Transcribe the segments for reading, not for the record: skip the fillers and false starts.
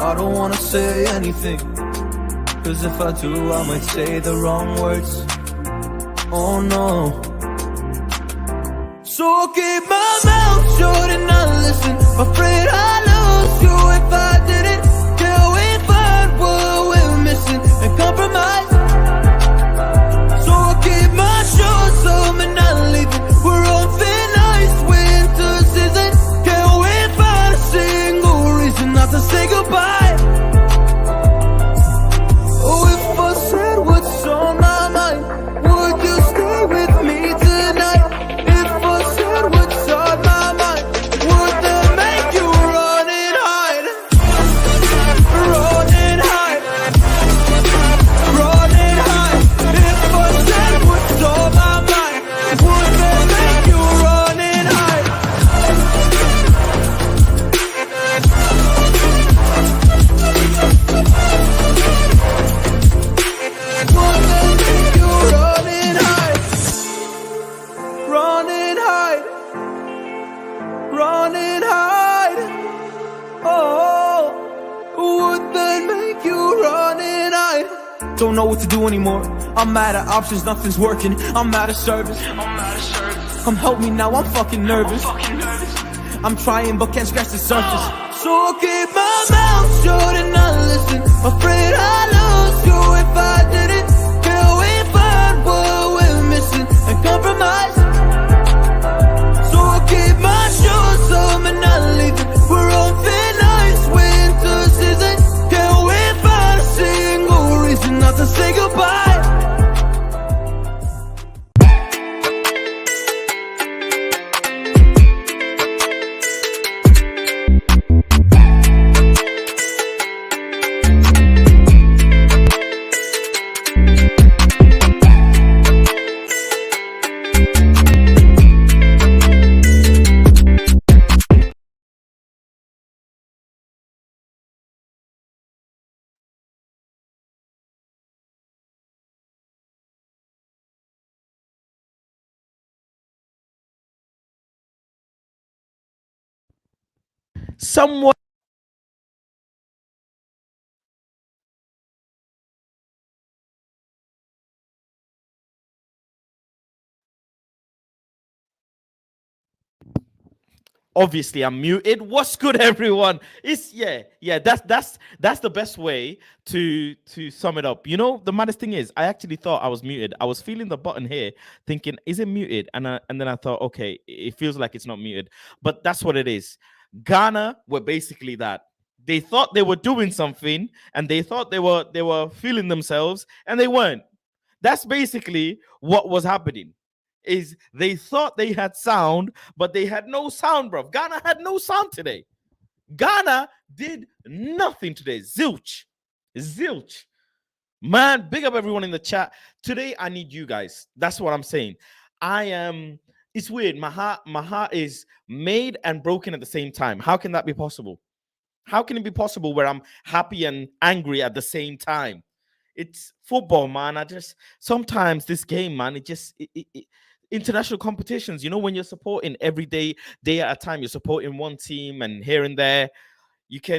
I don't wanna say anything, cause if I do I might say the wrong words. Oh no. So I'll keep my mouth shut and not listen. Afraid I lose you if I didn't. Till we find what we're missing and compromise. So I'll keep my shoes on and not leaving. We're on thin ice, winter season. Can't wait for a single reason not to say goodbye. Oh, if I said what's on my mind, would you stay with me tonight? If I said what's on my mind, would that make you run and hide? Run and hide. Run and hide. If I said what's on my mind, would that make you run and hide? Would that make you run and hide? Run and hide. Run and hide. Oh, would that make you run and hide? Don't know what to do anymore. I'm out of options, nothing's working. I'm out of service. Come help me now, I'm fucking nervous. I'm trying but can't scratch the surface. So I'll keep my mouth shut and not listen. Afraid I lose you if I didn't. Till we find what we're missing and compromise. So I'll keep my shoes on and not leaving. We're on thin ice, winter season. Can't wait for a single reason not to say goodbye. Someone obviously I'm muted. What's good, everyone? It's that's the best way to sum it up. You know, the maddest thing is I actually thought I was muted. I was feeling the button here, thinking, is it muted? And then I thought, okay, it feels like it's not muted, but that's what it is. Ghana were basically that. They thought they were doing something, and they thought they were feeling themselves, and they weren't. That's basically what was happening. Is they thought they had sound, but they had no sound, bro. Ghana had no sound today. Ghana did nothing today. Zilch. Zilch. Man, big up everyone in the chat. Today, I need you guys. That's what I'm saying. It's weird. My heart is made and broken at the same time. How can that be possible? How can it be possible where I'm happy and angry at the same time? It's football, man. Sometimes this game, man, international competitions, you know, when you're supporting every day at a time, you're supporting one team, and here and there, a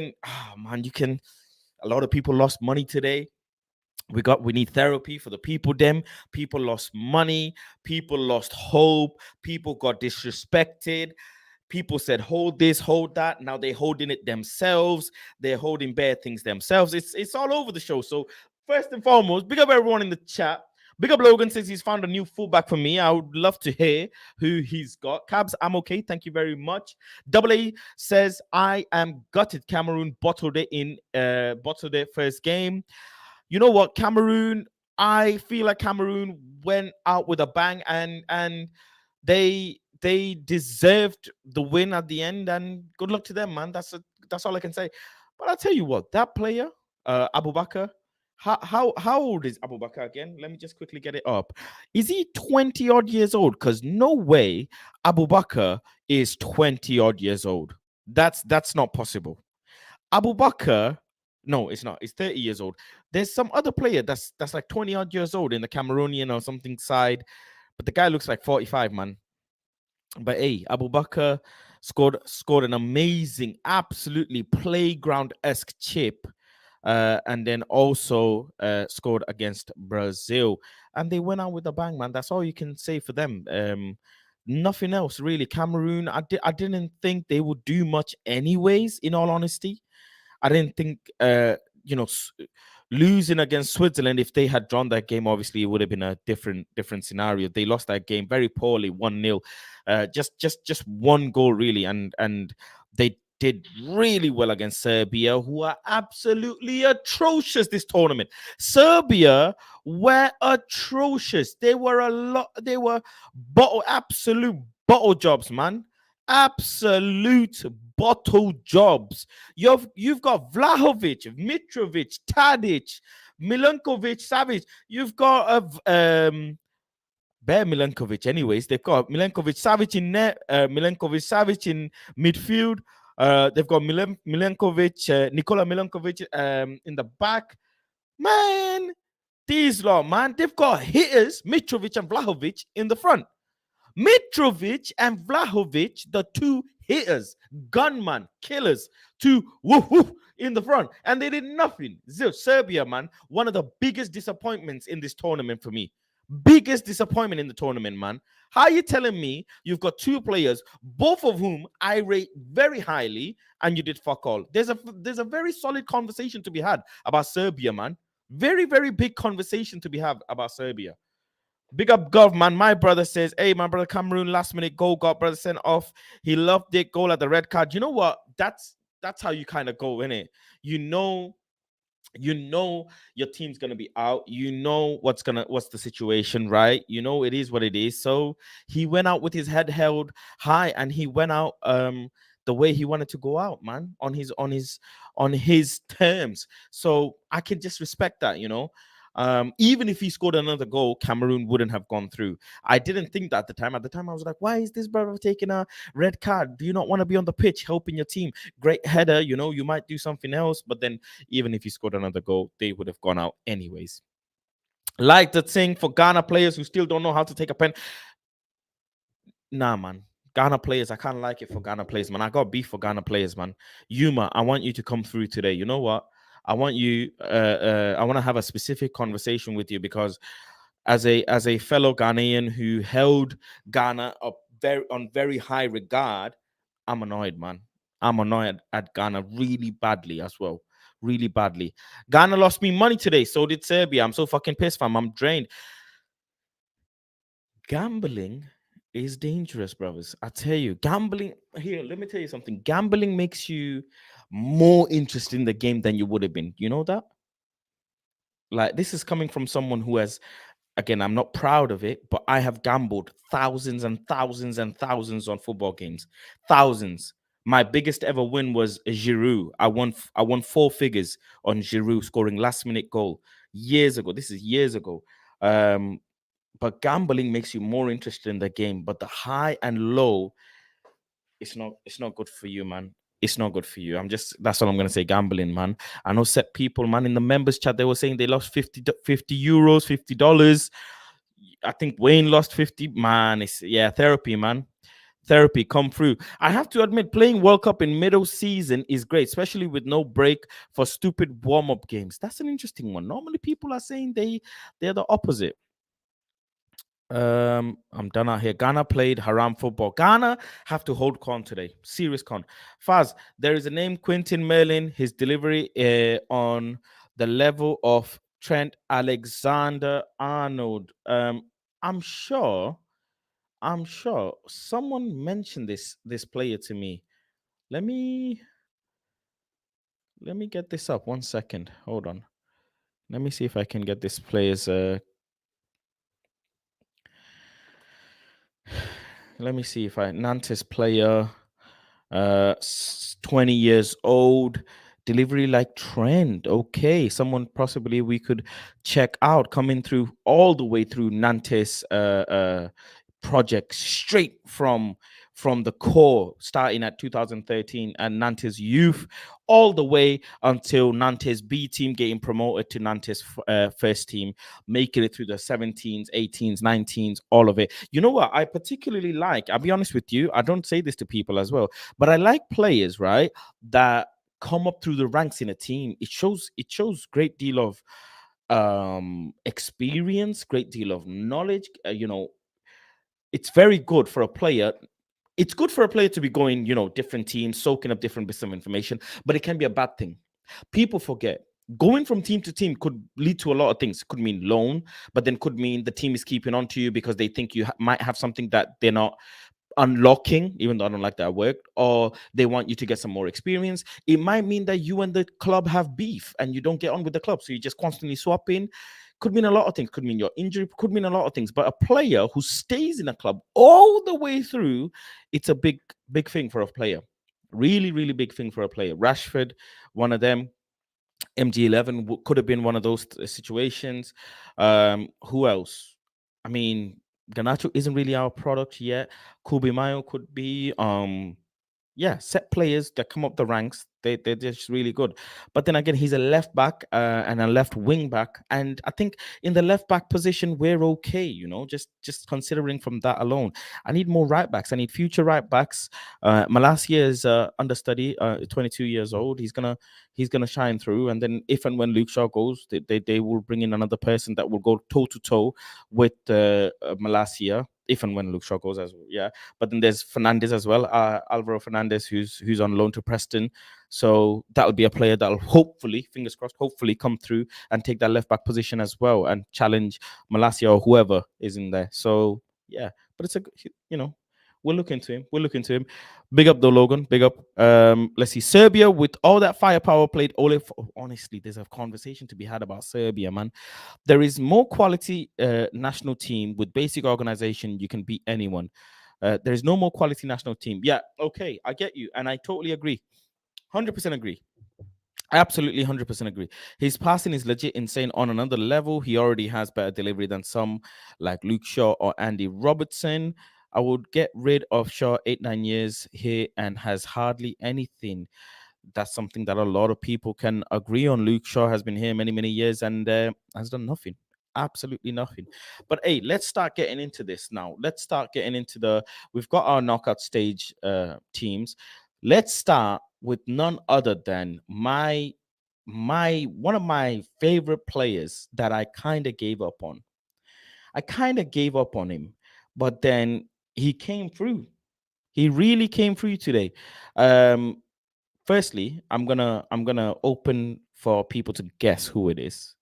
lot of people lost money today. We need therapy for the people. People lost money, people lost hope, people got disrespected. People said, hold this, hold that. Now they're holding it themselves. They're holding bad things themselves. It's all over the show. So first and foremost, big up everyone in the chat. Big up Logan says he's found a new fullback for me. I would love to hear who he's got. Cabs, I'm okay. Thank you very much. Double A says, I am gutted. Cameroon bottled it first game. You know what, Cameroon, I feel like Cameroon went out with a bang, and they deserved the win at the end, and good luck to them, man. That's all I can say. But I'll tell you what, that player, Abubakar, how old is Abubakar again? Let me just quickly get it up. Is he 20 odd years old? Because no way Abubakar is 20 odd years old. That's not possible. Abubakar, no, it's not. It's 30 years old. There's some other player that's like 20 odd years old in the Cameroonian or something side, but the guy looks like 45, man. But hey, Abubakar, scored an amazing, absolutely playground-esque chip, and then also scored against Brazil, and they went out with a bang, man. That's all you can say for them. Nothing else really. Cameroon, I didn't think they would do much anyways, in all honesty. I didn't think you know losing against Switzerland, if they had drawn that game, obviously it would have been a different scenario. They lost that game very poorly, 1-0. Just one goal really, and they did really well against Serbia, who are absolutely atrocious this tournament. Serbia were atrocious. They were absolute bottle jobs, man. Absolute bottle jobs. You've got Vlahovic, Mitrovic, Tadic, Milankovic, Savic. You've got Bear Milankovic. Anyways, they've got Milankovic, Savic in net, Milankovic, Savic in midfield. They've got Milankovic, Nikola Milankovic in the back. Man, these lot, man, they've got hitters, Mitrovic and Vlahovic in the front. Mitrovic and Vlahovic, the two hitters, gunman, killers, two woof woof in the front, and they did nothing. Serbia, man, one of the biggest disappointments in this tournament for me. Biggest disappointment in the tournament, man. How are you telling me you've got two players, both of whom I rate very highly, and you did fuck all? There's a very solid conversation to be had about Serbia, man. Very, very big conversation to be had about Serbia. Big up Gov, man. My brother says, hey, my brother, Cameroon last minute goal got brother sent off. He loved it. Goal at the red card. You know what? That's how you kind of go, innit? You know your team's gonna be out. You know what's the situation, right? You know it is what it is. So he went out with his head held high, and he went out the way he wanted to go out, man, on his terms. So I can just respect that, you know. Even if he scored another goal, Cameroon wouldn't have gone through. I didn't think that at the time. At the time, I was like, why is this brother taking a red card? Do you not want to be on the pitch helping your team? Great header, you know, you might do something else. But then even if he scored another goal, they would have gone out anyways. Like the thing for Ghana players who still don't know how to take a pen. Nah, man. Ghana players, I can't like it for Ghana players, man. I got beef for Ghana players, man. Yuma, I want you to come through today. You know what? I want you. I want to have a specific conversation with you, because as a fellow Ghanaian who held Ghana up very high regard, I'm annoyed, man. I'm annoyed at Ghana really badly as well. Really badly. Ghana lost me money today. So did Serbia. I'm so fucking pissed, fam. I'm drained. Gambling is dangerous, brothers. I tell you, gambling here, let me tell you something. Gambling makes you more interested in the game than you would have been. You know that? Like, this is coming from someone who has, again, I'm not proud of it, but I have gambled thousands and thousands and thousands on football games. Thousands. My biggest ever win was Giroud. I won 4 figures on Giroud scoring last minute goal years ago. This is years ago. But gambling makes you more interested in the game. But the high and low, it's not good for you, man. It's not good for you. That's all I'm gonna say. Gambling, man. I know set people, man, in the members chat, they were saying they lost 50 euros, $50. I think Wayne lost 50. Man, therapy, man. Therapy come through. I have to admit, playing World Cup in middle season is great, especially with no break for stupid warm-up games. That's an interesting one. Normally people are saying they're the opposite. I'm done out here. Ghana played haram football. Ghana have to hold con today. Serious con. Faz, there is a name, Quentin Merlin. His delivery on the level of Trent Alexander-Arnold. I'm sure someone mentioned this player to me. Let me get this up. 1 second. Hold on. Let me see if I can get this player's let me see if Nantes player, 20 years old, delivery like Trent. Okay, someone possibly we could check out, coming through all the way through Nantes project, straight from from the core, starting at 2013 and Nantes youth, all the way until Nantes B team getting promoted to Nantes first team, making it through the 17s, 18s, 19s, all of it. You know what I particularly like? I'll be honest with you. I don't say this to people as well, but I like players, right, that come up through the ranks in a team. It shows great deal of experience, great deal of knowledge. It's very good for a player. It's good for a player to be going, different teams, soaking up different bits of information, but it can be a bad thing. People forget going from team to team could lead to a lot of things. It could mean loan, but then could mean the team is keeping on to you because they think you might have something that they're not unlocking, even though I don't like that word, or they want you to get some more experience. It might mean that you and the club have beef and you don't get on with the club, so you just constantly swap in. Could mean a lot of things. Could mean your injury. Could mean a lot of things. But a player who stays in a club all the way through, it's a big thing for a player. Really, really big thing for a player. Rashford, one of them. MG11 could have been one of those situations. Who else? I mean, Ganacho isn't really our product yet. Kubi Mayo could be. Set players that come up the ranks. They're just really good. But then again, he's a left back and a left wing back, and I think in the left back position we're okay. Just considering from that alone, I need more right backs. I need future right backs. Malacia is understudy, 22 years old. He's gonna shine through, and then if and when Luke Shaw goes, they will bring in another person that will go toe to toe with Malacia. If and when Luke Shaw goes as well, yeah. But then there's Fernandez as well, Alvaro Fernandez, who's on loan to Preston. So that'll be a player that'll hopefully, fingers crossed, hopefully come through and take that left back position as well and challenge Malacia or whoever is in there. So yeah, but it's we'll look into him. We'll look into him. Big up though, Logan. Big up. Let's see. Serbia with all that firepower played. Honestly, there's a conversation to be had about Serbia, man. There is more quality national team with basic organization. You can beat anyone. There is no more quality national team. Yeah, okay, I get you, and I totally agree. 100% agree. I absolutely 100% agree. His passing is legit insane on another level. He already has better delivery than some like Luke Shaw or Andy Robertson. I would get rid of Shaw 8-9 years here and has hardly anything. That's something that a lot of people can agree on. Luke Shaw has been here many years and has done nothing. Absolutely nothing. But hey, let's start getting into this now. Let's start getting into we've got our knockout stage teams. Let's start with none other than my one of my favorite players that I kind of gave up on. I kind of gave up on him, but then he came through. He really came through today. Firstly, I'm gonna open for people to guess who it is.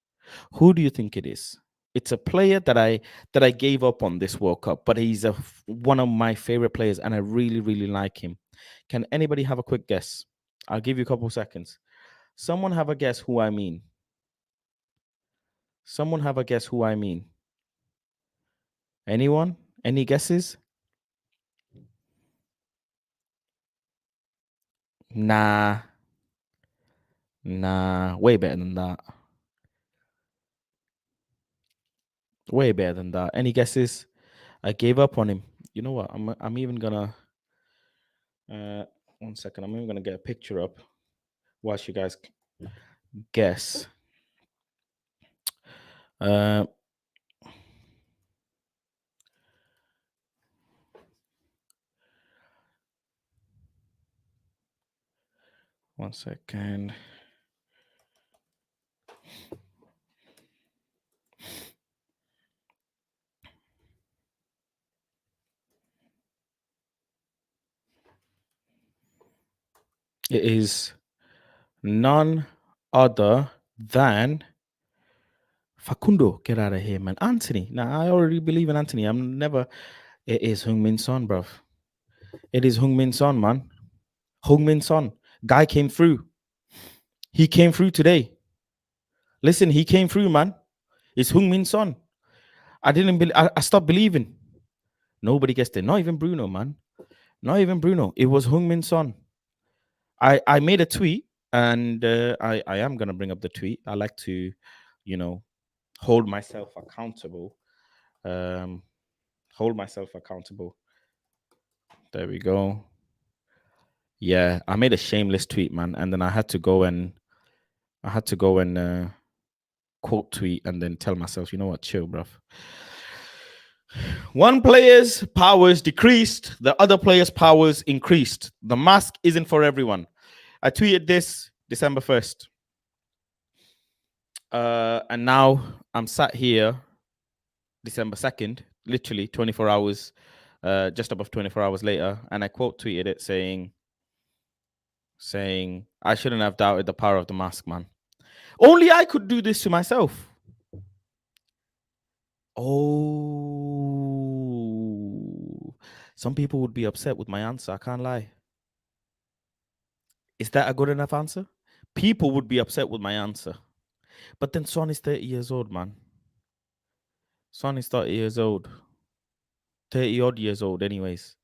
Who do you think it is? It's a player that I gave up on this World Cup, but he's one of my favorite players, and I really like him. Can anybody have a quick guess? I'll give you a couple seconds. Someone have a guess who I mean. Someone have a guess who I mean. Anyone? Any guesses? Nah. Way better than that. Way better than that. Any guesses? I gave up on him. You know what? I'm even gonna 1 second. I'm even gonna get a picture up whilst you guys guess. Uh 1 second. It is none other than Facundo. Get out of here, man. Anthony. Now I already believe in Anthony. I'm never. It is Heung-min Son, bruv. It is Heung-min Son, man. Heung-min Son. Guy came through. He came through today. Listen, he came through, man. It's Heung-min Son. I didn't believe. I stopped believing. Nobody guessed it. Not even Bruno, man. Not even Bruno. It was Heung-min Son. I made a tweet, and I am gonna bring up the tweet. I like to, hold myself accountable. Hold myself accountable. There we go. Yeah, I made a shameless tweet, man, and then I had to go and quote tweet and then tell myself, you know what, chill, bruv. One player's powers decreased, the other player's powers increased. The mask isn't for everyone. I tweeted this December 1st. And now I'm sat here December 2nd, literally 24 hours, just above 24 hours later, and I quote tweeted it saying, I shouldn't have doubted the power of the mask, man. Only I could do this to myself. Oh, some people would be upset with my answer. I can't lie. Is that a good enough answer? People would be upset with my answer. But then Son is 30 years old, man. Son is 30 years old. 30 odd years old, anyways.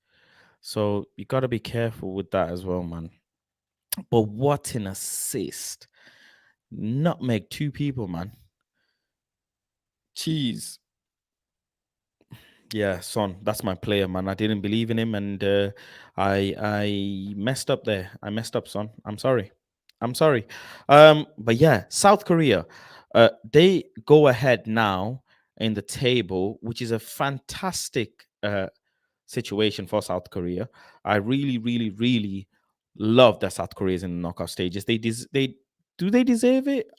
So you got to be careful with that as well, man. But what an assist. Nutmeg 2 people, man. Jeez. Yeah, Son, that's my player, man. I didn't believe in him, and I messed up there. I messed up, Son. I'm sorry. But yeah, South Korea, they go ahead now in the table, which is a fantastic situation for South Korea. I really, really, really love that South Korea is in the knockout stages. They deserve it?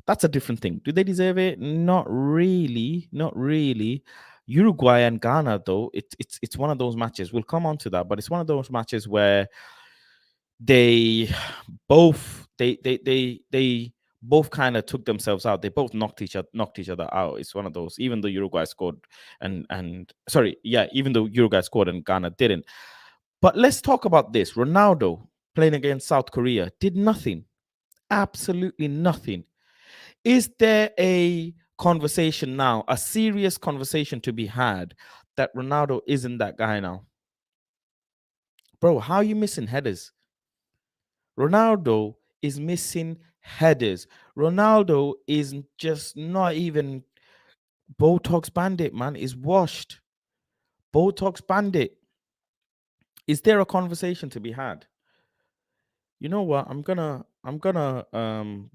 That's a different thing. Do they deserve it? Not really. Not really. Uruguay and Ghana, though, it's one of those matches. We'll come on to that, but it's one of those matches where they both kind of took themselves out. They both knocked each other out. It's one of those. Even though Uruguay scored even though Uruguay scored and Ghana didn't. But let's talk about this. Ronaldo playing against South Korea did nothing. Absolutely nothing. Is there a conversation now, a serious conversation to be had that Ronaldo isn't that guy now? Bro, how are you missing headers? Ronaldo is missing headers. Ronaldo is just not even Botox Bandit, man. Is washed. Botox Bandit. Is there a conversation to be had? You know what? I'm gonna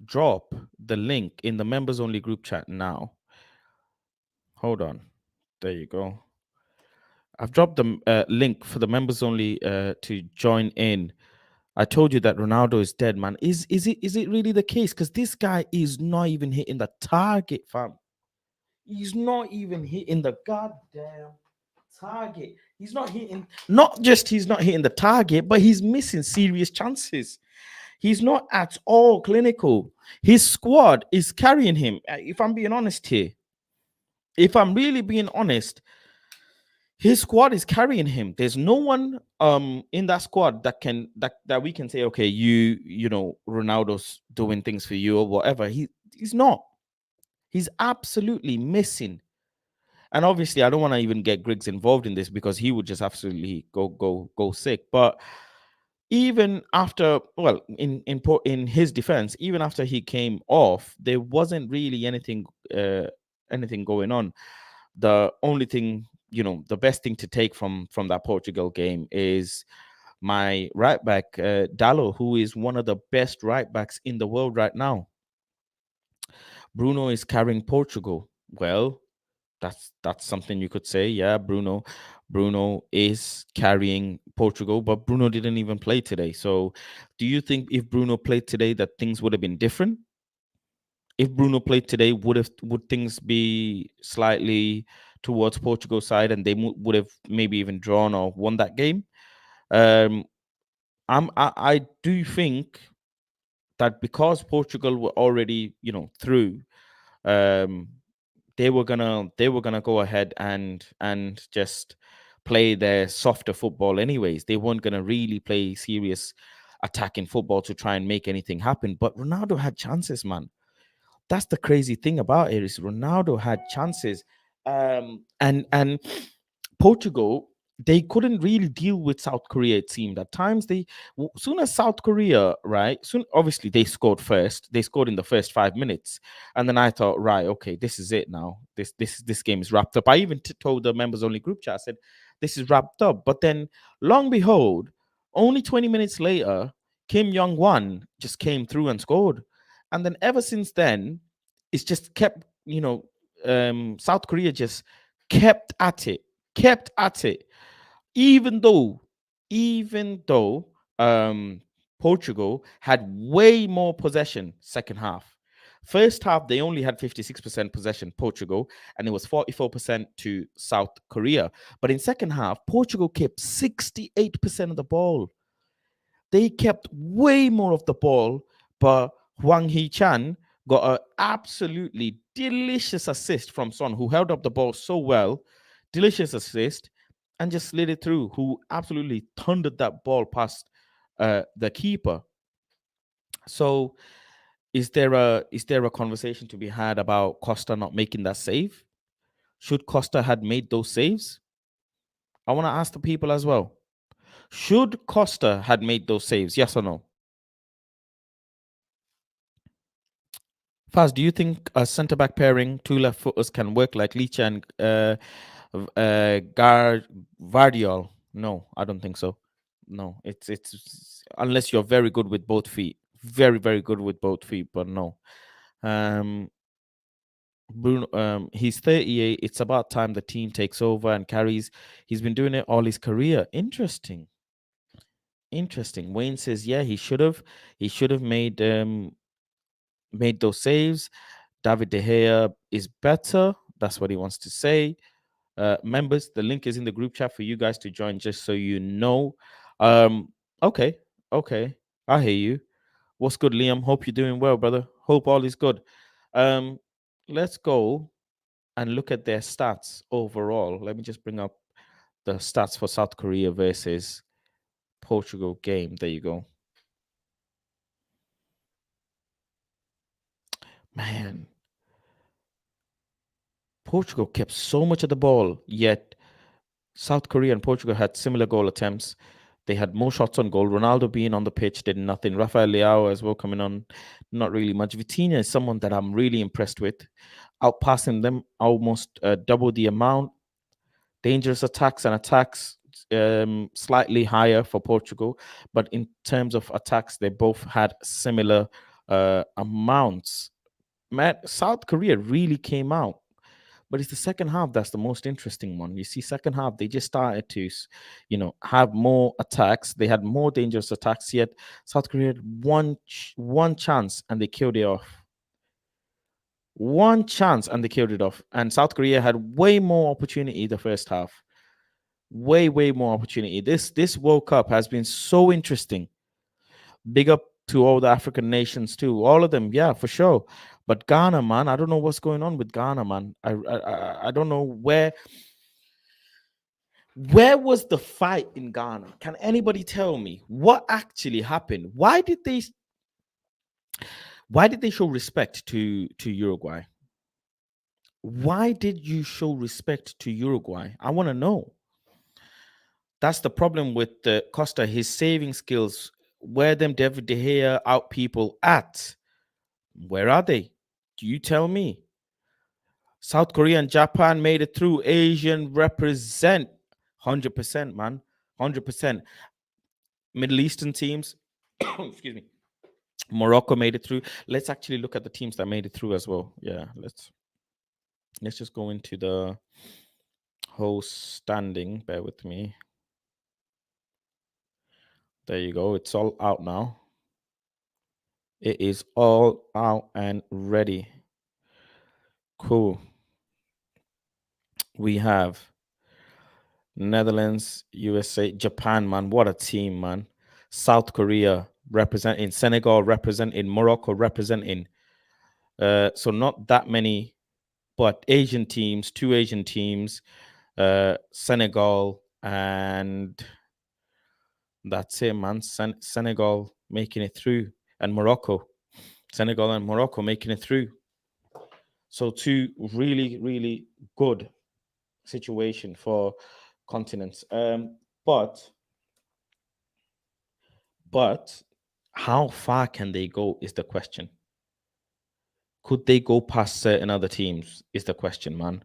drop the link in the members only group chat now. Hold on. There you go. I've dropped the link for the members only to join in. I told you that Ronaldo is dead, man. Is it really the case? Because this guy is not even hitting the target, fam. He's not even hitting the goddamn target. He's not hitting. Not just he's not hitting the target, but he's missing serious chances. He's not at all clinical. His squad is carrying him. If I'm being honest here, if I'm really being honest, his squad is carrying him. There's no one in that squad that we can say, okay, you know, Ronaldo's doing things for you or whatever. He's not. He's absolutely missing. And obviously, I don't want to even get Griggs involved in this because he would just absolutely go sick. But even after, well, in his defense, even after he came off, there wasn't really anything going on. The only thing, you know, the best thing to take from that Portugal game is my right back, Dallo, who is one of the best right backs in the world right now. Bruno is carrying Portugal. Well, that's something you could say. Yeah, Bruno is carrying Portugal, but Bruno didn't even play today. So do you think if Bruno played today that things would have been different? If Bruno played today, would things be slightly towards Portugal's side and they would have maybe even drawn or won that game? I do think that because Portugal were already, you know, through, they were gonna go ahead and just play their softer football anyways. They weren't gonna really play serious attacking football to try and make anything happen. But Ronaldo had chances, man. That's the crazy thing about it, is Ronaldo had chances. And Portugal, they couldn't really deal with South Korea. It seemed at times soon as South Korea, right? Soon, obviously they scored first. They scored in the first 5 minutes, and then I thought, right, okay, this is it now. This game is wrapped up. I even told the members only group chat. I said, this is wrapped up. But then, long behold, only 20 minutes later, Kim Jong Wan just came through and scored. And then ever since then, it's just kept, South Korea just kept at it, kept at it. Even though, even though Portugal had way more possession second half. First half, they only had 56% possession, Portugal, and it was 44% to South Korea. But in second half, Portugal kept 68% of the ball. They kept way more of the ball, but Hwang Hee-chan got an absolutely delicious assist from Son, who held up the ball so well. Delicious assist, and just slid it through, who absolutely thundered that ball past the keeper. So is there a conversation to be had about Costa not making that save? Should Costa had made those saves? I want to ask the people as well. Should Costa had made those saves? Yes or no? Faz, do you think a centre back pairing, two left footers, can work like Licha and Vardiol? No, I don't think so. No, it's unless you're very good with both feet, very very good with both feet, but no. Um, Bruno, he's 38. It's about time the team takes over and carries. He's been doing it all his career. Interesting, interesting. Wayne says, yeah, he should have. He should have made those saves. David De Gea is better. That's what he wants to say. Members, the link is in the group chat for you guys to join, just so you know. Um, okay, okay, I hear you. What's good, Liam? Hope you're doing well, brother. Hope all is good. Let's go and look at their stats overall. Let me just bring up the stats for South Korea versus Portugal game. There you go. Man, Portugal kept so much of the ball, yet South Korea and Portugal had similar goal attempts. They had more shots on goal. Ronaldo being on the pitch did nothing. Rafael Leao as well coming on, not really much. Vitinha is someone that I'm really impressed with, outpassing them almost double the amount. Dangerous attacks, slightly higher for Portugal, but in terms of attacks, they both had similar amounts. South Korea really came out, but it's the second half that's the most interesting one. You see, second half they just started to, have more attacks. They had more dangerous attacks. Yet South Korea had one chance and they killed it off. One chance and they killed it off. And South Korea had way more opportunity the first half. Way more opportunity. This World Cup has been so interesting. Big up to all the African nations too, all of them, yeah, for sure. But Ghana, man, I don't know what's going on with Ghana, man. I don't know where was the fight in Ghana. Can anybody tell me what actually happened? Why did they show respect to Uruguay? Why did you show respect to Uruguay? I want to know. That's the problem with Costa. His saving skills, where them David De Gea out people at? Where are they? Do you tell me? South Korea and Japan made it through. Asian represent 100%, man. 100%. Middle Eastern teams, excuse me. Morocco made it through. Let's actually look at the teams that made it through as well. Yeah, let's just go into the whole standing. Bear with me. There you go. It's all out now. It is all out and ready. Cool. We have Netherlands, USA, Japan, man. What a team, man. South Korea representing, Senegal representing, Morocco representing. So not that many, but Asian teams, two Asian teams, Senegal, and that's it, man. Senegal making it through, and Morocco. Senegal and Morocco making it through. So two really, really good situation for continents. But how far can they go is the question. Could they go past certain other teams is the question, man.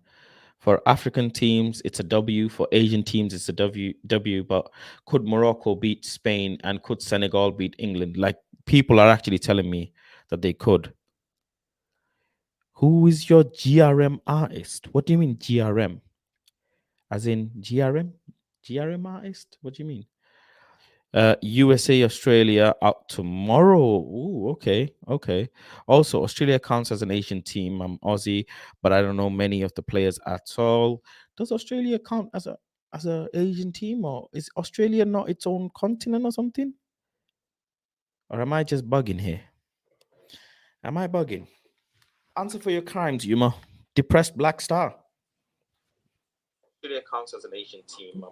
For African teams, it's a W. For Asian teams, it's a W. But could Morocco beat Spain and could Senegal beat England? Like people are actually telling me that they could. Who is your GRM artist? What do you mean GRM? As in GRM? GRM artist? What do you mean? USA, Australia out tomorrow. Ooh, okay. Also, Australia counts as an Asian team. I'm Aussie, but I don't know many of the players at all. Does Australia count as a Asian team, or is Australia not its own continent or something? Or am I just bugging here? Am I bugging? Answer for your crimes, Yuma. Depressed Black Star. Australia counts as an Asian team.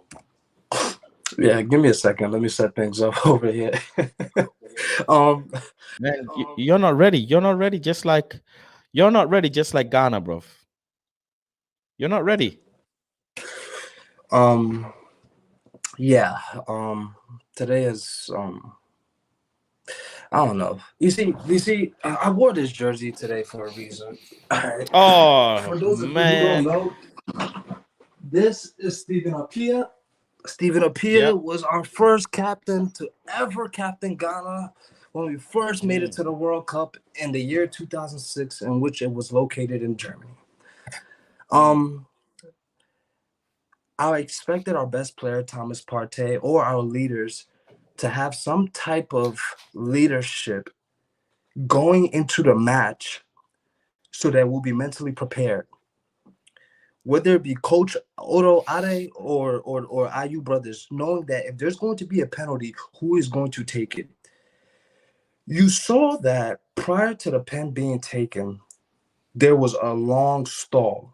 Yeah, give me a second. Let me set things up over here. Man, you're not ready. You're not ready. You're not ready. Just like Ghana, bro. You're not ready. Yeah. Today is I don't know. You see, I wore this jersey today for a reason. Oh, for those of you man. who don't know, this is Stephen Appiah. Stephen Appiah was our first captain to ever captain Ghana when we first made it to the World Cup in the year 2006, in which it was located in Germany. I expected our best player, Thomas Partey, or our leaders to have some type of leadership going into the match so that we'll be mentally prepared. Whether it be Coach Odo Ade or IU brothers, knowing that if there's going to be a penalty, who is going to take it? You saw that prior to the pen being taken, there was a long stall.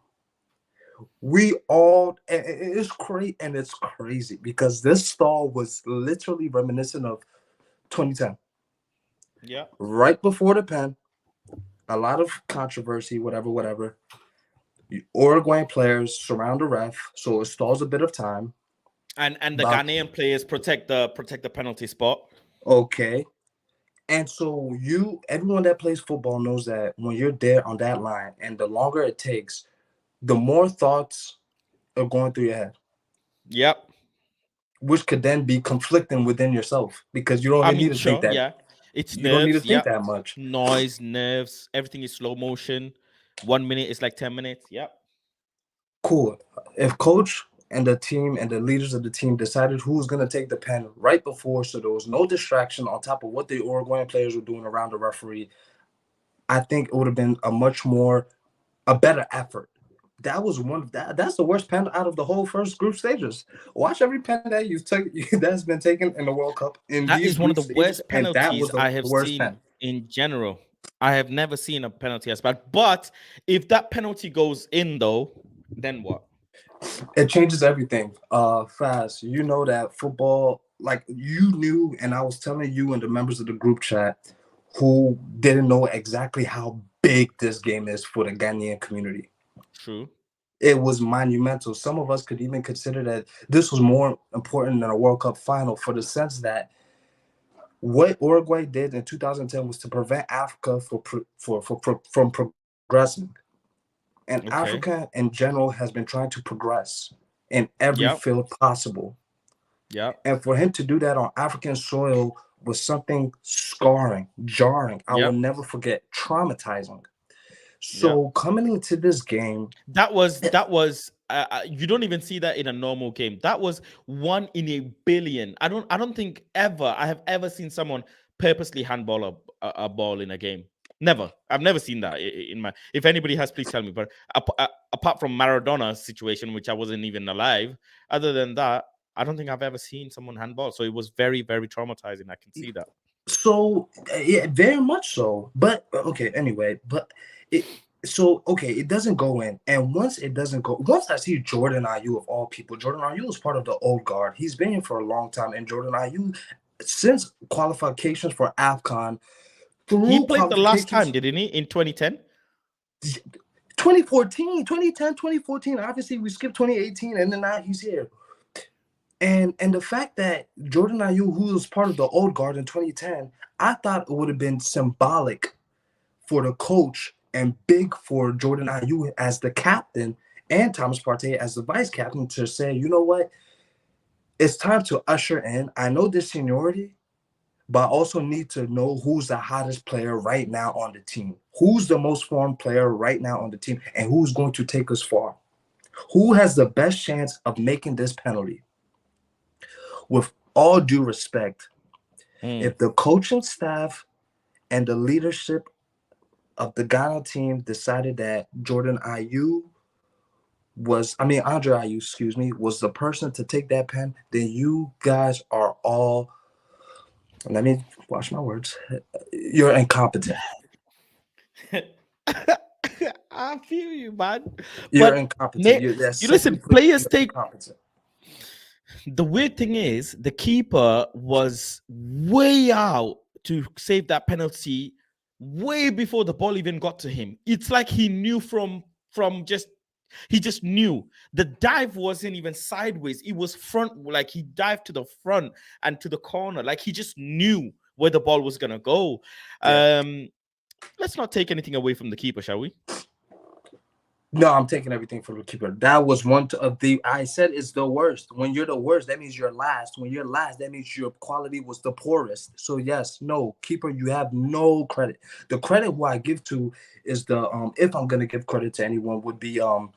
It's crazy because this stall was literally reminiscent of 2010. Yeah. Right before the pen, a lot of controversy, whatever. Uruguayan players surround the ref, so it stalls a bit of time. And the Ghanaian players protect the penalty spot. Okay. And so everyone that plays football knows that when you're there on that line and the longer it takes, the more thoughts are going through your head. Yep. Which could then be conflicting within yourself because you don't need to think that. Yeah. It's you nerves, don't need to think that much. Noise, nerves, everything is slow motion. 1 minute is like 10 minutes. Yep. Cool. If coach and the team and the leaders of the team decided who's going to take the pen right before, so there was no distraction on top of what the Uruguayan players were doing around the referee, I think it would have been a better effort. That was that's the worst pen out of the whole first group stages. Watch every pen that that's been taken in the World Cup. That is one of the worst penalties I have seen in general. I have never seen a penalty as bad. But if that penalty goes in, though, then what? It changes everything. Fast. You know that football, like you knew, and I was telling you and the members of the group chat who didn't know exactly how big this game is for the Ghanaian community. True. It was monumental. Some of us could even consider that this was more important than a World Cup final, for the sense that what Uruguay did in 2010 was to prevent Africa from progressing. And Africa in general has been trying to progress in every field possible. Yeah. And for him to do that on African soil was something scarring, jarring. I will never forget, traumatizing. So coming into this game, that was you don't even see that in a normal game. That was 1 in a billion. I don't think I have ever seen someone purposely handball a ball in a game. Never. I've never seen that in my. If anybody has, please tell me. But apart from Maradona's situation, which I wasn't even alive, other than that, I don't think I've ever seen someone handball. So it was very, very traumatizing. I can see that. So yeah, very much so. But okay, anyway, it doesn't go in. And once I see Jordan Ayew, of all people, Jordan Ayew is part of the old guard. He's been here for a long time, and Jordan Ayew, since qualifications for AFCON, he played the last time, didn't he? In 2010? 2014, 2010, 2014. Obviously, we skipped 2018, and then now he's here. And the fact that Jordan Ayew, who was part of the old guard in 2010, I thought it would have been symbolic for the coach and big for Jordan Ayew as the captain and Thomas Partey as the vice captain to say, you know what, it's time to usher in. I know this seniority, but I also need to know who's the hottest player right now on the team. Who's the most formed player right now on the team, and who's going to take us far? Who has the best chance of making this penalty? With all due respect, if the coaching staff and the leadership of the Ghana team decided that Andre Ayew, excuse me, was the person to take that pen, then you guys are all, let me watch my words, you're incompetent. I feel you, man. You're But incompetent. you listen, Simply put, players you're take. incompetent. The weird thing is, the keeper was way out to save that penalty way before the ball even got to him. It's like he knew from just he just knew the dive wasn't even sideways. It was front, like he dived to the front and to the corner. Like he just knew where the ball was gonna go. Yeah. Let's not take anything away from the keeper, shall we? No, I'm taking everything from the keeper. That was one of the. I said it's the worst. When you're the worst, that means you're last. When you're last, that means your quality was the poorest. So yes, no keeper, you have no credit. The credit who I give to is the if I'm gonna give credit to anyone would be the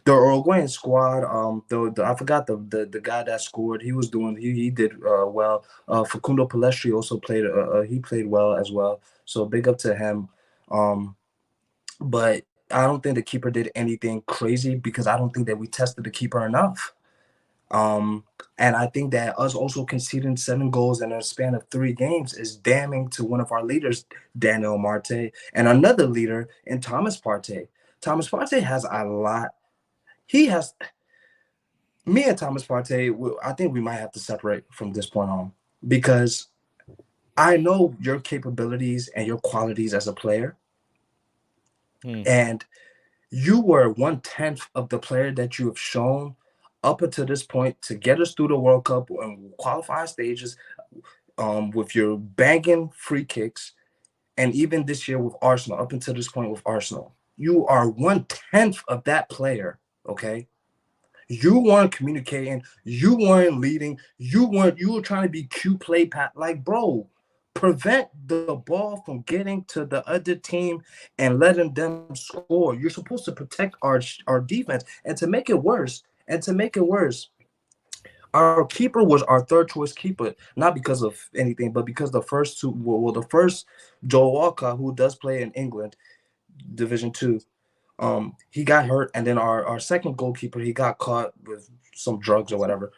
Uruguayan squad. The I forgot the guy that scored. He was doing he did well. Facundo Palestri also played. He played well as well. So big up to him. But I don't think the keeper did anything crazy because I don't think that we tested the keeper enough. And I think that us also conceding 7 goals in a span of 3 games is damning to one of our leaders, Daniel Marte, and another leader in Thomas Partey. Thomas Partey has a lot. He has me and Thomas Partey. I think we might have to separate from this point on because I know your capabilities and your qualities as a player, and you were 1/10 of the player that you have shown up until this point to get us through the World Cup and qualifying stages, with your banging free kicks, and even this year with Arsenal, up until this point with Arsenal. You are 1/10 of that player, okay? You weren't communicating, you weren't leading, you were trying to be cute play pat. Like, bro, prevent the ball from getting to the other team and letting them score. You're supposed to protect our defense. And to make it worse, our keeper was our third choice keeper, not because of anything, but because the first Joe Walker, who does play in England, Division 2, he got hurt, and then our second goalkeeper, he got caught with some drugs or whatever.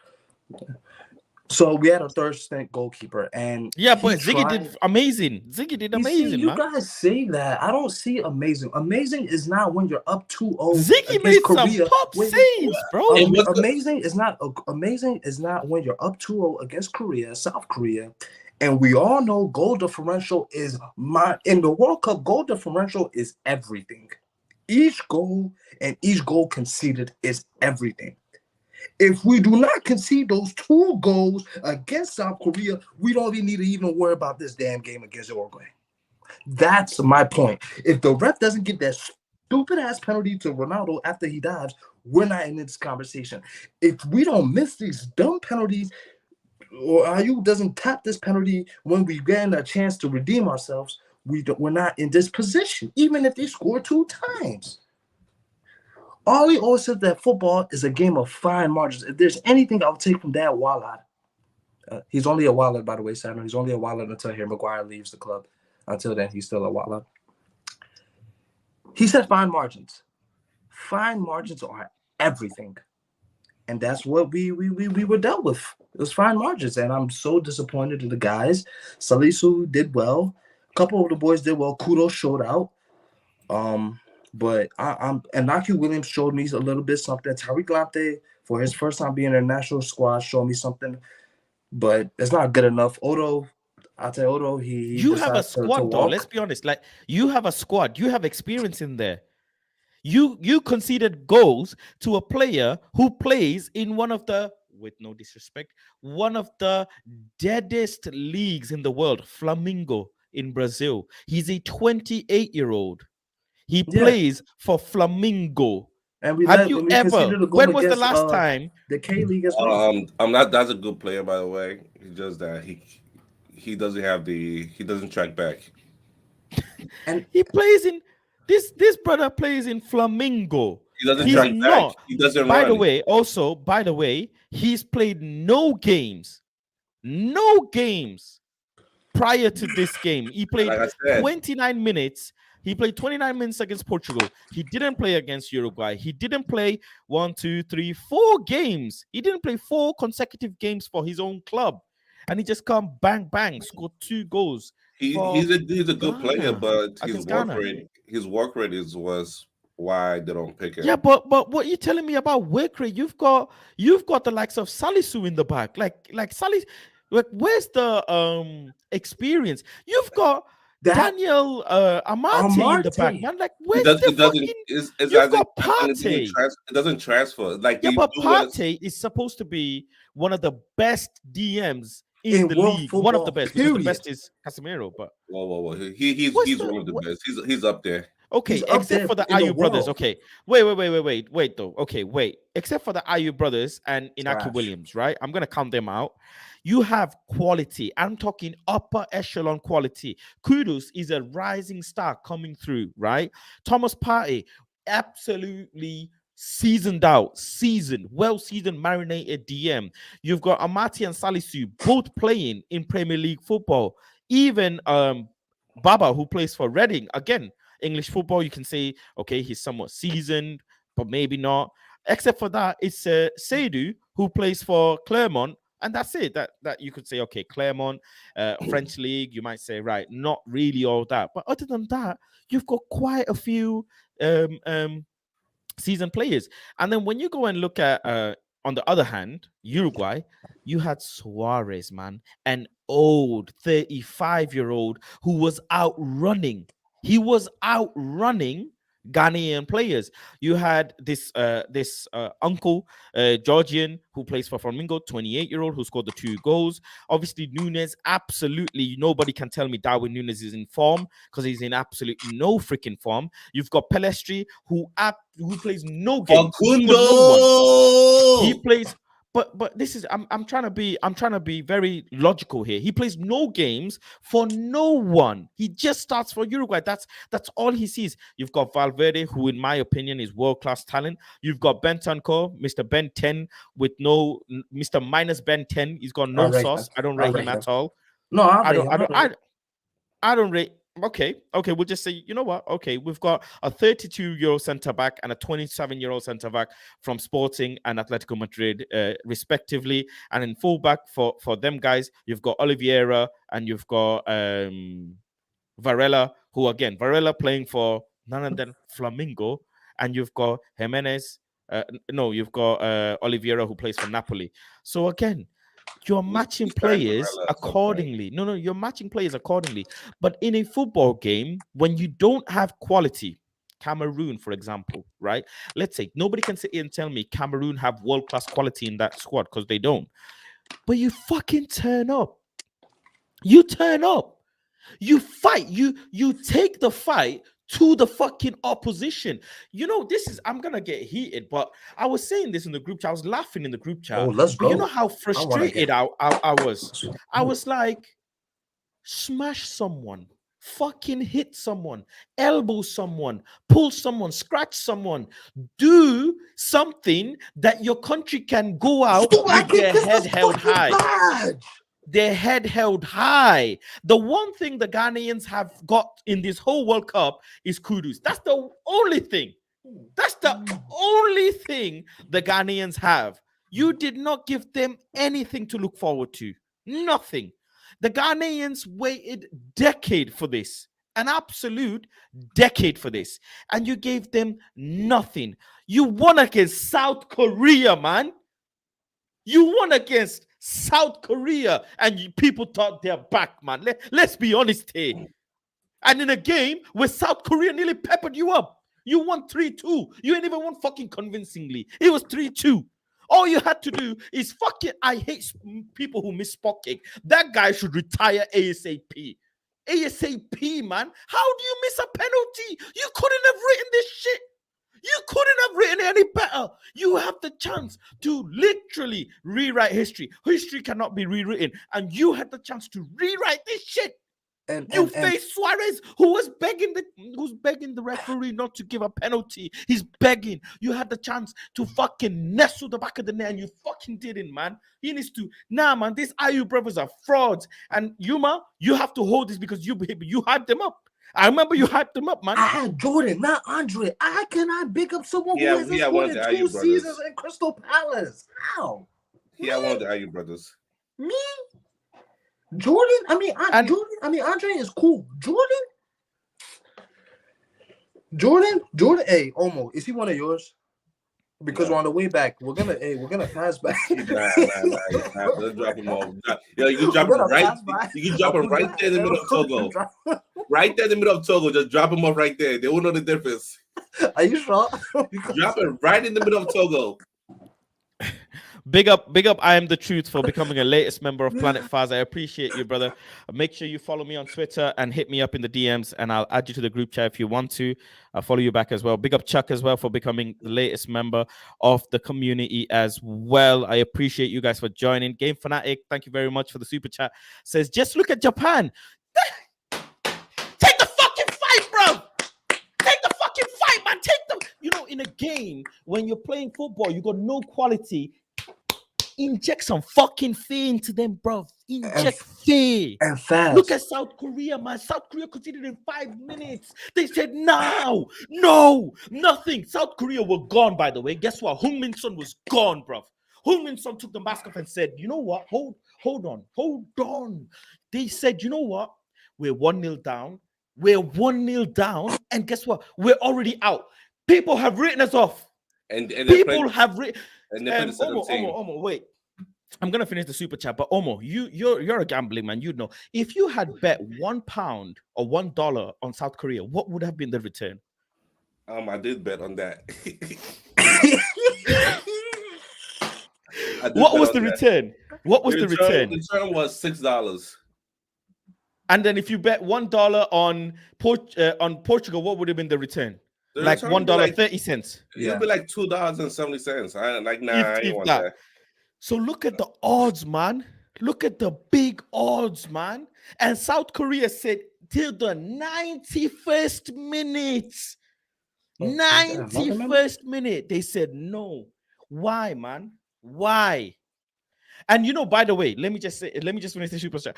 So we had a third stint goalkeeper, and Yeah, he but Ziggy tried. did amazing. Ziggy did You see, amazing, you man. guys say that. I don't see amazing. Amazing is not when you're up 2-0 Ziggy against made some Korea. pop saves, bro. Amazing is not when you're up 2-0 against Korea, South Korea. And we all know goal differential is in the World Cup, goal differential is everything. Each goal and each goal conceded is everything. If we do not concede those 2 goals against South Korea, we don't even need to even worry about this damn game against Uruguay. That's my point. If the ref doesn't give that stupid ass penalty to Ronaldo after he dives, we're not in this conversation. If we don't miss these dumb penalties, or Ayew doesn't tap this penalty when we get a chance to redeem ourselves, we're not in this position, even if they score 2 times. Ollie always said that football is a game of fine margins. If there's anything I'll take from that Wallad, he's only a Wallad, by the way, Samuel. He's only a Wallad until Harry Maguire leaves the club. Until then, he's still a Wallad. He said fine margins. Fine margins are everything. And that's what we were dealt with. It was fine margins. And I'm so disappointed in the guys. Salisu did well. A couple of the boys did well. Kudos showed out. But and Naki Williams showed me a little bit something. Tariq Lamptey, for his first time being in a national squad, showed me something, but it's not good enough. I'll tell you, Odo, he You have a decided to squad, though. walk. Let's be honest. Like, you have a squad. You have experience in there. You conceded goals to a player who plays in one of the, with no disrespect, one of the deadest leagues in the world, Flamengo in Brazil. He's a 28-year-old. He Yeah. plays for Flamengo. And we Have you we ever? conceded a goal When was the against last time? the K League as well. I'm not. That's a good player, by the way. He just that he doesn't have he doesn't track back. And He plays in this brother plays in Flamingo. He doesn't He's track back. not. He doesn't By the run. way, also, by the way, he's played no games prior to this game. He played Like I said, 29 minutes. He played 29 minutes against Portugal. He didn't play against Uruguay. He didn't play 4 games. He didn't play 4 consecutive games for his own club. And he just come bang, bang, scored 2 goals. he's a good player, Ghana, but against Ghana. his work rate was why they don't pick him. Yeah, but what you telling me about work rate? You've got the likes of Salisu in the back. Like Salis, like where's the experience? You've got Daniel Amate in the back, man. Like where's the fucking? You've got Partey. It doesn't transfer. Like yeah, but Partey is supposed to be one of the best DMs in the league. One of the best. Because the best is Casemiro. But whoa. He's one of the best. He's up there. Okay, except for the Ayew brothers. Okay, wait though. Okay, wait. Except for the Ayew brothers and Inaki Williams, right? I'm gonna count them out. You have quality. I'm talking upper echelon quality. Kudus is a rising star coming through, right? Thomas Partey, absolutely well seasoned, marinated DM. You've got Amati and Salisu both playing in Premier League football. Even Baba, who plays for Reading, again, English football, you can say, okay, he's somewhat seasoned, but maybe not. Except for that, it's Seydou, who plays for Clermont, and that's it. That you could say, okay, Clermont, French league, you might say, right, not really all that. But other than that, you've got quite a few seasoned players. And then when you go and look at, on the other hand, Uruguay, you had Suarez, man, an old 35-year-old who was outrunning. He was outrunning Ghanaian players. You had this uncle, Georgian, who plays for Flamingo, 28-year-old, who scored the 2 goals. Obviously, Nunes, absolutely nobody can tell me Darwin Nunes is in form because he's in absolute no freaking form. You've got Pelestri, who plays no games. He plays. But this is I'm trying to be very logical here. He plays no games for no one. He just starts for Uruguay. That's all he sees. You've got Valverde, who in my opinion is world-class talent. You've got Bentancur, Mr. Ben 10 with no Mr. minus Ben 10. He's got no sauce. I don't rate him at all. No, I don't rate. Okay, we'll just say, you know what? Okay, we've got a 32-year-old center back and a 27-year-old center back from Sporting and Atletico Madrid, respectively. And in fullback for them guys, you've got Oliveira and you've got Varela, who again, Varela playing for none other than Flamingo, and you've got Jimenez. You've got Oliveira, who plays for Napoli. So again, you're matching players accordingly. No, you're matching players accordingly. But in a football game, when you don't have quality, Cameroon, for example, right? Let's say nobody can sit here and tell me Cameroon have world-class quality in that squad because they don't. But you fucking turn up. You turn up. You fight. You take the fight to the fucking opposition. You know, I'm gonna get heated, but I was saying this in the group chat. I was laughing in the group chat. Oh, let's go. You know how frustrated I was. I was like, smash someone, fucking hit someone, elbow someone, pull someone, scratch someone, do something that your country can go out with their head held high. Their head held high. The one thing the Ghanaians have got in this whole World Cup is Kudus. That's the only thing. That's the only thing the Ghanaians have. You did not give them anything to look forward to. Nothing. The Ghanaians waited decade for this. An absolute decade for this. And you gave them nothing. You won against South Korea, man. You won against South Korea, and people thought they're back, man. Let's be honest here. And in a game where South Korea nearly peppered you up, you won 3-2. You ain't even won fucking convincingly. It was 3-2. All you had to do is fucking. I hate people who miss spot kick. That guy should retire ASAP. ASAP, man. How do you miss a penalty? You couldn't have written this shit. You couldn't have written it any better. You have the chance to literally rewrite history. History cannot be rewritten, and you had the chance to rewrite this shit. You face Suarez, who's begging the referee not to give a penalty. He's begging. You had the chance to fucking nestle the back of the net, and you fucking didn't, man. He needs to. Nah, man, these IU brothers are frauds. And Yuma, you have to hold this because you hyped them up. I remember you hyped them up, man. I had Jordan, not Andre. How can I big up someone who has this more than 2 seasons in Crystal Palace? How? Yeah, one of the IU brothers. Me? Jordan? Jordan? Andre is cool. Jordan? Hey, Omo, is he one of yours? Because we're on the way back. We're gonna pass back. Nah. Let's drop him off. You can drop him right. You can drop him right there in the middle of Togo. Right there in the middle of Togo. Just drop him off right there. They won't know the difference. Are you sure? Drop it right in the middle of Togo. Big up, I am the truth for becoming a latest member of Planet Faz. I appreciate you, brother. Make sure you follow me on Twitter and hit me up in the DMs, and I'll add you to the group chat if you want to. I'll follow you back as well. Big up Chuck as well for becoming the latest member of the community as well. I appreciate you guys for joining. Game Fanatic, thank you very much for the super chat. Says, just look at Japan. Take the fucking fight, bro. Take the fucking fight, man. Take them. You know, in a game, when you're playing football, you got no quality. Inject some fucking fear into them, bro. Inject fear. And fast. Look at South Korea, man. South Korea conceded in 5 minutes. They said, no, nothing. South Korea were gone, by the way. Guess what? Heung-min Son was gone, bro. Heung-min Son took the mask off and said, you know what? Hold on. They said, you know what? We're 1-0 down. And guess what? We're already out. People have written us off. And people have written. Omo, wait. I'm gonna finish the super chat, but Omo, you're a gambling man. You know, if you had bet £1 or $1 on South Korea, what would have been the return? I did bet on that. What was the return? What was the return? The return was $6. And then if you bet $1 on Portugal, what would have been the return? Like $1.30. It'll be like $2.70. I ain't want that. So look at the odds, man. Look at the big odds, man. And South Korea said till the 91st minute. 91st minute. They said no. Why, man? Why? And you know, by the way, let me just finish the super chat.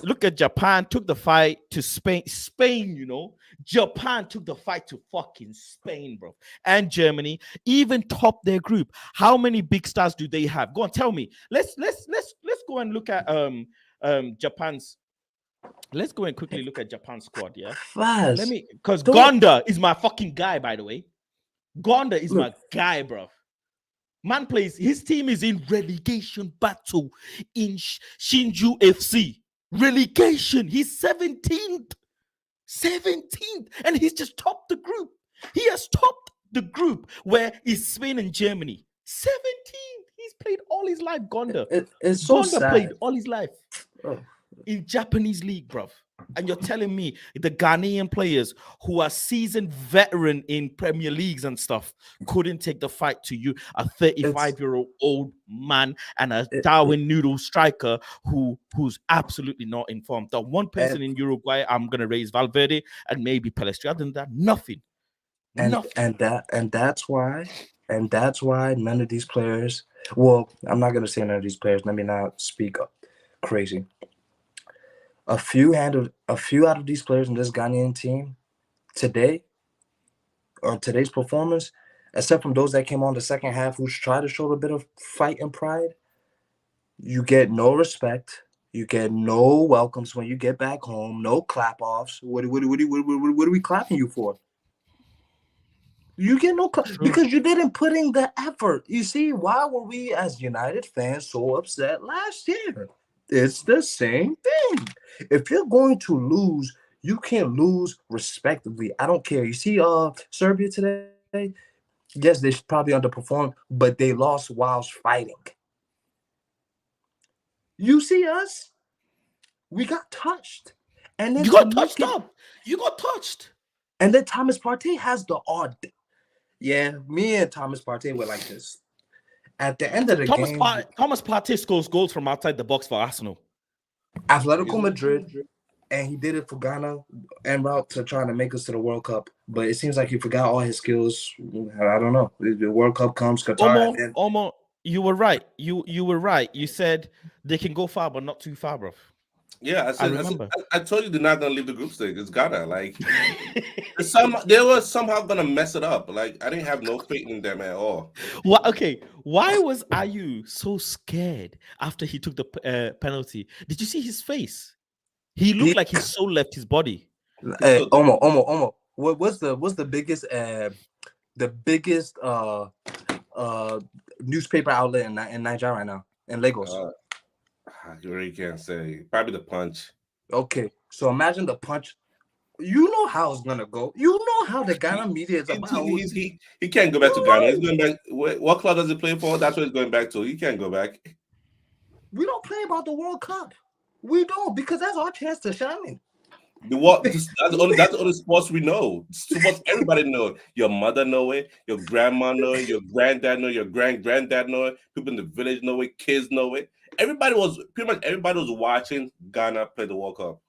Look at Japan took the fight to Spain. You know, Japan took the fight to fucking Spain, bro. And Germany even topped their group. How many big stars do they have? Go on, tell me. Let's go and look at Japan's. Let's go and quickly look at Japan's squad. Yeah, fast. Because Gonda is my fucking guy, by the way. Gonda is my guy, bro. Man plays, his team is in relegation battle in Shinju FC. Relegation. He's 17th. 17th. And he's just topped the group. He has topped the group where is Spain and Germany. 17th. He's played all his life, Gonda. It's so Gonda sad. Played all his life in Japanese league, bruv. And you're telling me the Ghanaian players who are seasoned veteran in Premier Leagues and stuff couldn't take the fight to you, a 35-year-old man and a Darwin Noodle striker who's absolutely not informed. The one person in Uruguay, I'm gonna raise Valverde and maybe Pelestri. Other than that, nothing. And that's why none of these players. Well, I'm not gonna say none of these players. Let me not speak up crazy. A few out of these players in this Ghanaian team today, or today's performance, except from those that came on the second half who tried to show a bit of fight and pride, you get no respect. You get no welcomes when you get back home. No clap offs. What are we clapping you for? You get no clap because you didn't put in the effort. You see, why were we as United fans so upset last year? It's the same thing. If you're going to lose, you can lose respectively. I don't care. You see, Serbia today, yes, they probably underperformed, but they lost whilst fighting. You see us? We got touched. And then you got touched up. You got touched. And then Thomas Partey has the odd. Yeah, me and Thomas Partey were like this. At the end of the game, Thomas Partey scores goals from outside the box for Arsenal. Atletico Madrid, and he did it for Ghana en route to trying to make us to the World Cup. But it seems like he forgot all his skills. I don't know. The World Cup comes, Qatar. Omo, you were right. You were right. You said they can go far, but not too far, bro. Yeah, I remember. I told you they're not gonna leave the group stage. It's Ghana. Like they were somehow gonna mess it up. Like I didn't have no faith in them at all. Why was Ayew so scared after he took the penalty? Did you see his face? He looked like his soul left his body. Omo. What's the biggest newspaper outlet in Nigeria right now in Lagos? I really can't say. Probably the Punch. Okay, so imagine the Punch. You know how it's gonna go. You know how the Ghana media is about. He can't go back to Ghana. He's going back. What club does he play for? That's what he's going back to. He can't go back. We don't play about the World Cup. We don't, because that's our chance to shine. That's the only sports we know. Sports everybody know. Your mother know it. Your grandma know it. Your granddad know it. Your granddad know it. People in the village know it. Kids know it. Everybody was watching Ghana play the World Cup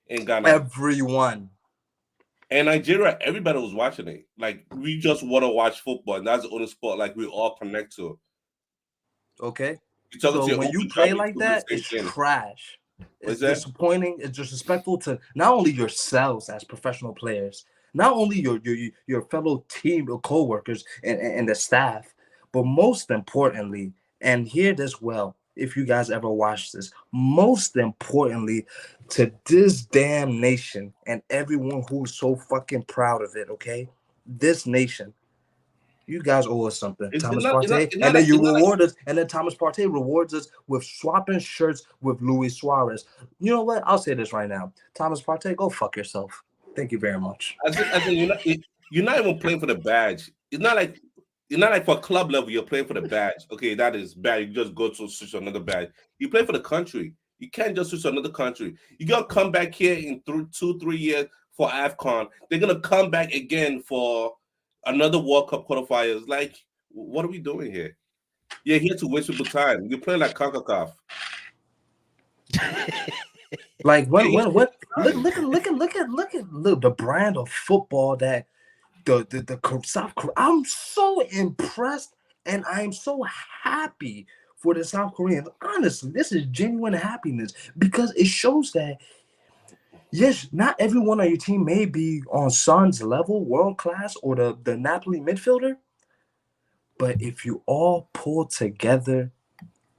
in Ghana. Everyone. And Nigeria, everybody was watching it. Like we just want to watch football, and that's the only sport like we all connect to. Okay. So when you play like that, it's trash. It's disappointing. It's disrespectful to not only yourselves as professional players, not only your fellow team or co-workers and the staff, but most importantly, and hear this well, if you guys ever watch this, most importantly, to this damn nation and everyone who's so fucking proud of it, okay? This nation. You guys owe us something, Thomas Partey, and then you reward us, and then Thomas Partey rewards us with swapping shirts with Luis Suarez. You know what? I'll say this right now, Thomas Partey, go fuck yourself. Thank you very much. I think you're not even playing for the badge. It's not like for club level you're playing for the badge. Okay, that is bad. You just go to switch to another badge. You play for the country. You can't just switch to another country. You're gonna come back here in 2-3 years for AFCON. They're gonna come back again for another World Cup qualifiers. Like, what are we doing here? You're here to waste people's time. You're playing like CONCACAF. Like what? Look at the brand of football that the South Korea. I'm so impressed and I'm so happy for the South Koreans. Honestly, this is genuine happiness because it shows that yes, not everyone on your team may be on Son's level, world class, or the Napoli midfielder. But if you all pull together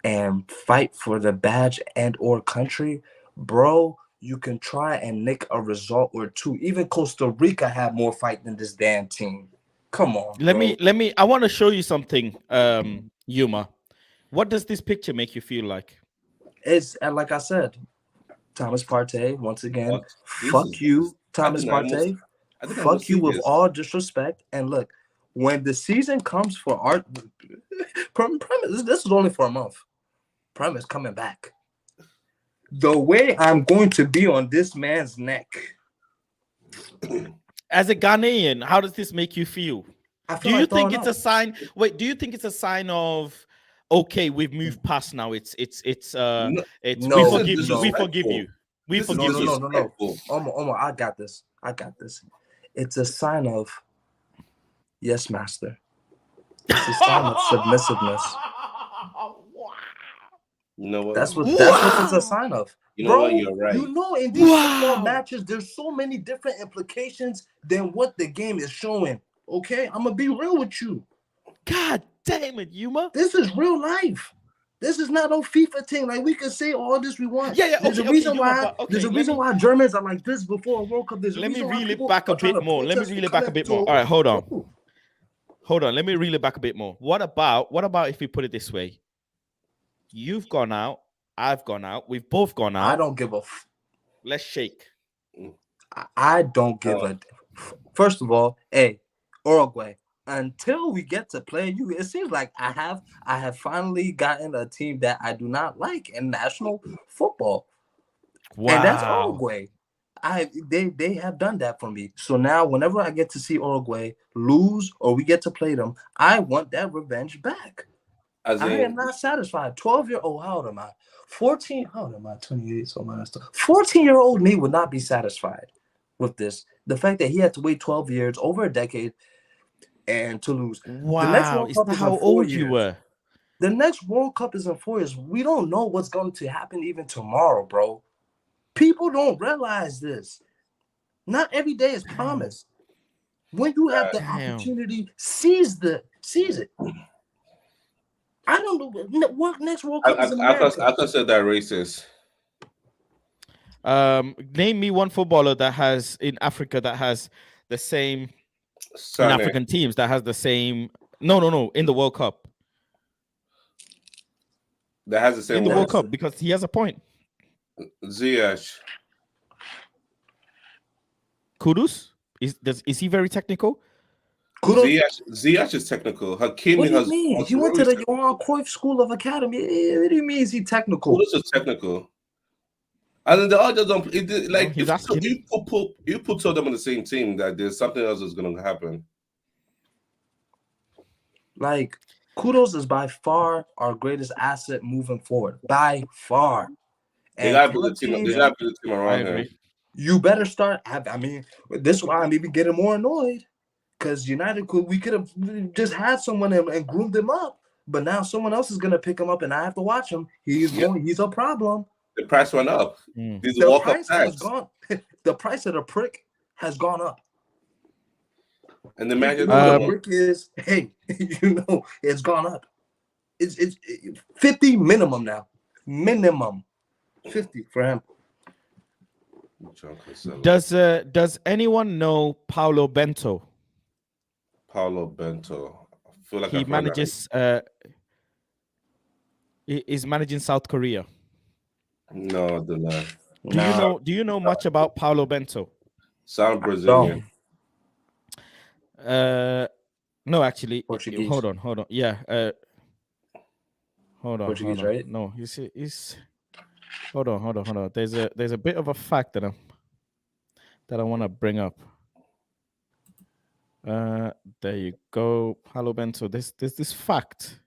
and fight for the badge and or country, bro, you can try and nick a result or two. Even Costa Rica had more fight than this damn team. Come on. Let me. I want to show you something, Yuma. What does this picture make you feel like? It's like I said. Thomas Partey, once again, fuck you, Thomas Partey. Fuck you with all disrespect. And look, when the season comes for art, Premise, this is only for a month. Premise coming back. The way I'm going to be on this man's neck. As a Ghanaian, how does this make you feel? Do you think it's a sign? Wait, do you think it's a sign of? Okay, we've moved past now. We forgive you. We forgive you. No. Omar, I got this. It's a sign of yes, master. It's a sign of submissiveness. You know what? That's what it's a sign of. You know what? You're right. You know, in these football matches, there's so many different implications than what the game is showing. Okay, I'm gonna be real with you. God damn it, Yuma. This is real life. This is not no FIFA thing. Like we can say all this we want. Yeah. There's a reason why Germans are like this before a World Cup. Let me reel it back a bit more. All right, hold on. Let me reel it back a bit more. What about if we put it this way? You've gone out. I've gone out. We've both gone out. I don't give a. Let's shake. I don't give a. First of all, Uruguay. Until we get to play you, it seems like I have finally gotten a team that I do not like in national football. Wow. And that's Uruguay. They have done that for me. So now whenever I get to see Uruguay lose or we get to play them, I want that revenge back. As I in, am not satisfied. 12-year-old, how old am I? 14, how old am I? 28, so minus 14-year-old me would not be satisfied with this. The fact that he had to wait 12 years, over a decade, and to lose. The next Wow, World is Cup that is in how 4 old you years. were? The next World Cup is in 4 years. We don't know what's going to happen even tomorrow, bro. People don't realize this. Not every day is promised. When you have the opportunity, seize it. I don't know what next World Cup is in America. I consider that racist. Name me one footballer that has in Africa that has the same in African teams that has the same. No, in the World Cup. That has the same in the World Cup because he has a point. Ziyech. Kudus is he very technical? Ziyech is technical. Hakimi what do you mean? He went to the Joao Cruyff School of Academy. What do you mean? Is he technical? Kudus is technical. And then the others don't. Like he's asking. You put two of them on the same team, that there's something else that's going to happen. Like Kudos is by far our greatest asset moving forward. By far. They got to build a team. They got to build a team around him. You better start. I mean, this is why I'm even getting more annoyed. Because United we could have just had someone and groomed him up, but now someone else is gonna pick him up, and I have to watch him. He's a problem. The price went up. The price has gone. The price of the prick has gone up. And the man, the prick is it's gone up. It's 50 minimum now. Minimum 50 for him. Does anyone know Paulo Bento? Paulo Bento. I feel like he manages. Is managing South Korea. No, I do not. Do you know much about Paulo Bento? Sound Brazilian. No, actually. Portuguese. Hold on. Yeah. Hold on. Portuguese, right? No, he's. Hold on. There's a bit of a fact that I want to bring up. There you go, Paulo Bento. There's this fact.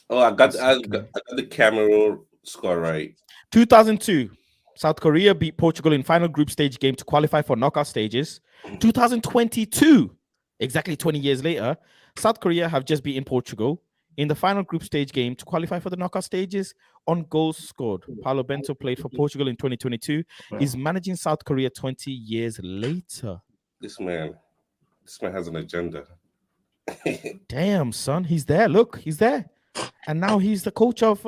Oh, I got the Cameroon score right. 2002, South Korea beat Portugal in final group stage game to qualify for knockout stages. 2022, exactly 20 years later, South Korea have just beaten Portugal in the final group stage game to qualify for the knockout stages on goals scored. Paulo Bento played for Portugal in 2022. He's managing South Korea 20 years later. This man has an agenda. Damn, son, he's there. Look, he's there, and now he's the coach of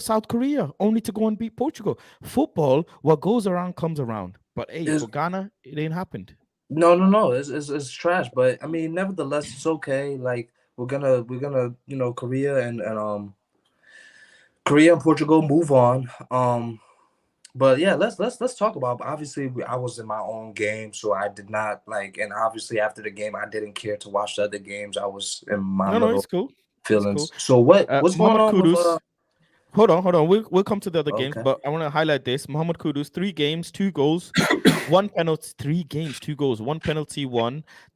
South Korea, only to go and beat Portugal. Football, what goes around comes around. But hey, for Ghana, it ain't happened. No, it's trash. But I mean, nevertheless, it's okay. Like we're gonna Korea and Portugal move on. But yeah, let's talk about. Obviously, I was in my own game, so I did not and obviously after the game, I didn't care to watch the other games. I was in my it's cool. feelings. Cool. So what's going on? Kudus, hold on. We'll come to the other games, but I want to highlight this. Mohamed Kudus, 3 games, 2 goals, 1 penalty. 3 games, 2 goals, 1 penalty,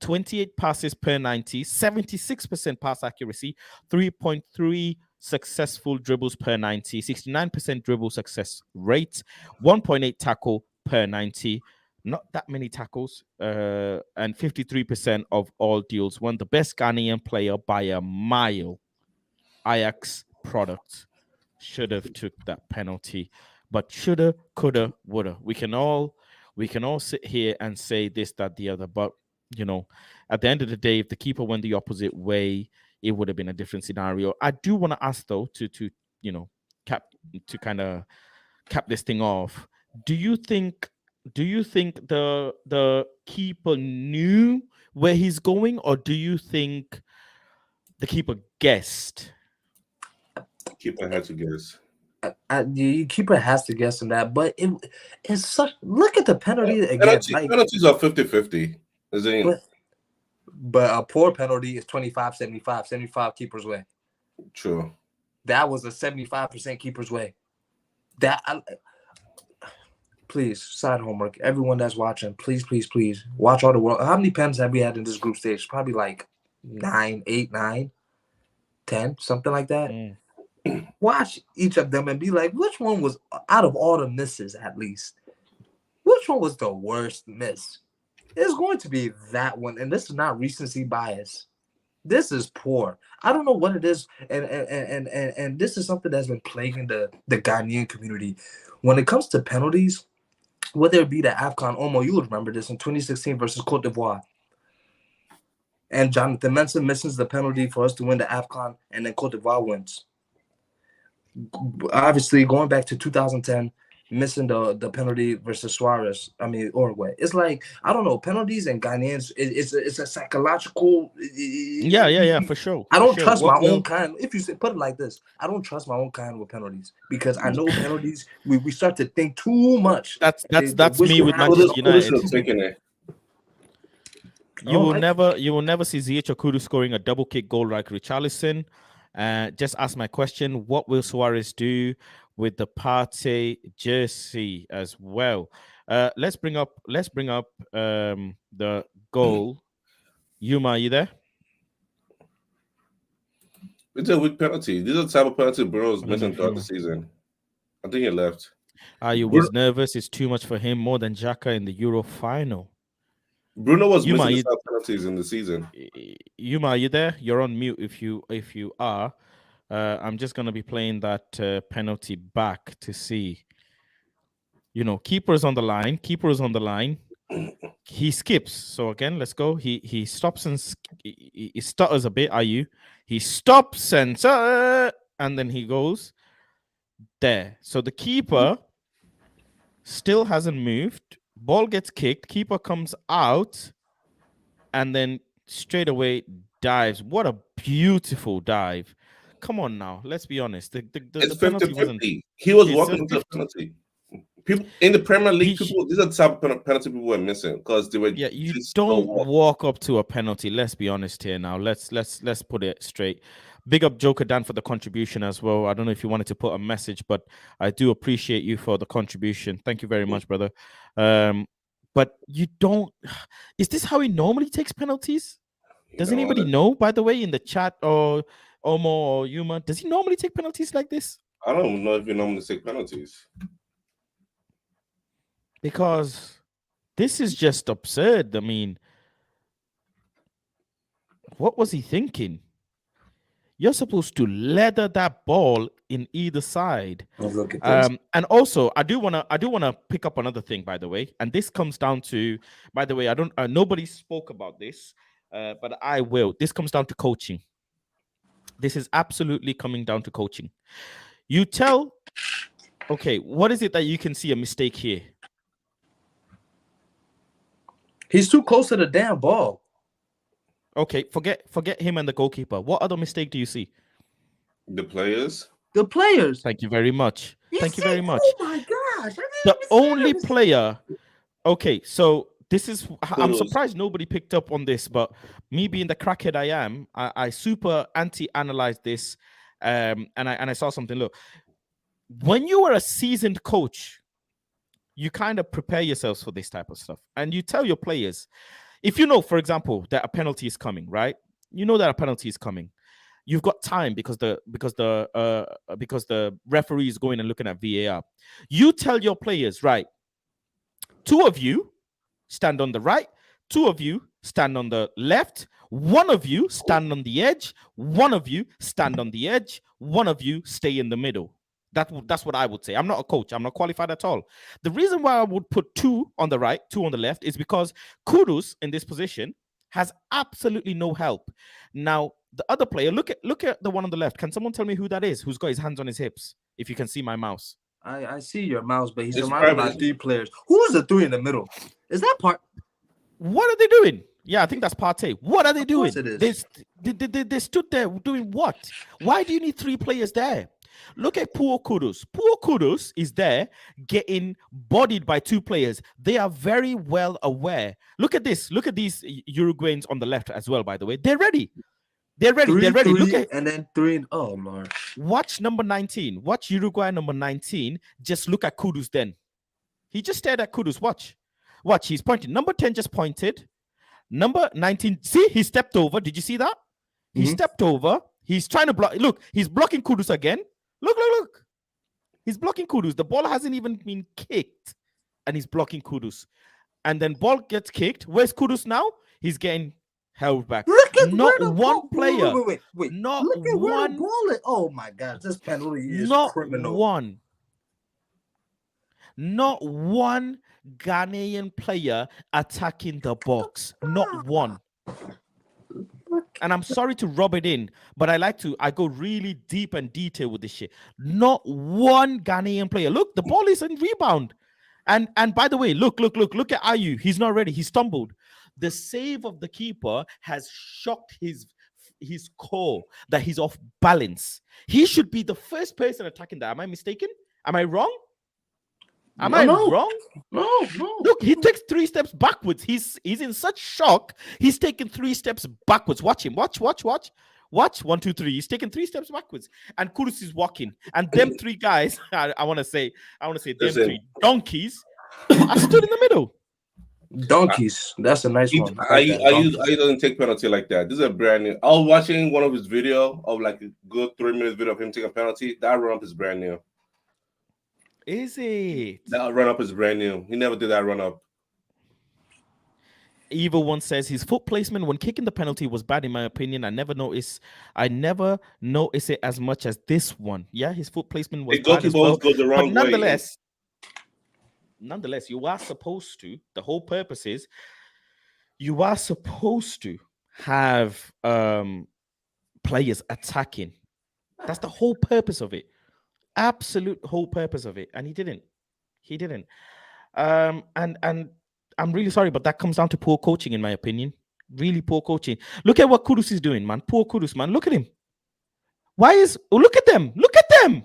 28 passes per 90, 76% pass accuracy, 3.3 successful dribbles per 90, 69% dribble success rate, 1.8 tackle per 90, not that many tackles, and 53% of all deals. Won the best Ghanaian player by a mile. Ajax product. Should have took that penalty, but shoulda, coulda, woulda. We can all sit here and say this, that, the other, but at the end of the day, if the keeper went the opposite way, it would have been a different scenario. I do want to ask though, to kind of cap this thing off. Do you think the keeper knew where he's going, or do you think the keeper guessed? Keeper had to guess. The keeper has to guess on that, but it's such. Look at the penalty again. Penalties are 50-50. But a poor penalty is 25-75. 75 keeper's way. True. That was a 75% keeper's way. please, side homework. Everyone that's watching, please, please, please watch all the world. How many pens have we had in this group stage? Probably like 9, 8, 9, 10, something like that. Watch each of them and be like, which one was, out of all the misses at least, which one was the worst miss? It's going to be that one. And this is not recency bias. This is poor. I don't know what it is. And this is something that's been plaguing the Ghanaian community. When it comes to penalties, whether it be the AFCON, Omo, you would remember this in 2016 versus Cote d'Ivoire. And Jonathan Mensah misses the penalty for us to win the AFCON, and then Cote d'Ivoire wins. Obviously, going back to 2010, missing the penalty versus Uruguay. It's like, I don't know, penalties and Ghanaians, it's a psychological. Yeah, for sure. I don't trust my own kind. If you put it like this, I don't trust my own kind with penalties because I know penalties. We start to think too much. That's me with Manchester United. You will never see Ziyech Okudu scoring a double kick goal like Richarlison. Just ask my question: what will Suarez do with the Partey jersey as well? Let's bring up the goal. Yuma, are you there? It's a weak penalty. These are the type of penalty Bruno's missing throughout the season. I think he left. You was nervous. It's too much for him, more than Xhaka in the Euro final. Bruno was missing penalties in the season. Yuma, are you there? You're on mute. If you are, I'm just gonna be playing that penalty back to see. Keeper's on the line. He skips. So again, let's go. He stops and he stutters a bit. He stops and then he goes there. So the keeper still hasn't moved. Ball gets kicked. Keeper comes out and then straight away dives. What a beautiful dive. Come on now. Let's be honest. The penalty wasn't. He was walking into the penalty. People in the Premier League, these are the type of penalty people were missing because they were. Yeah, you don't walk up to a penalty. Let's be honest here now. Let's put it straight. Big up Joker Dan for the contribution as well. I don't know if you wanted to put a message, but I do appreciate you for the contribution. Thank you very much, brother. But you don't. Is this how he normally takes penalties? Does anybody know, by the way, in the chat or Omo or Yuma? Does he normally take penalties like this? I don't know if he normally takes penalties. Because this is just absurd. I mean, what was he thinking? You're supposed to leather that ball in either side. Look at this. And also, I do wanna pick up another thing, by the way. And this comes down to, by the way, nobody spoke about this, but I will. This comes down to coaching. This is absolutely coming down to coaching. You tell, okay, what is it that you can see a mistake here? He's too close to the damn ball. Okay, forget him and the goalkeeper. What other mistake do you see? The players. Thank you very much. Thank you very much. Oh my gosh. The only player. Okay, so this is. I'm surprised nobody picked up on this, but me being the crackhead I am, I super anti-analyzed this, and I saw something. Look, when you are a seasoned coach, you kind of prepare yourselves for this type of stuff, and you tell your players, if you know, for example, that a penalty is coming, right? You know that a penalty is coming. You've got time because the referee is going and looking at VAR. You tell your players, right? 2 of you stand on the right, 2 of you stand on the left, 1 of you stand on the edge, 1 of you stand on the edge, 1 of you stay in the middle. That's what I would say. I'm not a coach. I'm not qualified at all. The reason why I would put 2 on the right, 2 on the left is because Kudus in this position has absolutely no help. Now, the other player, look at the one on the left. Can someone tell me who that is? Who's got his hands on his hips? If you can see my mouse. I see your mouse, but he's surrounded by 3 players. Who is the 3 in the middle? Is that part? What are they doing? Yeah, I think that's Partey. What are they doing? They stood there doing what? Why do you need 3 players there? Look at poor Kudus. Poor Kudus is there getting bodied by 2 players. They are very well aware. Look at this. Look at these Uruguayans on the left as well, by the way. They're ready. They're ready. They're ready. Look at, and then 3. Oh, Lord. Watch number 19. Watch Uruguay number 19. Just look at Kudus then. He just stared at Kudus. Watch. He's pointing. Number 10 just pointed. Number 19. See, he stepped over. Did you see that? He stepped over. He's trying to block. Look, he's blocking Kudus again. Look. He's blocking Kudus. The ball hasn't even been kicked. And he's blocking Kudus. And then ball gets kicked. Where's Kudus now? He's getting held back. Not one player. Wait. Not Look at where one. the ball is. Oh my God, this penalty is Not criminal. Not one Ghanaian player attacking the box. Not one. And I'm sorry to rub it in, but I go really deep and detailed with this shit. Not one Ghanaian player. Look, the ball is in rebound. And by the way, look at Ayew. He's not ready. He stumbled. The save of the keeper has shocked his core that he's off balance. He should be the first person attacking that. Am I mistaken? Am I wrong? Am I wrong? No. Look, he takes 3 steps backwards. He's in such shock. He's taking 3 steps backwards. Watch him. Watch. 1, 2, 3. He's taking 3 steps backwards. And Kudus is walking. And them 3 guys, I want to say them 3 donkeys are stood in the middle. Donkeys. That's a nice one. I doesn't take penalty like that. This is a brand new. I was watching one of his video of like a good 3 minutes video of him taking a penalty. That run up is brand new. Is it? That run up is brand new. He never did that run up. Evil One says his foot placement when kicking the penalty was bad in my opinion. I never noticed it as much as this one. Yeah, his foot placement was bad as well. Goes the wrong but way. Nonetheless, you are supposed to. The whole purpose is you are supposed to have players attacking. That's the whole purpose of it. Absolute whole purpose of it. And he didn't. And I'm really sorry, but that comes down to poor coaching, in my opinion. Really poor coaching. Look at what Kudus is doing, man. Poor Kudus, man. Look at him. Look at them.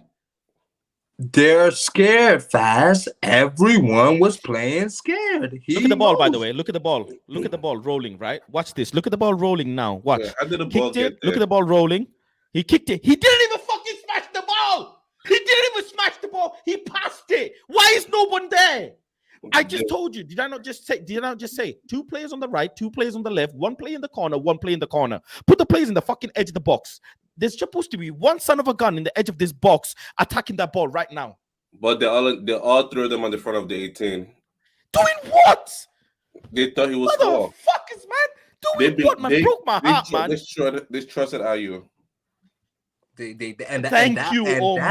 They're scared fast. Everyone was playing scared. Look at the ball, by the way. Look at the ball. Look at the ball rolling, right? Watch this. Look at the ball rolling now. Watch. Yeah, how did the ball get there? Look at the ball rolling. He kicked it. He didn't even fucking smash the ball. He didn't even smash the ball. He passed it. Why is no one there? I just told you. Did I not just say 2 players on the right, 2 players on the left, 1 player in the corner, 1 player in the corner. Put the players in the fucking edge of the box. There's supposed to be 1 son of a gun in the edge of this box attacking that ball right now. But they all threw them on the front of the 18. Doing what? They thought he was small. Motherfuckers, man. Doing what, man? Broke my heart, man. They trusted Ayew. That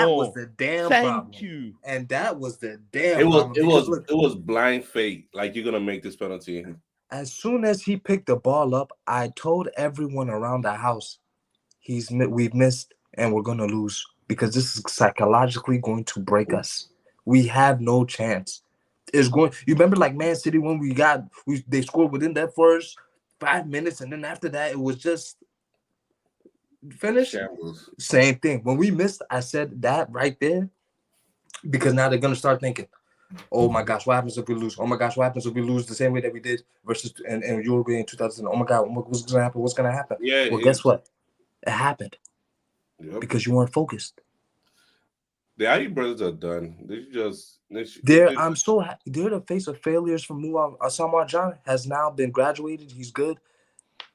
was the damn problem. Thank you. And that was the damn problem. It was blind fate. Like, you're gonna make this penalty. As soon as he picked the ball up, I told everyone around the house, we've missed and we're gonna lose because this is psychologically going to break us. We have no chance. You remember like Man City when they scored within that first 5 minutes, and then after that it was just finish. Shambles. Same thing. When we missed, I said that right there because now they're gonna start thinking, "Oh my gosh, what happens if we lose? Oh my gosh, what happens if we lose the same way that we did versus and Uruguay in 2000? Oh my God, what's gonna happen? What's gonna happen?" Yeah. Well, guess what? It happened because you weren't focused. The Ayew brothers are done. I'm so happy. They're the face of failures from Asamoah Gyan has now been graduated. He's good.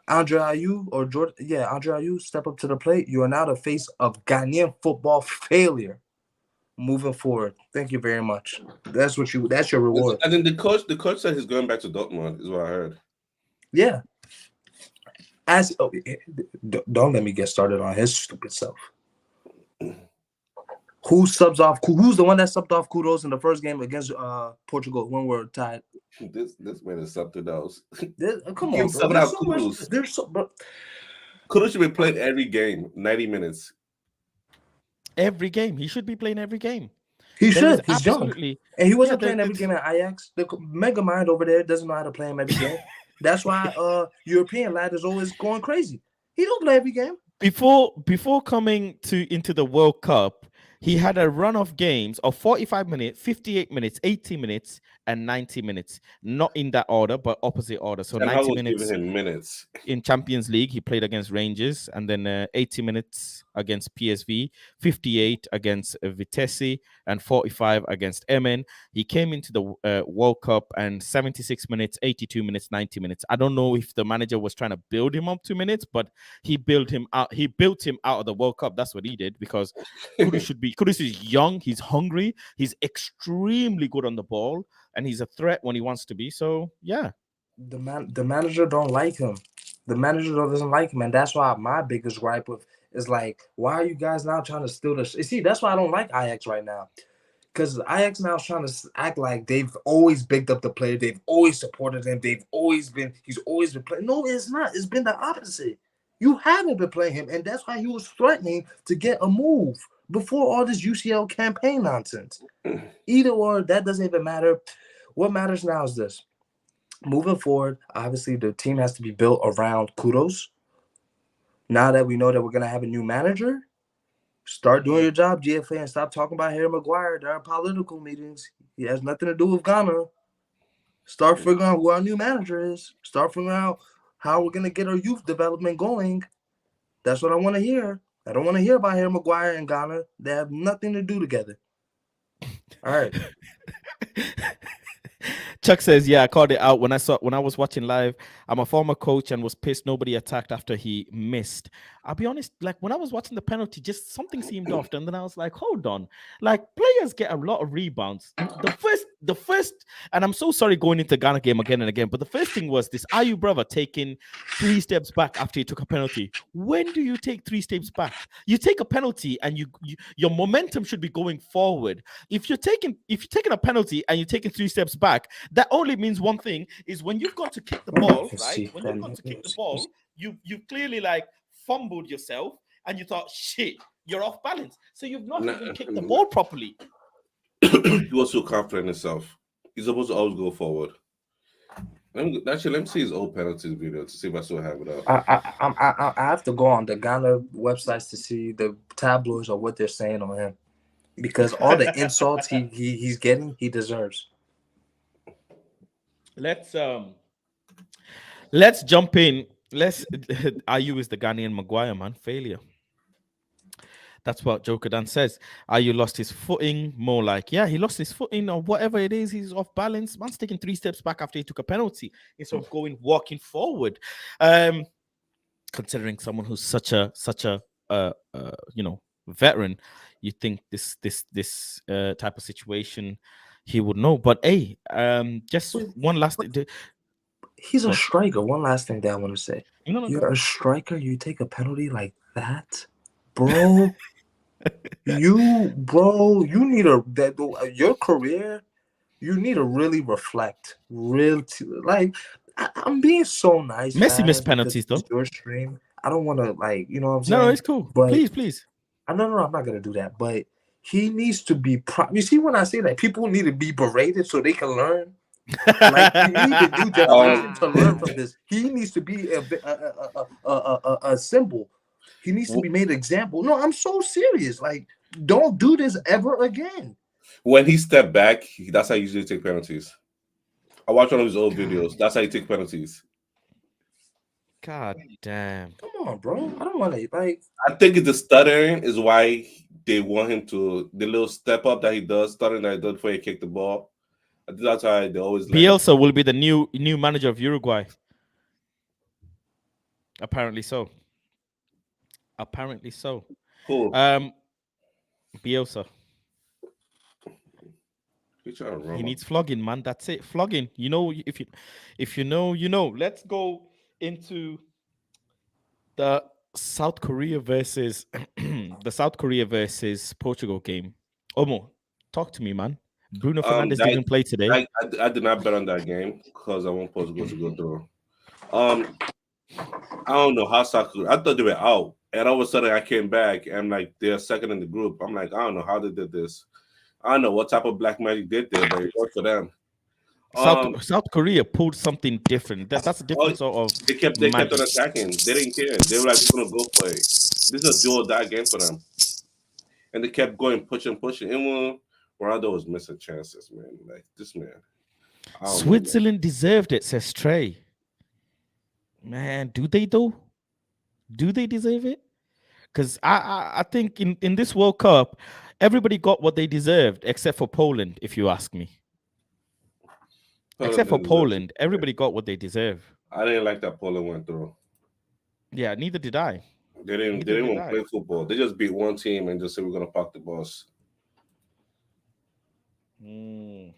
Andre Ayew, step up to the plate. You are now the face of Ghanaian football failure. Moving forward. Thank you very much. That's your reward. And then the coach said he's going back to Dortmund, is what I heard. Yeah. Don't let me get started on his stupid self. Who's the one that subbed off Kudos in the first game against Portugal when we're tied? This man is something else. Come on, bro. Kudos should be playing every game, 90 minutes. Every game. He should be playing every game. He's young. And he wasn't playing every game at Ajax. The mega mind over there doesn't know how to play him every game. That's why European lad is always going crazy. He don't play every game. Before coming into the World Cup, he had a run of games of 45 minutes, 58 minutes, 80 minutes, and 90 minutes. Not in that order, but opposite order. So And I 90 was giving minutes him minutes. in Champions League, he played against Rangers, and then 80 minutes against PSV, 58 against Vitesse, and 45 against Emen. He came into the World Cup and 76 minutes, 82 minutes, 90 minutes. I don't know if the manager was trying to build him up 2 minutes, but he built him out. He built him out of the World Cup. That's what he did, because Kudus is young, he's hungry, he's extremely good on the ball, and he's a threat when he wants to be. So yeah. The manager don't like him. The manager doesn't like him, and that's why my biggest gripe with is like, why are you guys now trying to steal this? You see, that's why I don't like Ajax right now, because Ajax now is trying to act like they've always bigged up the player, they've always supported him, he's always been playing. No, it's not. It's been the opposite. You haven't been playing him, and that's why he was threatening to get a move before all this UCL campaign nonsense. Either or, that doesn't even matter. What matters now is this. Moving forward, obviously, the team has to be built around Kudos. Now that we know that we're going to have a new manager, start doing your job, GFA, and stop talking about Harry Maguire. There are political meetings. He has nothing to do with Ghana. Start figuring out who our new manager is. Start figuring out how we're going to get our youth development going. That's what I want to hear. I don't want to hear about Harry Maguire and Ghana. They have nothing to do together. All right. Chuck says, yeah, I called it out when I was watching live. I'm a former coach and was pissed nobody attacked after he missed. I'll be honest, like when I was watching the penalty, just something seemed off. And then I was like, hold on. Like players get a lot of rebounds. The first, and I'm so sorry going into Ghana game again and again, but the first thing was this Ayu brother taking 3 steps back after he took a penalty. When do you take 3 steps back? You take a penalty and your momentum should be going forward. If you're taking a penalty and you're taking 3 steps back, that only means one thing, is when you've got to kick the ball, right? When you've got to kick the ball, you clearly like fumbled yourself and you thought, shit, you're off balance. So you've not even kicked the ball properly. He was so confident in himself. He's supposed to always go forward. Let me see his old penalties video to see if I still have it up. I have to go on the Ghana websites to see the tabloids or what they're saying on him, because all the insults he's getting, he deserves. Let's jump in. Ayu is the Ghanaian Maguire, man. Failure. That's what Joker Dan says. Ayu lost his footing. More like, yeah, he lost his footing or whatever it is. He's off balance. Man's taking 3 steps back after he took a penalty instead of walking forward. Considering someone who's such a veteran, you think this type of situation he would know. But hey, just one last thing. He's a striker. One last thing that I want to say. No, You're a striker. You take a penalty like that, bro. You need your career. You need to really reflect. I'm being so nice. Messi missed penalties though. Your stream. I don't want to what I'm saying. No, it's cool. But please. No, I'm not gonna do that. But he needs to be. You see, when I say that, people need to be berated so they can learn. Like you need the new generation to learn from this. He needs to be a symbol. He needs to be made an example. No, I'm so serious. Like, don't do this ever again. When he stepped back, that's how he usually take penalties. I watched one of his old videos. That's how he take penalties. God damn. Come on, bro. I don't want to I think the stuttering is why they want him to the little step up that he does, stuttering that he does before he kick the ball. I think that's why they always Bielsa will be the new manager of Uruguay. Apparently so. Cool. Bielsa. He needs flogging, man. That's it. Flogging. You know, if you know, you know. Let's go into the South Korea versus Portugal game. Omo, talk to me, man. Bruno Fernandes didn't play today. I did not bet on that game because I want Portugal to go through. I don't know how South Korea. I thought they were out, and all of a sudden I came back and like they're second in the group. I'm like, I don't know how they did this. I don't know what type of black magic did there, but it worked for them. South Korea pulled something different. That's a different sort of. They kept on attacking. They didn't care. They were like, we're gonna go for it. This is a do or die game for them, and they kept going, pushing. And when Ronaldo was missing chances, man. Like this man, I don't know, man. Switzerland deserved it, says Trey. Man, do they though? Do they deserve it? Because I think in this World Cup, everybody got what they deserved except for Poland, if you ask me. Poland Except for didn't deserve Poland, everybody got what they deserve. I didn't like that Poland went through. Yeah, neither did I. They didn't Neither did even I. play football. They just beat one team and just said we're gonna park the bus. Mm.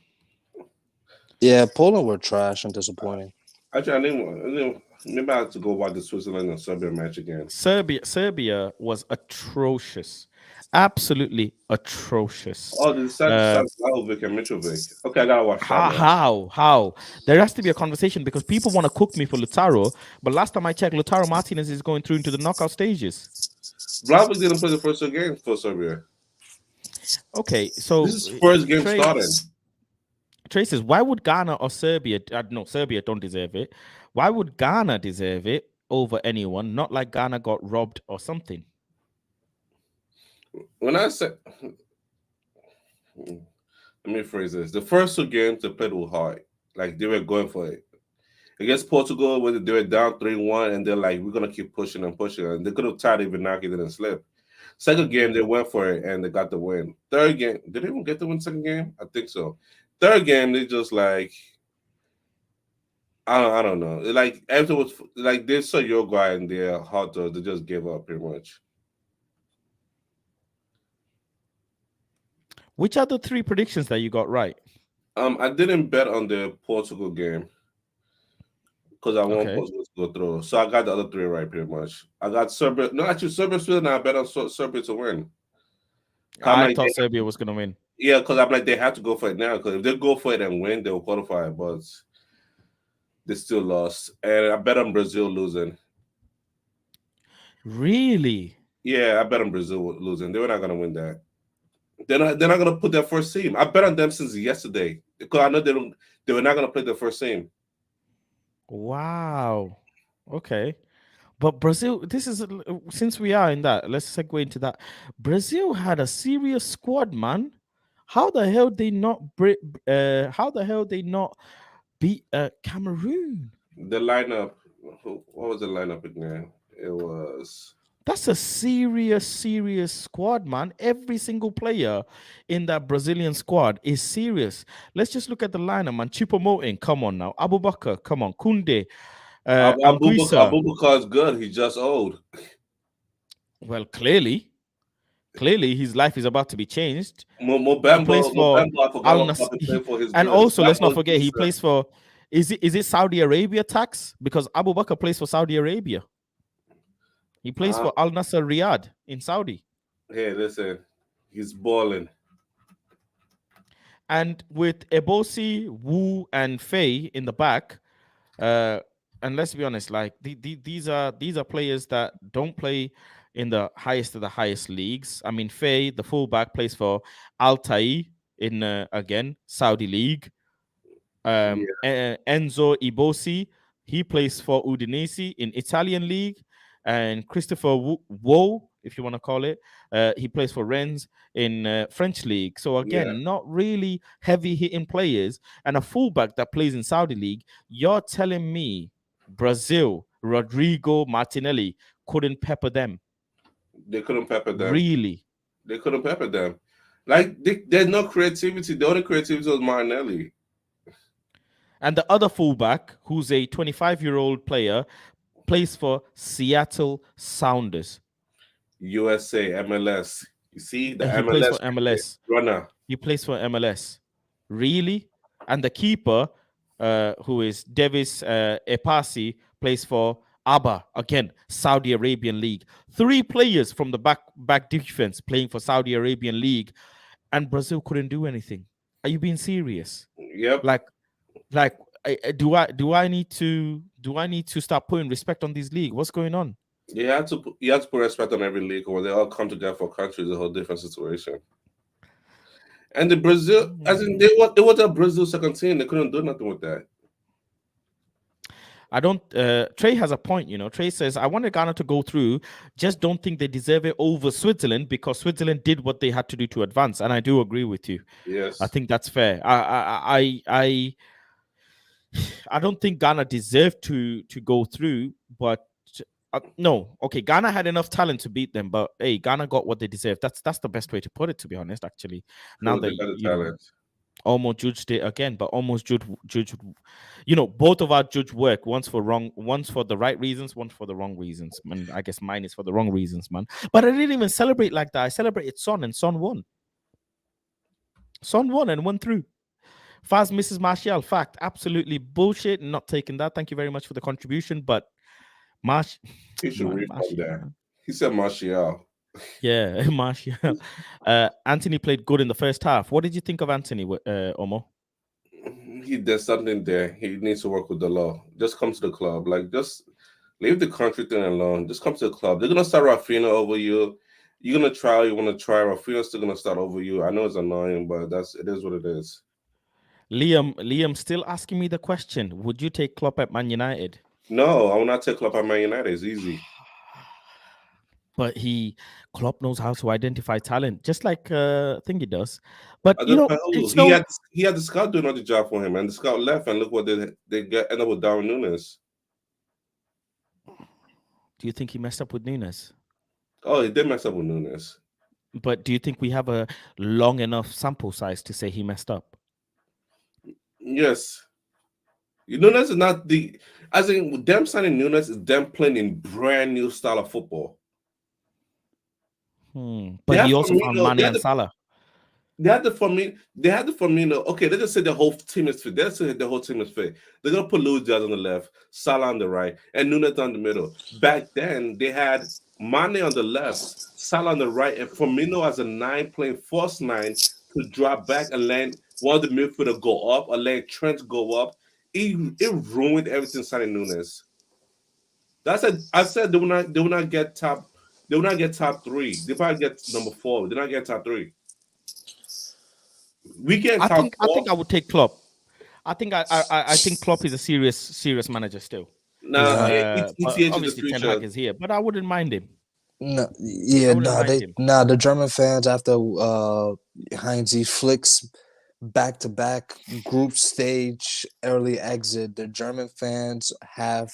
Yeah, Poland were trash and disappointing. Actually, I didn't maybe I have to go watch the Switzerland and Serbia match again. Serbia was atrocious. Absolutely atrocious. Oh, the Slahovic and Mitrovic. Okay, I gotta watch that. How? There has to be a conversation because people want to cook me for Lautaro, but last time I checked, Lautaro Martinez is going through into the knockout stages. Vlahovic didn't play the first two games for Serbia. Okay, so this is first game starting. Trey says, why would Ghana or Serbia? No, Serbia don't deserve it. Why would Ghana deserve it over anyone? Not like Ghana got robbed or something. When I said, let me phrase this: the first two games they played were hard, like they were going for it. Against Portugal, when they were down 3-1, and they're like, "We're gonna keep pushing and pushing," and they could have tied even now, didn't slip. Second game, they went for it and they got the win. Third game, did they even get the win? Second game, I think so. Third game, they just like, I don't know. Like everything was like they saw Uruguay and they're hot dogs. They just gave up pretty much. Which are the three predictions that you got right? I didn't bet on the Portugal game because I want Okay. Portugal to go through. So I got the other three right pretty much. I got Serbia. No, actually, Serbia, Sweden. I bet on Serbia to win. I thought Serbia was going to win. Yeah, because I'm like, they have to go for it now. Because if they go for it and win, they'll qualify. But they still lost. And I bet on Brazil losing. Really? Yeah, I bet on Brazil losing. They were not going to win that. They're not going to put their first team. I bet on them since yesterday. Because I know they were not going to play their first team. Wow. Okay. But Brazil, this is since we are in that, let's segue into that. Brazil had a serious squad, man. How the hell they not beat Cameroon? The lineup. What was the lineup again? It was. That's a serious squad, man. Every single player in that Brazilian squad is serious. Let's just look at the lineup, man. Choupo-Moting, come on now. Abubakar, come on. Kunde. Abubakar is good. He's just old. Well, clearly his life is about to be changed. And also, let's not forget, he plays for. Is it Saudi Arabia tax? Because Abubakar plays for Saudi Arabia. He plays for Al Nassr Riyadh in Saudi. Hey, listen, he's balling. And with Ebosi, Wu, and Faye in the back, and let's be honest, like these are players that don't play in the highest of the highest leagues. I mean, Faye, the fullback, plays for Al Tai in again Saudi league. Enzo Ebosi, he plays for Udinese in Italian league. And Christopher Wo, if you want to call it, he plays for Rennes in French league. So again, not really heavy hitting players. And a fullback that plays in Saudi league. You're telling me Brazil, Rodrigo Martinelli couldn't pepper them? They couldn't pepper them. Really? They couldn't pepper them. Like there's no creativity. The only creativity was Martinelli. And the other fullback, who's a 25-year-old player, plays for Seattle Sounders. USA, MLS. You see, the he MLS plays for MLS. Runner. He plays for MLS. Really? And the keeper, who is Davis Epasi, plays for ABA, again, Saudi Arabian League. 3 players from the back defense playing for Saudi Arabian League, and Brazil couldn't do anything. Are you being serious? Yep. Like, do I need to start putting respect on this league? What's going on? You have to put respect on every league. When they all come together for countries, a whole different situation. And the Brazil, as in it was a Brazil second team. They couldn't do nothing with that. I don't. Trey has a point. Trey says, I wanted Ghana to go through. Just don't think they deserve it over Switzerland because Switzerland did what they had to do to advance. And I do agree with you. Yes, I think that's fair. I don't think Ghana deserved to go through, but no, okay, Ghana had enough talent to beat them, but hey, Ghana got what they deserved. That's the best way to put it, to be honest. Actually, now True, that they got the you know, talent. almost judged it again, but almost judged. You know, both of our judge work. Once for the right reasons, once for the wrong reasons. And I guess mine is for the wrong reasons, man. But I didn't even celebrate like that. I celebrated Son, and Son won. Son won and won through. Faz Mrs. Martial, fact, absolutely bullshit. Not taking that. Thank you very much for the contribution, but He should read from Martial. there. He said Martial. Yeah, Martial. Anthony played good in the first half. What did you think of Anthony, Omo? He did something there. He needs to work with the law. Just come to the club. Like, just leave the country thing alone. Just come to the club. They're gonna start Rafinha over you. You're gonna try. You want to try. Rafinha's still gonna start over you. I know it's annoying, but it is what it is. Liam still asking me the question. Would you take Klopp at Man United? No, I will not take Klopp at Man United. It's easy. But Klopp knows how to identify talent, just like Thingy does. But you know, he had the scout doing all the job for him, and the scout left, and look what they end up with Darwin Núñez. Do you think he messed up with Núñez? Oh, he did mess up with Núñez. But do you think we have a long enough sample size to say he messed up? Yes. Núñez is not as in them signing Núñez is them playing in brand new style of football. But he also found Mane and Salah. They had the Firmino. Okay, they just said the whole team is fit. They said the whole team is fit. They're gonna put Luis Diaz on the left, Salah on the right, and Núñez on the middle. Back then, they had Mane on the left, Salah on the right, and Firmino as a 9 playing false 9 to drop back and let one of the midfielder go up or let Trent go up. It ruined everything signing Núñez. I said they will not get top. They will not get top 3. They probably get number 4. They're not get top 3. I think I would take Klopp. I think Klopp is a serious manager still. Obviously Ten Hag is here, but I wouldn't mind him. The German fans after Heinz Flick's back-to-back group stage early exit, the German fans have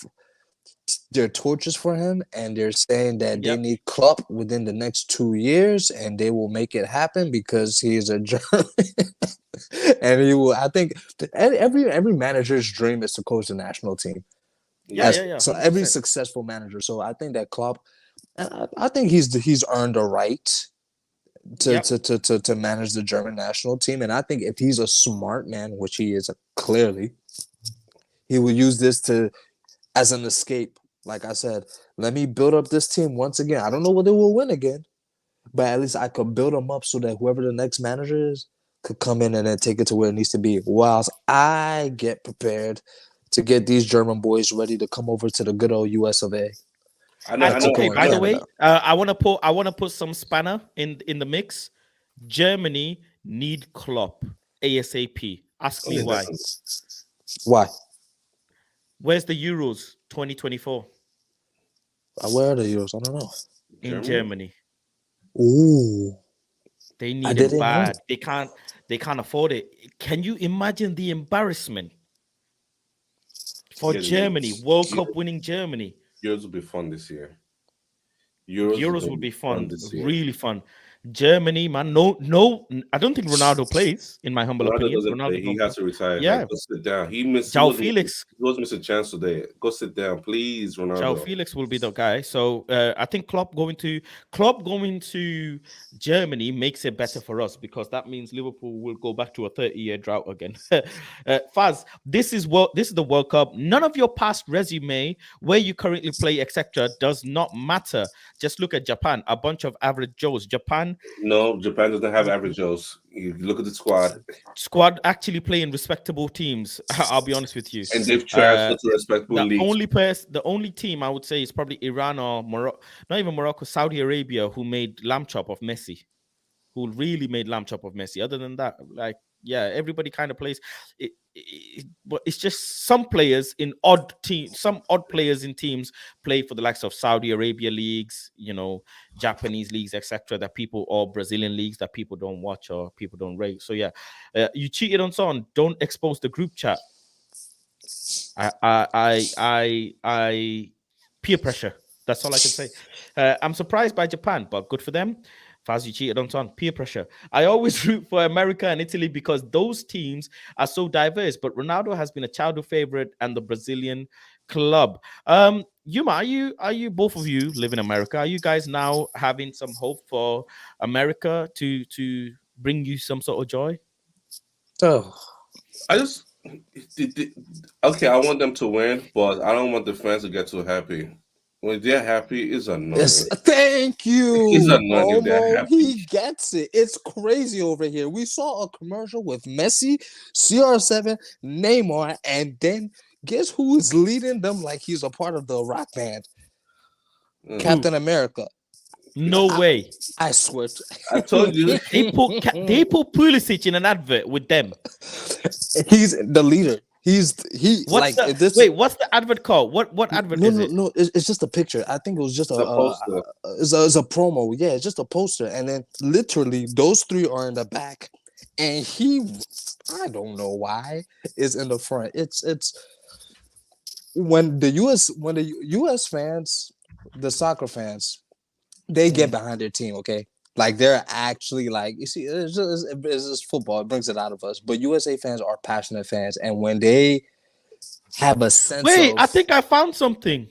their torches for him, and they're saying that they need Klopp within the next 2 years, and they will make it happen because he is a German. And he will. I think every manager's dream is to coach the national team. So every successful manager. So I think that Klopp, I think he's earned a right to manage the German national team, and I think if he's a smart man, which he is clearly, he will use this as an escape. Like I said, let me build up this team once again. I don't know whether we'll win again, but at least I could build them up so that whoever the next manager is could come in and then take it to where it needs to be. Whilst I get prepared to get these German boys ready to come over to the good old US of A. Okay, by the way, I want to put some spanner in the mix. Germany need Klopp ASAP. Ask me why. Why? Where's the Euros 2024? Where are the Euros? I don't know. In Germany. Ooh. They need it bad. They can't afford it. Can you imagine the embarrassment for Germany? World Cup winning Germany. Euros will be fun this year. Euros will be fun. Really fun. Germany, man. No, I don't think Ronaldo plays, in my humble opinion. Ronaldo he has to retire. Yeah. Like, go sit down. He missed Felix. He was missing a chance today. Go sit down, please, Ronaldo. Joao Felix will be the guy. So I think Klopp going to Germany makes it better for us, because that means Liverpool will go back to a 30-year drought again. Faz, this is the World Cup. None of your past resume, where you currently play, etc., does not matter. Just look at Japan, a bunch of average Joes. Japan doesn't have average Joes. You look at the squad. Squad actually playing respectable teams. I'll be honest with you. And they've transferred to respectable leagues. The only team I would say is probably Iran or Morocco. Not even Morocco, Saudi Arabia, who made lamb chop of Messi. Who really made lamb chop of Messi. Other than that, everybody kind of plays. But it's just some players in odd teams, some odd players in teams play for the likes of Saudi Arabia leagues, Japanese leagues, etc. Or Brazilian leagues that people don't watch or people don't rate. So you cheated on Son. Don't expose the group chat. I peer pressure. That's all I can say. I'm surprised by Japan, but good for them. Faz, you cheated on son. Peer pressure. I always root for America and Italy because those teams are so diverse. But Ronaldo has been a childhood favorite and the Brazilian club. Yuma, are you both of you live in America? Are you guys now having some hope for America to bring you some sort of joy? Oh, I just okay. I want them to win, but I don't want the fans to get too happy. When they're happy, it's Yes, annoying. thank It's you, annoying if they're Omo. happy. He gets it. It's crazy over here. We saw a commercial with Messi, CR7, Neymar, and then guess who is leading them like he's a part of the rock band? Mm. Captain America. No way. I swear. I told you. They put Pulisic in an advert with them. He's the leader. What's the advert called? What advert is it? No. It's just a picture. I think it was just The poster. It's a promo. Yeah, it's just a poster, and then literally those three are in the back, and I don't know why, is in the front. It's when the US fans, the soccer fans, they get behind their team. Okay. Like they're actually like, you see, it's just football. It brings it out of us. But USA fans are passionate fans, and when they have a sense Wait, of, I think I found something.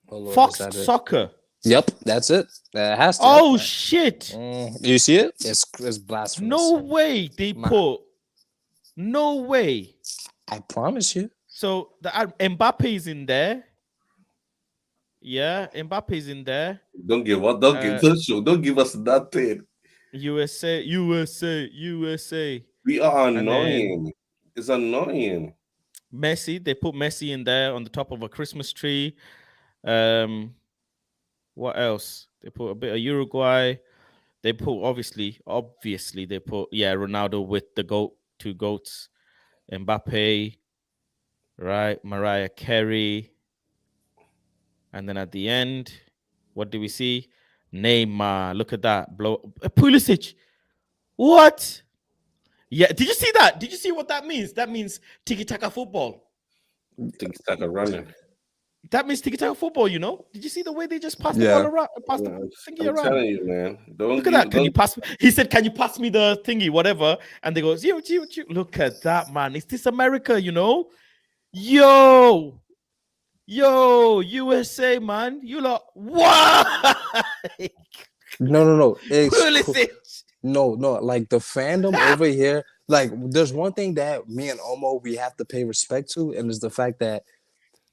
oh Lord, Fox is that it? Soccer. Yep, that's it. It has to. Oh shit! You see it? It's blasphemous. No way they put. No way. I promise you. So the Mbappe's in there. Yeah, Mbappe's in there. Don't give up. Don't give us nothing. USA. We are annoying. It's annoying. Messi. They put Messi in there on the top of a Christmas tree. What else? They put a bit of Uruguay. They put obviously they put Ronaldo with the two goats, Mbappe, right? Mariah Carey, and then at the end, what do we see? Neymar. Look at that. Pulisic. What? Yeah. Did you see that? Did you see what that means? That means tiki-taka football. Tiki-taka running. That means tiki-taka football, you know? Did you see the way they just passed the ball around? Pass the thingy around. I'm telling you, man. Look at that. Can you pass me? He said, can you pass me the thingy, whatever? And they go, look at that, man. Is this America, you know? Yo, USA, man. You lot, what? No. Pulisic. No, like the fandom over here, like there's one thing that me and Omo, we have to pay respect to, and it's the fact that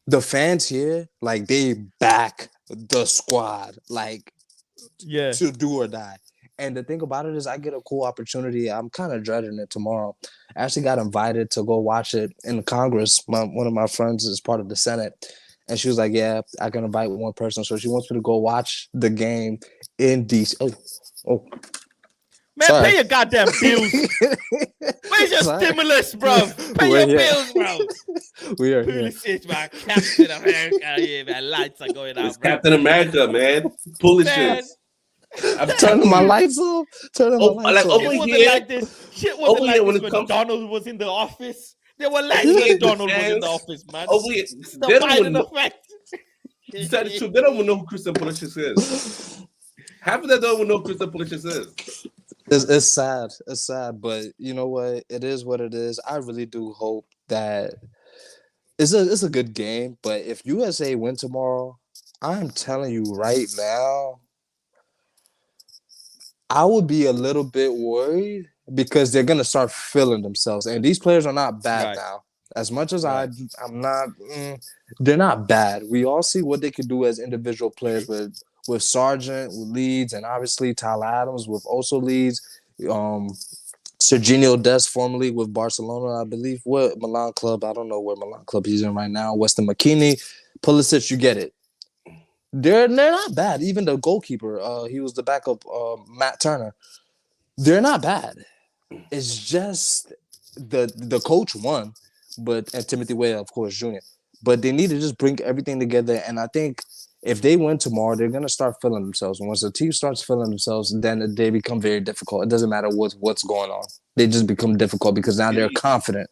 the fans here, like they back the squad, like to do or die. And the thing about it is I get a cool opportunity. I'm kind of dreading it tomorrow. I actually got invited to go watch it in Congress. One of my friends is part of the Senate. And she was like, yeah, I can invite one person. So she wants me to go watch the game in DC. Oh. Man, Sorry. pay your goddamn bills. Where's your stimulus, bro? Pay your bills, bro. We are Pulisic, man. Captain America. Yeah, man. Lights are going out. It's Captain America, man. Pulisic. I'm turning my lights off. Turning my lights off. Over here, Shit wasn't like this when Donald was in the office. They were like when Donald was in the office, man. Over here, the Biden effect. You said it too. They don't even know who Christian Pulisic is. Half of them don't even know who Christian Pulisic is. It's sad. It's sad, but you know what? It is what it is. I really do hope that it's a good game. But if USA win tomorrow, I'm telling you right now, I would be a little bit worried because they're gonna start feeling themselves, and these players are not bad now. As much as I'm not, they're not bad. We all see what they could do as individual players with Sargent, with Leeds, and obviously Tyler Adams with also Leeds. Serginho Dest, formerly with Barcelona, I believe. What Milan club? I don't know where Milan club he's in right now. Weston McKennie, Pulisic, you get it. They're not bad. Even the goalkeeper, he was the backup, Matt Turner. They're not bad. It's just the coach won, and Timothy Weah, of course, Jr. But they need to just bring everything together. And I think if they win tomorrow, they're gonna start feeling themselves. And once the team starts feeling themselves, then they become very difficult. It doesn't matter what's going on. They just become difficult because now they're confident.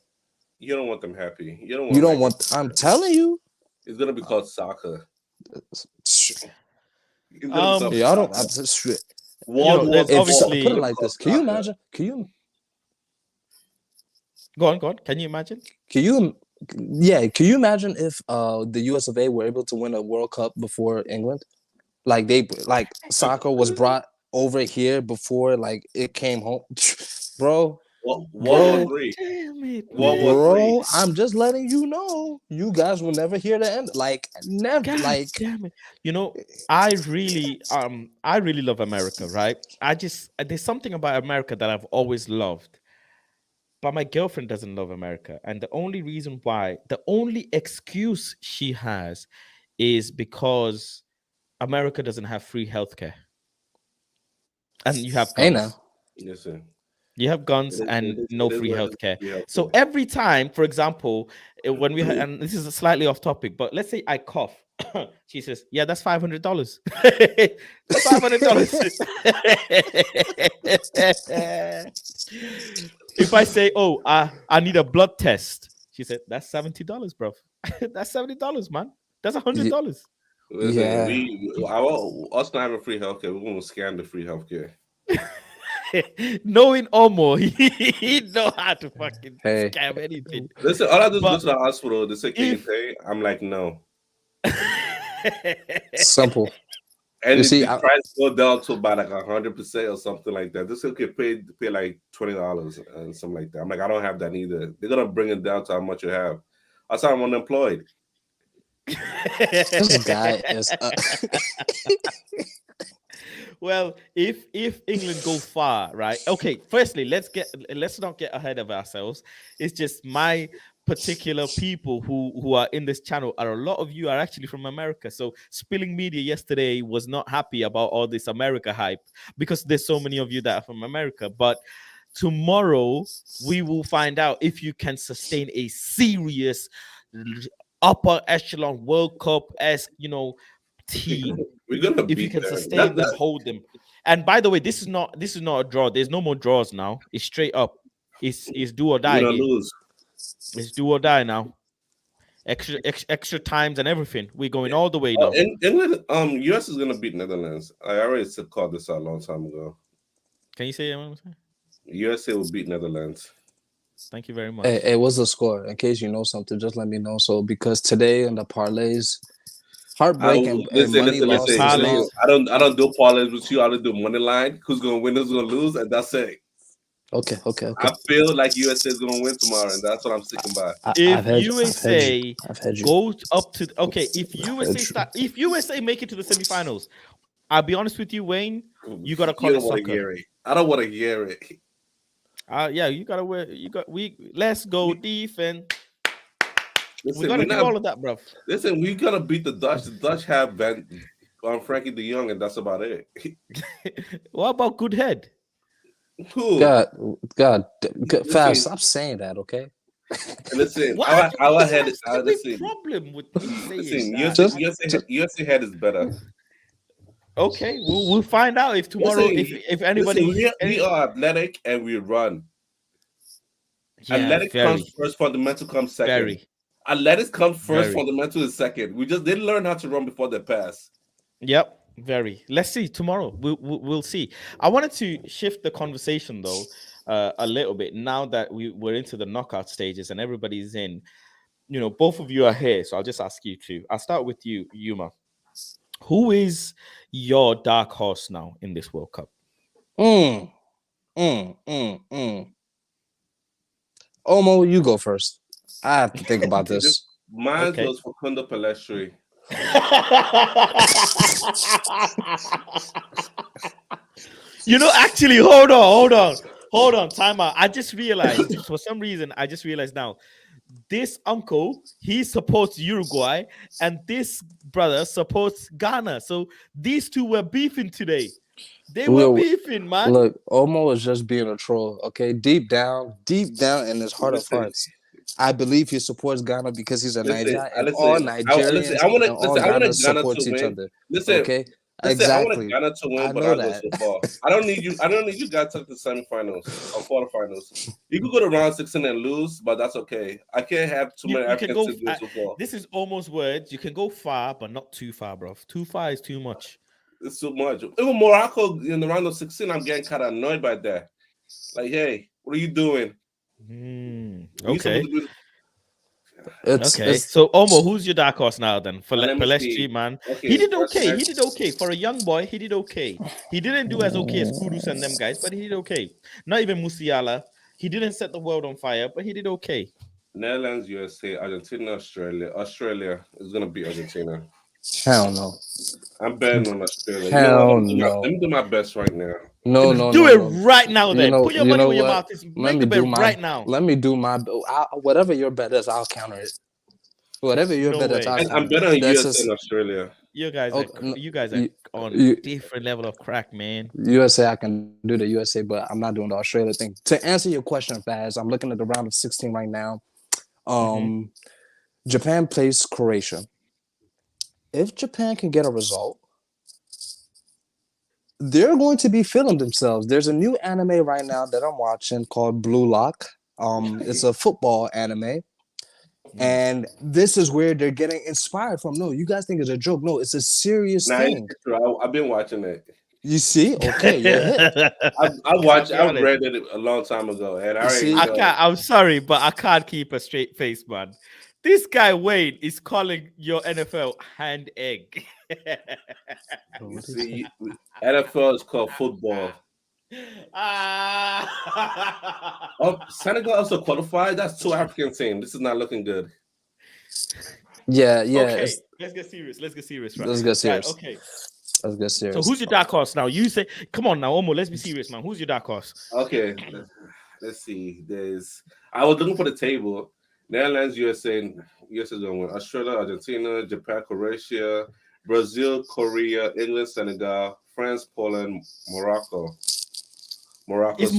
You don't want them happy. You don't want. You don't want. I'm telling you. It's gonna be called soccer. It's gonna be called Yeah, I don't. soccer. Shit. World War there's If obviously- put it like this, can you imagine? Can you? Go on. Can you imagine? Can you? Yeah, can you imagine if the US of A were able to win a World Cup before England? Like soccer was brought over here before like it came home, bro. World War Three. Damn it, World War Bro, Three. I'm just letting you know. You guys will never hear the end. Like never. God Like damn it. You know, I really love America, right? There's something about America that I've always loved. But my girlfriend doesn't love America. And the only reason why, the only excuse she has is because America doesn't have free healthcare. And you have hey guns. now. Listen. You have guns and it no is free what it is, healthcare. free healthcare. So every time, for example, when we and this is slightly off topic, but let's say I cough, she says, "Yeah, that's $500. That's $500." If I say, "Oh, I need a blood test," she said, "That's $70, bro. That's $70, man. That's $100." Listen, Yeah. us not having free healthcare, we're gonna scam the free healthcare. Knowing Omo, he know how to fucking Hey. scam anything. Listen, all I do is go But to the hospital. They say, "Can you if- pay?" I'm like, "No." Simple. And You if see, the price go down to about like 100% or something like that, this can pay like $20 and something like that. I'm like, I don't have that either. They're gonna bring it down to how much you have. That's how I'm unemployed. This guy is Well, if England go far, right? Okay, firstly, let's not get ahead of ourselves. It's just my particular people who are in this channel, are a lot of you are actually from America. So Spilling Media yesterday was not happy about all this America hype because there's so many of you that are from America. But tomorrow we will find out if you can sustain a serious upper echelon World Cup-esque, team. We're gonna If you beat can them. sustain them, hold them. And by the way, this is not a draw. There's no more draws now. It's straight up. It's do or We're die. gonna Here. lose. It's do or die now. Extra times and everything. We're going all the way now. England, US is gonna beat Netherlands. I already called this out a long time ago. Can you say what I'm saying? USA will beat Netherlands. Thank you very much. Hey, what's the score? In case you know something, just let me know. So because today in the parlays, heartbreak and money loss is Parlays. not. I don't do parlays with you. I don't do money line. Who's gonna win? Who's gonna lose? And that's it. Okay. I feel like USA is gonna win tomorrow, and that's what I'm sticking by. If USA I've had you. goes up to if USA make it to the semifinals, I'll be honest with you, Wayne. You gotta call it don't wanna soccer. hear it. I don't want to hear it. Yeah, you gotta wear. Let's go defense. Listen, We gotta do all of that, bro. Listen, we gotta beat the Dutch. The Dutch have Frankie De Jong, and that's about it. What about good head? Cool. God, fast. Stop saying that, okay? Listen, What? our head is What's the listen. problem with me saying Listen, that? USA head is better. Okay, we'll find out if tomorrow if anybody. Listen, we are athletic and we run. Yeah, Athletic very, comes first, fundamental comes second. very. Athletics comes first, Very. fundamental is second. We just didn't learn how to run before the pass. Yep, very. Let's see tomorrow. We'll see. I wanted to shift the conversation though a little bit now that we're into the knockout stages and everybody's in. Both of you are here, so I'll just ask you two. I'll start with you, Yuma. Who is your dark horse now in this World Cup? Omo, you go first. I have to think about this. Mine Okay. was Facundo Pellistri. Actually, hold on, time out. I just realized for some reason, now, this uncle, he supports Uruguay, and this brother supports Ghana. So these two were beefing today. They were beefing, man. Look, Omo is just being a troll, okay? Deep down in his heart of hearts, I believe he supports Ghana because he's a Nigerian, and all Nigerians and all Ghana supports each other. Listen, okay, Listen, I want Exactly. Ghana to win, I but know I go that. so far. I don't need you. I don't need you guys to the semifinals or quarterfinals. You could go to round 16 and lose, but that's okay. I can't have too many You can Africans go. to go so far. This is almost words. You can go far, but not too far, bro. Too far is too much. It's too much. Even Morocco in the round of 16, I'm getting kind of annoyed by that. Like, hey, what are you doing? We supposed Okay. to be. Okay. It's So Omo, who's your dark horse now then? For Let me see. Pelestri, man. He Okay, did first okay. He match. did okay. For a young boy, he did okay. He didn't do as okay as Kudus and them guys, but he did okay. Not even Musiala. He didn't set the world on fire, but he did okay. Netherlands, USA, Argentina, Australia. Australia is gonna beat Argentina. hell no. I'm betting on Australia. You know what? Hell no. Let me do my best right now. No, no, Do no, it no. right now then. Put your You money know where your what? mouth is. Let Make me the bet do my right now. let me do my whatever your bet is, I'll counter it. Whatever your No bet is, way. I'll And I'm counter betting it. on That's USA just and Australia. You guys are you, on you, different level of crack, man. USA, I can do the USA, but I'm not doing the Australia thing. To answer your question, Faz, I'm looking at the round of 16 right now. Japan plays Croatia. If Japan can get a result, they're going to be feeling themselves. There's a new anime right now that I'm watching called Blue Lock. It's a football anime. And this is where they're getting inspired from. No, you guys think it's a joke. No, it's a serious Nah, thing. it's true. I've been watching it. You see? Okay, you're hit. I'll be I honest. read it a long time ago, and I You already see? I know. can't. I'm sorry, but I can't keep a straight face, man. This guy Wayne is calling your NFL hand egg. You see, NFL is called football. Ah. Oh, Senegal also qualified. That's two African teams. This is not looking good. Yeah, Okay, let's get serious. Right? let's get Right. serious. Okay. Let's get So serious. who's your dark horse now? You say, come on now, Omo. Let's be serious, man. Who's your dark horse? Okay, let's see. I was looking for the table. Netherlands, USA, USA is going to win. Australia, Argentina, Japan, Croatia, Brazil, Korea, England, Senegal, France, Poland, Morocco. Morocco, Is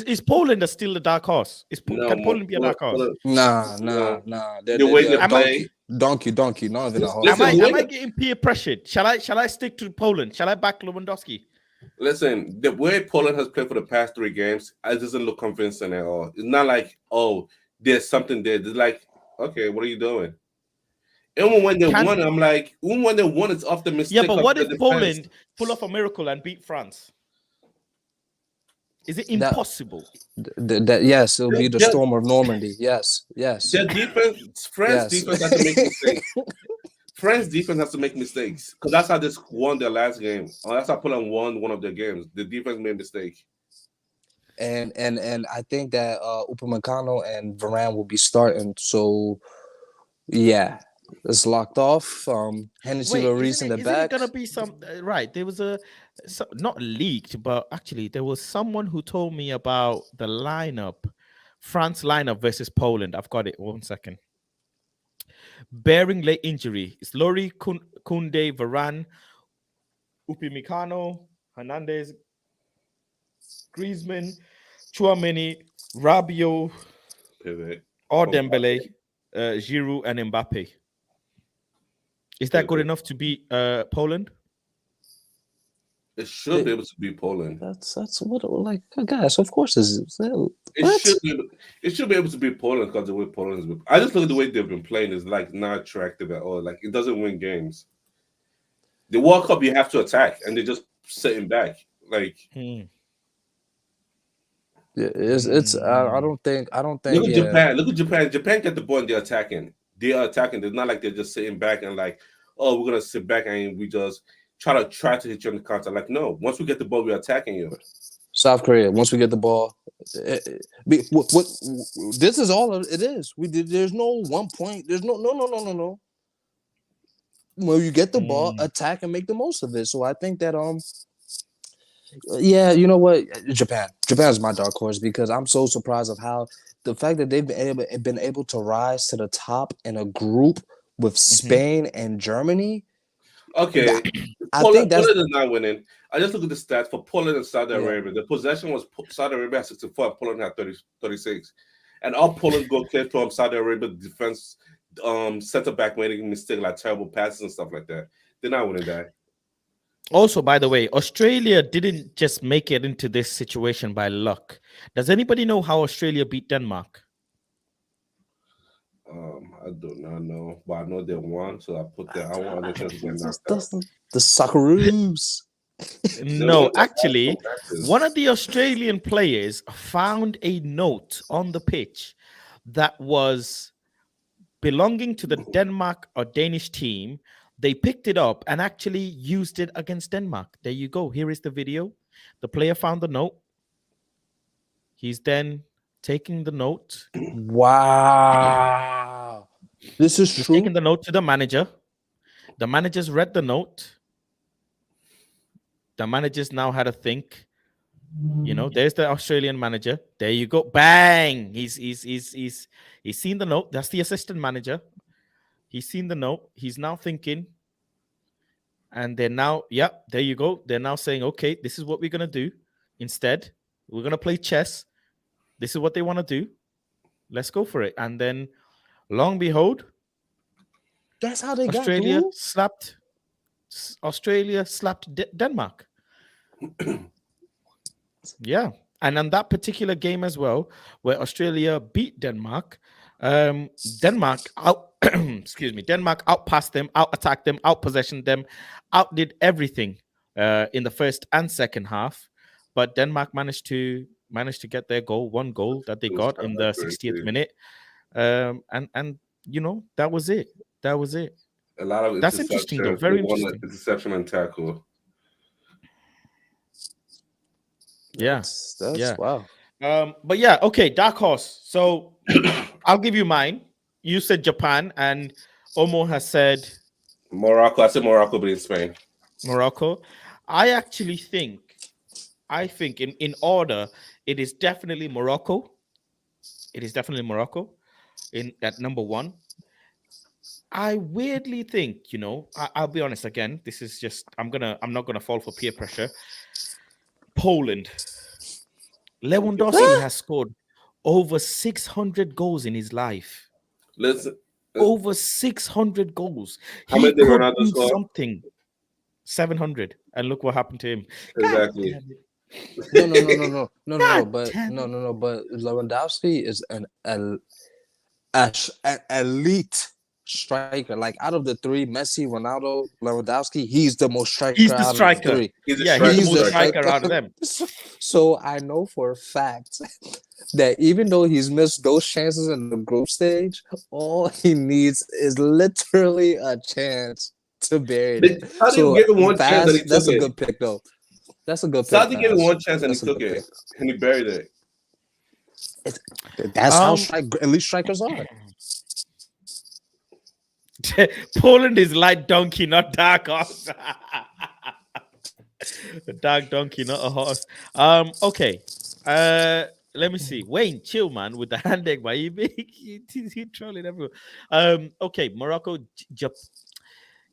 Spain. Poland still the dark horse? No, Can Poland be a dark horse? Nah. The way they play. Donkey. Not even a horse. Listen, Am I getting peer pressured? Shall I stick to Poland? Shall I back Lewandowski? Listen, the way Poland has played for the past 3 games, it doesn't look convincing at all. It's not like, oh, there's something there. It's like, okay, what are you doing? Even when they won, I'm like, even when they won, it's off the mistake. Yeah, but of what the if defense. Poland pull off a miracle and beat France? Is it impossible? Yes, it'll be the storm of Normandy. Yes. Their defense, France defense has to make mistakes. France defense has to make mistakes because that's how they won their last game. That's how Poland won one of their games. The defense made a mistake. And I think that Upamecano and Varane will be starting. So yeah, it's locked off. Hennessy Lloris in the back. Isn't it gonna be some right? There was not leaked, but actually there was someone who told me about the lineup, France lineup versus Poland. I've got it. 1 second. Bearing leg injury. It's Lori, Kunde, Varane, Upamecano, Hernandez, Griezmann, Chouameni, Rabiot, or Dembele, Giroud, and Mbappe. Is that good enough to beat Poland? It should be able to beat Poland. That's what like guys. Of course, it should be able to beat Poland because the way Poland's been. I just look at the way they've been playing is like not attractive at all. Like it doesn't win games. The World Cup you have to attack, and they're just sitting back. Like yeah, it's. I don't think. Look at Japan. Look at Japan. Japan get the ball and they're attacking. They are attacking. It's not like they're just sitting back and like, oh, we're gonna sit back and we just try to hit you on the counter. Like, no, once we get the ball, we're attacking you. South Korea, once we get the ball, this is all it is. There's no 1 point. There's no. When you get the ball, attack and make the most of it. So I think that yeah, you know what, Japan's my dark horse because I'm so surprised of how the fact that they've been able to rise to the top in a group with Spain and Germany. Okay, Poland is not winning. I just look at the stats for Poland and Saudi Arabia. The possession was Saudi Arabia had 64 and Poland had 36. And all Poland go clear from Saudi Arabia defense center back making mistakes like terrible passes and stuff like that. They're not winning that. Also, by the way, Australia didn't just make it into this situation by luck. Does anybody know how Australia beat Denmark? I do not know, but I know they won, so I put that. I want to get knocked out. The Socceroos. They No, won the actually, actual matches. one of the Australian players found a note on the pitch that was belonging to the Denmark or Danish team. They picked it up and actually used it against Denmark. There you go. Here is the video. The player found the note. He's then taking the note. Wow. This is He's true. taking the note to the manager. The managers read the note. The managers now had to think. You know, there's the Australian manager. There you go. Bang! He's seen the note. That's the assistant manager. He's seen the note. He's now thinking. And they're now, there you go. They're now saying, okay, this is what we're gonna do. Instead, we're gonna play chess. This is what they want to do. Let's go for it. And then, long and behold, That's how they Australia got slapped Denmark. Yeah. And on that particular game as well, where Australia beat Denmark, Denmark Denmark outpassed them, out-attacked them, out-possessioned them, outdid everything in the first and second half. But Denmark managed to get their goal, one goal that they got in the 60th minute. And you know, that was it. That was it. A lot of that's interesting though. Very interesting. Interception and tackle. Yeah. That's wow. But yeah, okay, dark horse. So I'll give you mine. You said Japan, and Omo has said Morocco. I said Morocco, but in Spain. Morocco. I actually think in order, it is definitely Morocco. It is definitely Morocco at number one. I weirdly think, you know, I'll be honest again. This is just I'm not gonna fall for peer pressure. Poland. Lewandowski has scored over 600 goals in his life. Listen, over 600 goals. How many did Ronaldo do score? something. 700, and look what happened to him. Exactly. No. But Lewandowski is an elite striker. Like out of the three, Messi, Ronaldo, Lewandowski, he's the most striker. He's the striker. Out of the three. He's the most striker out of them. So I know for a fact that even though he's missed those chances in the group stage, all he needs is literally a chance to bury it. So give him one chance and he that's took a it. good pick, though. That's a good pick. Saudi gave him one chance and he took good it, and he buried it. That's how elite strikers are. Poland is light donkey, not dark horse. A dark donkey, not a horse. Okay. Let me see. Wayne, chill, man, with the hand egg, but he trolling everyone. Okay, Morocco.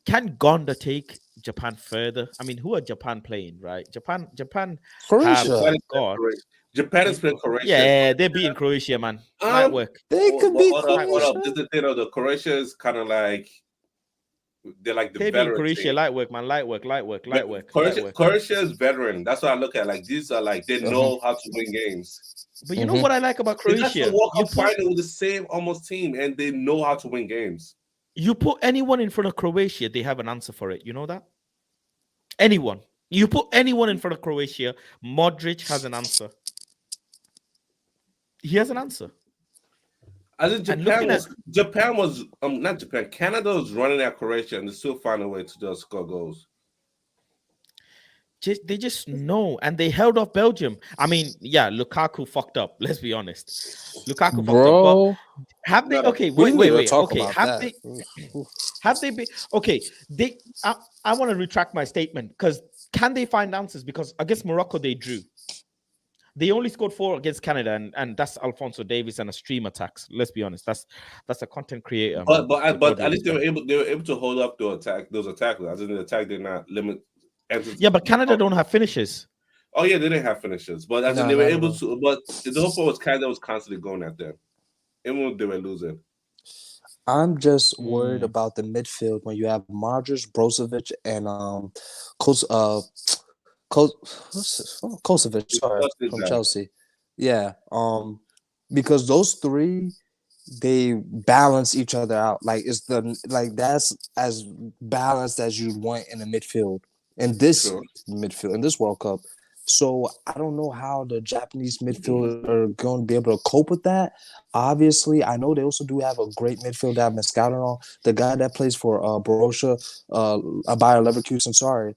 Can Gonda take Japan further? I mean, who are Japan playing, right? Japan. Croatia. Japan is playing Croatia. Yeah, they're beating Croatia, man. Light work. They could beat Croatia. Croatia. This is the thing, the Croatia is kind of like they're like the They beat veteran Croatia. team. Light work, man. Light work. Croatia is veteran. That's what I look at. Like these are like they know how to win games. But you know what I like about Croatia? They walk up fighting with the same almost team, and they know how to win games. You put anyone in front of Croatia, they have an answer for it. You know that? Anyone. You put anyone in front of Croatia, Modric has an answer. He has an answer. I think Canada was running at Croatia and they still find a way to just score goals. They just know, and they held off Belgium. I mean, yeah, Lukaku fucked up. Let's be honest. Lukaku fucked up. But have they? Okay, wait. Okay, have they been? Okay, I want to retract my statement because can they find answers? Because against Morocco they drew. They only scored 4 against Canada, and that's Alphonso Davies and a stream attacks. Let's be honest, that's a content creator. But at least they were able to hold up those attackers. As in the attack did not limit. Yeah, but Canada don't have finishes. Oh yeah, they didn't have finishes, but as in they were able to. But the whole point was Canada was constantly going at them, even when they were losing. I'm just worried Mm. about the midfield when you have Modric, Brozovic, and Kos Kos Kosovic, You sorry, trust this from guy. Chelsea. Yeah, because those three they balance each other out. Like it's the like that's as balanced as you'd want in a midfield in this True. midfield in this World Cup. So I don't know how the Japanese midfield are going to be able to cope with that. Obviously, I know they also do have a great midfield that I've been scouting on. The guy that plays for Borussia, Bayer Leverkusen. Sorry,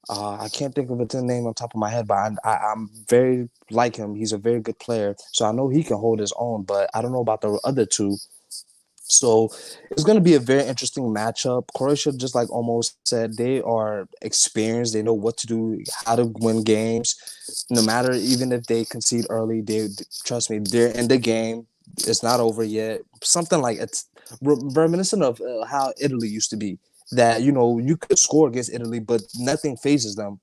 I can't think of its name on top of my head, but I'm very like him. He's a very good player, so I know he can hold his own. But I don't know about the other two. So it's going to be a very interesting matchup. Croatia, just like almost said, they are experienced. They know what to do, how to win games. No matter even if they concede early, they trust me, they're in the game. It's not over yet. Something like it's reminiscent of how Italy used to be. That you could score against Italy, but nothing phases them.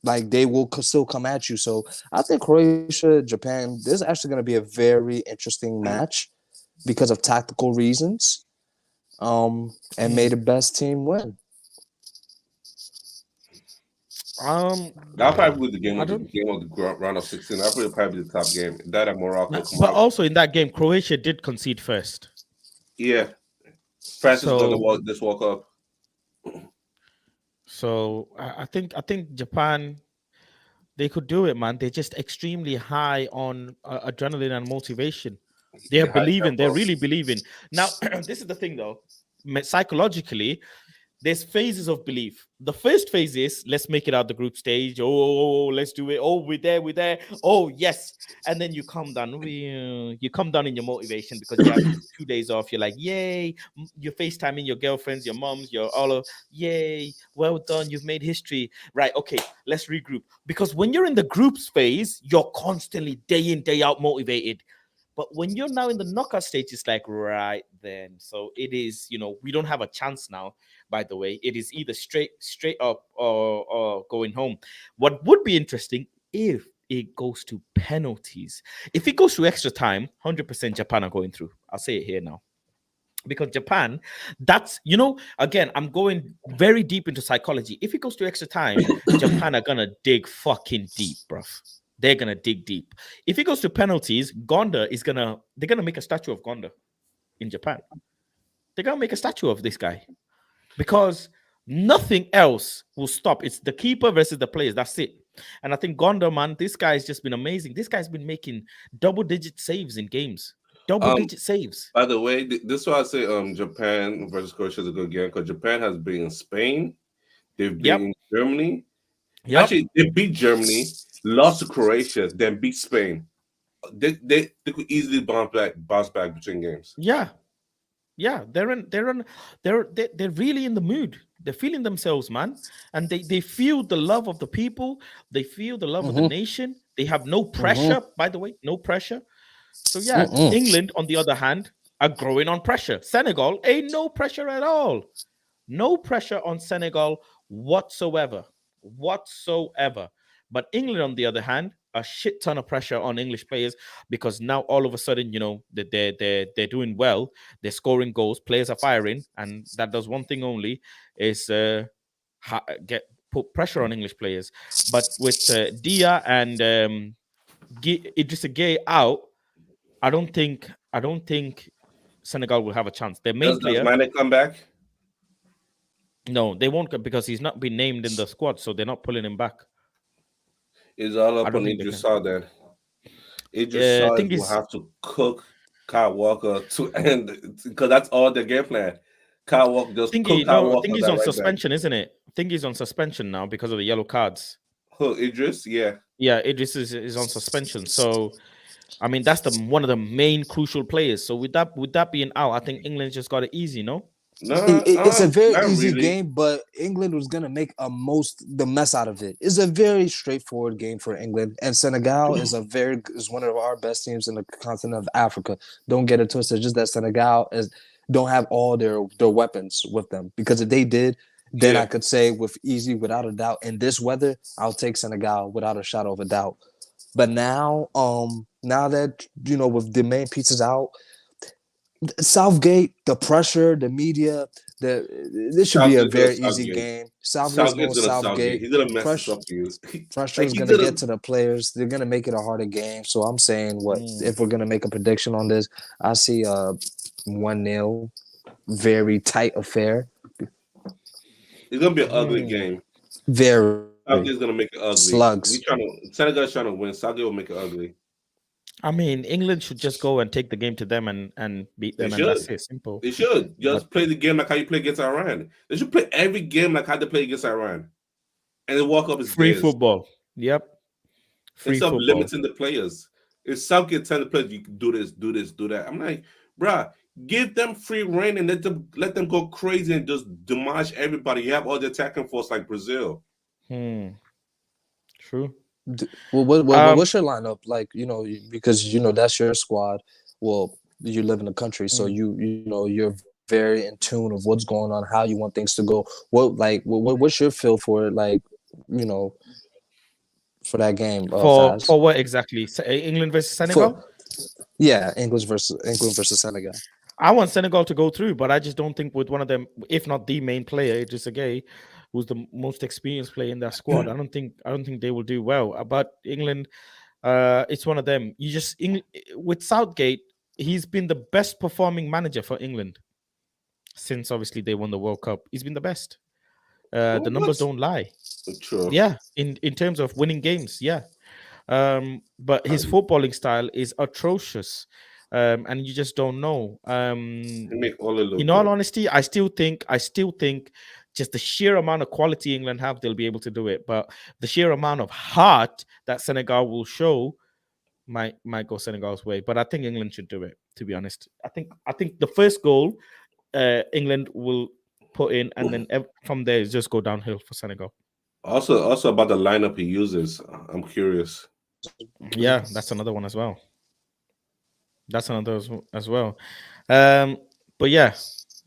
Like they will still come at you. So I think Croatia, Japan, this is actually going to be a very interesting match because of tactical reasons. And may Mm. the best team win. Um, That'll probably be the I don't. round of 16. That'll probably be the top game. That and Morocco But tomorrow. also in that game, Croatia did concede first. Yeah, France is going to So walk this World Cup. I think Japan, they could do it, man. They're just extremely high on adrenaline and motivation. They're The high believing. They're tempo. really believing. Now, this is the thing, though. Psychologically, there's phases of belief. The first phase is let's make it out the group stage. Oh, let's do it. Oh, we're there, we're there. Oh, yes. And then you come down. You come down in your motivation because you have 2 days off. You're like, yay. You're FaceTiming your girlfriends, your moms, your all of, yay. Well done. You've made history. Right. Okay. Let's regroup. Because when you're in the groups phase, you're constantly day in, day out motivated. But when you're now in the knockout stage, it's like, right then. So it is, we don't have a chance now, by the way. It is either straight up or going home. What would be interesting if it goes to penalties. If it goes to extra time, 100% Japan are going through. I'll say it here now. Because Japan, again, I'm going very deep into psychology. If it goes to extra time, Japan are gonna dig fucking deep, bruv. They're gonna dig deep. If it goes to penalties, they're gonna make a statue of Gonda in Japan. They're gonna make a statue of this guy because nothing else will stop. It's the keeper versus the players. That's it. And I think Gonda, man, this guy's just been amazing. This guy's been making double-digit saves in games. Um, Double-digit saves. by the way, this is why I say Japan versus Croatia is a good game because Japan has been in Spain, they've been Yep. in Germany. Yep. Actually, they beat Germany, lost to Croatia, then beat Spain. They could easily bounce back between games. Yeah. Yeah, they're really in the mood. They're feeling themselves, man, and they feel the love of the people. They feel the love of the Mm-hmm. nation. They have no Mm-hmm. pressure, by the way, no pressure. So yeah, Mm-mm. England, on the other hand, are growing on pressure. Senegal ain't no pressure at all. No pressure on Senegal whatsoever. Whatsoever. But England, on the other hand, a shit ton of pressure on English players because now all of a sudden, that they're doing well, they're scoring goals, players are firing, and that does one thing only is put pressure on English players. But with Dia and Idrissa Gueye out, I don't think Senegal will have a chance. Their main Does player, Mane come back? no, they won't because he's not been named in the squad, so they're not pulling him back. It's all I up don't on think they can. Idris then. Idris Thing will is, have to cook Kyle Walker to end because that's all the game plan. Kyle Walker just cook Thingy, Kyle no, Walker Thingy's that on right back. suspension, isn't it? Thingy's on suspension now because of the yellow cards. Who Idris? Yeah. Yeah, Idris is on suspension. So, I mean, that's one of the main crucial players. So with that being out, I think England just got it easy, no? No, It's a very not easy really. game, but England was gonna make the mess out of it. It's a very straightforward game for England, and Senegal is one of our best teams in the continent of Africa. Don't get it twisted. Just that Senegal don't have all their weapons with them because if they did, then Yeah. I could say without a doubt, in this weather, I'll take Senegal without a shadow of a doubt. But now that with the main pieces out, Southgate, the pressure, the media, this should be a Southgate's gonna very easy Southgate. game. Southgate's going Southgate's gonna Southgate. Southgate. He's gonna mess this Pressure, up for you. pressure Like is he gonna did get it. to the players. They're gonna make it a harder game. So I'm saying, what Mm. if we're gonna make a prediction on this? I see 1-0, very tight affair. It's gonna be an ugly Mm. game. Very Southgate's gonna make it ugly. slugs. Senegal's trying to win. Southgate will make it ugly. I mean, England should just go and take the game to them and beat They them, and that's should. it. Simple. They should just But play the game like how you play against Iran. They should play every game like how they play against Iran, and the World Cup is free theirs. football. Yep. Free Instead of football. limiting the players. If Southgate telling the players you can do this, do this, do that, I'm like, bruh, give them free reign and let them go crazy and just demolish everybody. You have all the attacking force like Brazil. True. What's your lineup like? Because that's your squad. Well, you live in the country, so you're very in tune of what's going on, how you want things to go. What's your feel for it? Like, for that game. For what exactly? England versus Senegal? Yeah, England versus Senegal. I want Senegal to go through, but I just don't think with one of them, if not the main player, Idrissa Gueye, who's the most experienced player in that squad, I don't think they will do well. But England, it's one of them. With Southgate, he's been the best performing manager for England since obviously they won the World Cup. He's been the best. The numbers don't lie. True. Yeah, in terms of winning games, yeah. But his footballing style is atrocious. And you just don't know. In all honesty, I still think just the sheer amount of quality England have, they'll be able to do it. But the sheer amount of heart that Senegal will show might go Senegal's way. But I think England should do it, to be honest. I think the first goal England will put in, and then from there it's just go downhill for Senegal. Also about the lineup he uses, I'm curious. Yeah, that's another one as well. But yeah,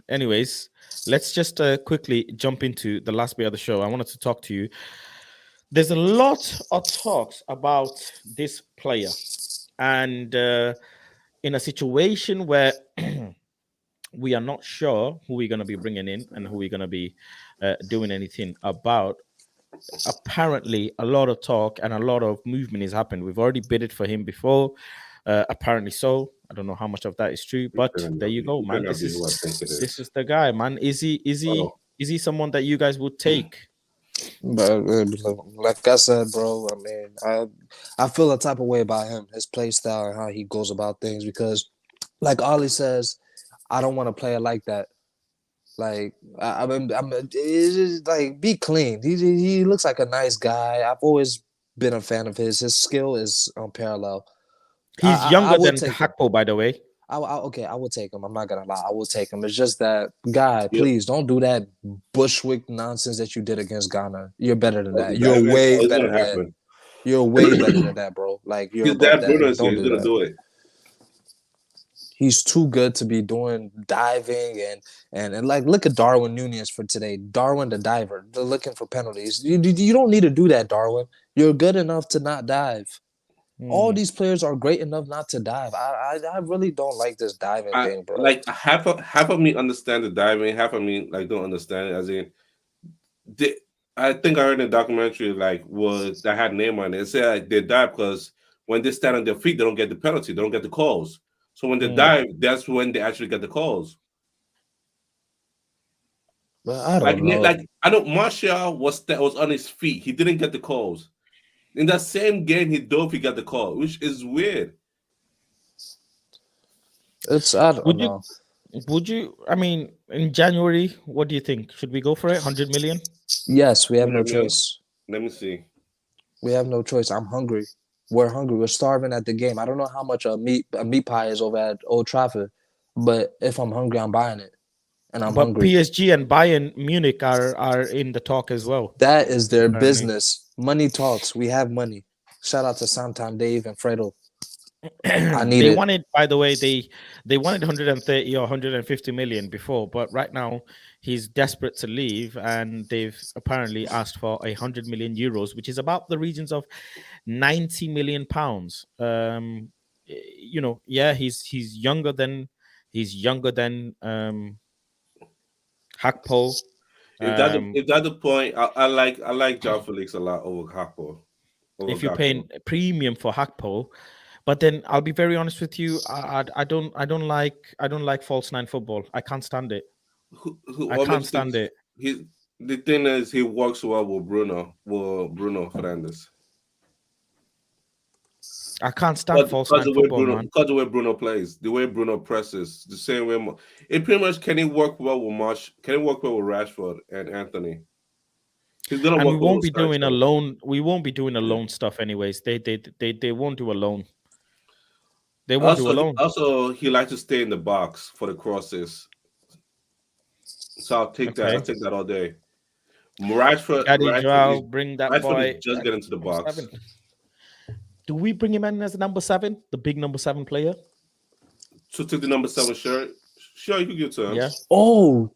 anyways, let's just quickly jump into the last bit of the show. I wanted to talk to you. There's a lot of talks about this player, and in a situation where we are not sure who we're going to be bringing in and who we're going to be doing anything about. Apparently, a lot of talk and a lot of movement has happened. We've already bidded for him before. Apparently so. I don't know how much of that is true, but there you go, man. This is the guy, man. Is he someone that you guys would take? But like I said, bro, I mean, I feel a type of way about him, his play style, and how he goes about things. Because, like Ollie says, I don't want to play it like that. Like I'm it's just like, be clean. He looks like a nice guy. I've always been a fan of his. His skill is unparalleled. He's younger than Hakpo, by the way. I will take him. I'm not gonna lie. I will take him. It's just that, guy, please don't do that Bushwick nonsense that you did against Ghana. You're better than that. You're way better than that. You're way better than that, bro. Like, you're above that. Don't do that. Do it. He's too good to be doing diving and like, look at Darwin Nunez for today. Darwin the diver. They're looking for penalties. You don't need to do that, Darwin. You're good enough to not dive. All these players are great enough not to dive. I really don't like this diving thing, bro. Like half of me understand the diving, half of me like don't understand it. As in, I think I heard in a documentary that had Neymar on it. It said like, they dive because when they stand on their feet, they don't get the penalty, they don't get the calls. So when they dive, that's when they actually get the calls. But I don't know. I know Martial was on his feet. He didn't get the calls. In that same game, he got the call, which is weird. I don't know. Would you? I mean, in January, what do you think? Should we go for it? 100 million? Yes, we have no choice. Let me see. We have no choice. I'm hungry. We're hungry. We're starving at the game. I don't know how much a meat pie is over at Old Trafford, but if I'm hungry, I'm buying it. And I'm hungry. PSG and Bayern Munich are in the talk as well. That is their business. Money talks. We have money. Shout out to Santan, Dave, and Fredo. They wanted, by the way, they wanted 130 or 150 million before, but right now he's desperate to leave, and they've apparently asked for 100 million euros, which is about the regions of 90 million pounds. He's younger than He's younger than Hakpo. If that's the point, I like Joao Felix a lot over Gakpo. Over If you're Gakpo. paying a premium for Hakpo, but then I'll be very honest with you, I don't like false nine football. I can't stand it. I What can't makes you think stand it. the thing is he works well with Bruno Fernandes. I can't stand false nine football, man. Because the way Bruno plays, the way Bruno presses, the same way. It pretty much can he work well with Marsh? Can he work well with Rashford and Anthony? He's gonna And we work with won't those be guys. doing alone. We won't be doing alone stuff anyways. They won't do alone. They won't do alone. Also, he likes to stay in the box for the crosses. So I'll take that. Okay. I'll take that all day. Rashford, Daddy Joao, is, bring that Rashford boy. is just getting to the Number box. 7. Do we bring him in as a number 7, the big number 7 player? To take the number 7 shirt. Sure, you could give it to him. Yeah. Oh,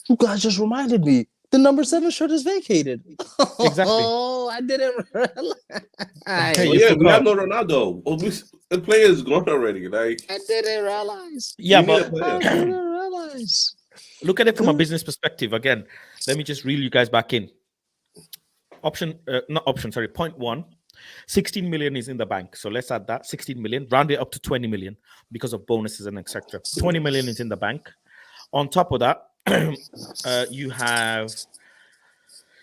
you guys just reminded me. The number 7 shirt is vacated. Exactly. Oh, I didn't realize. Hey, Oh, you yeah, we forgot. have no Ronaldo. The player is gone already. Like I didn't realize. Yeah, we need a but player. I didn't realize. look at it from a business perspective. Again, let me just reel you guys back in. Point 1. 16 million is in the bank. So let's add that 16 million, round it up to 20 million because of bonuses and etc. 20 million is in the bank. On top of that, you have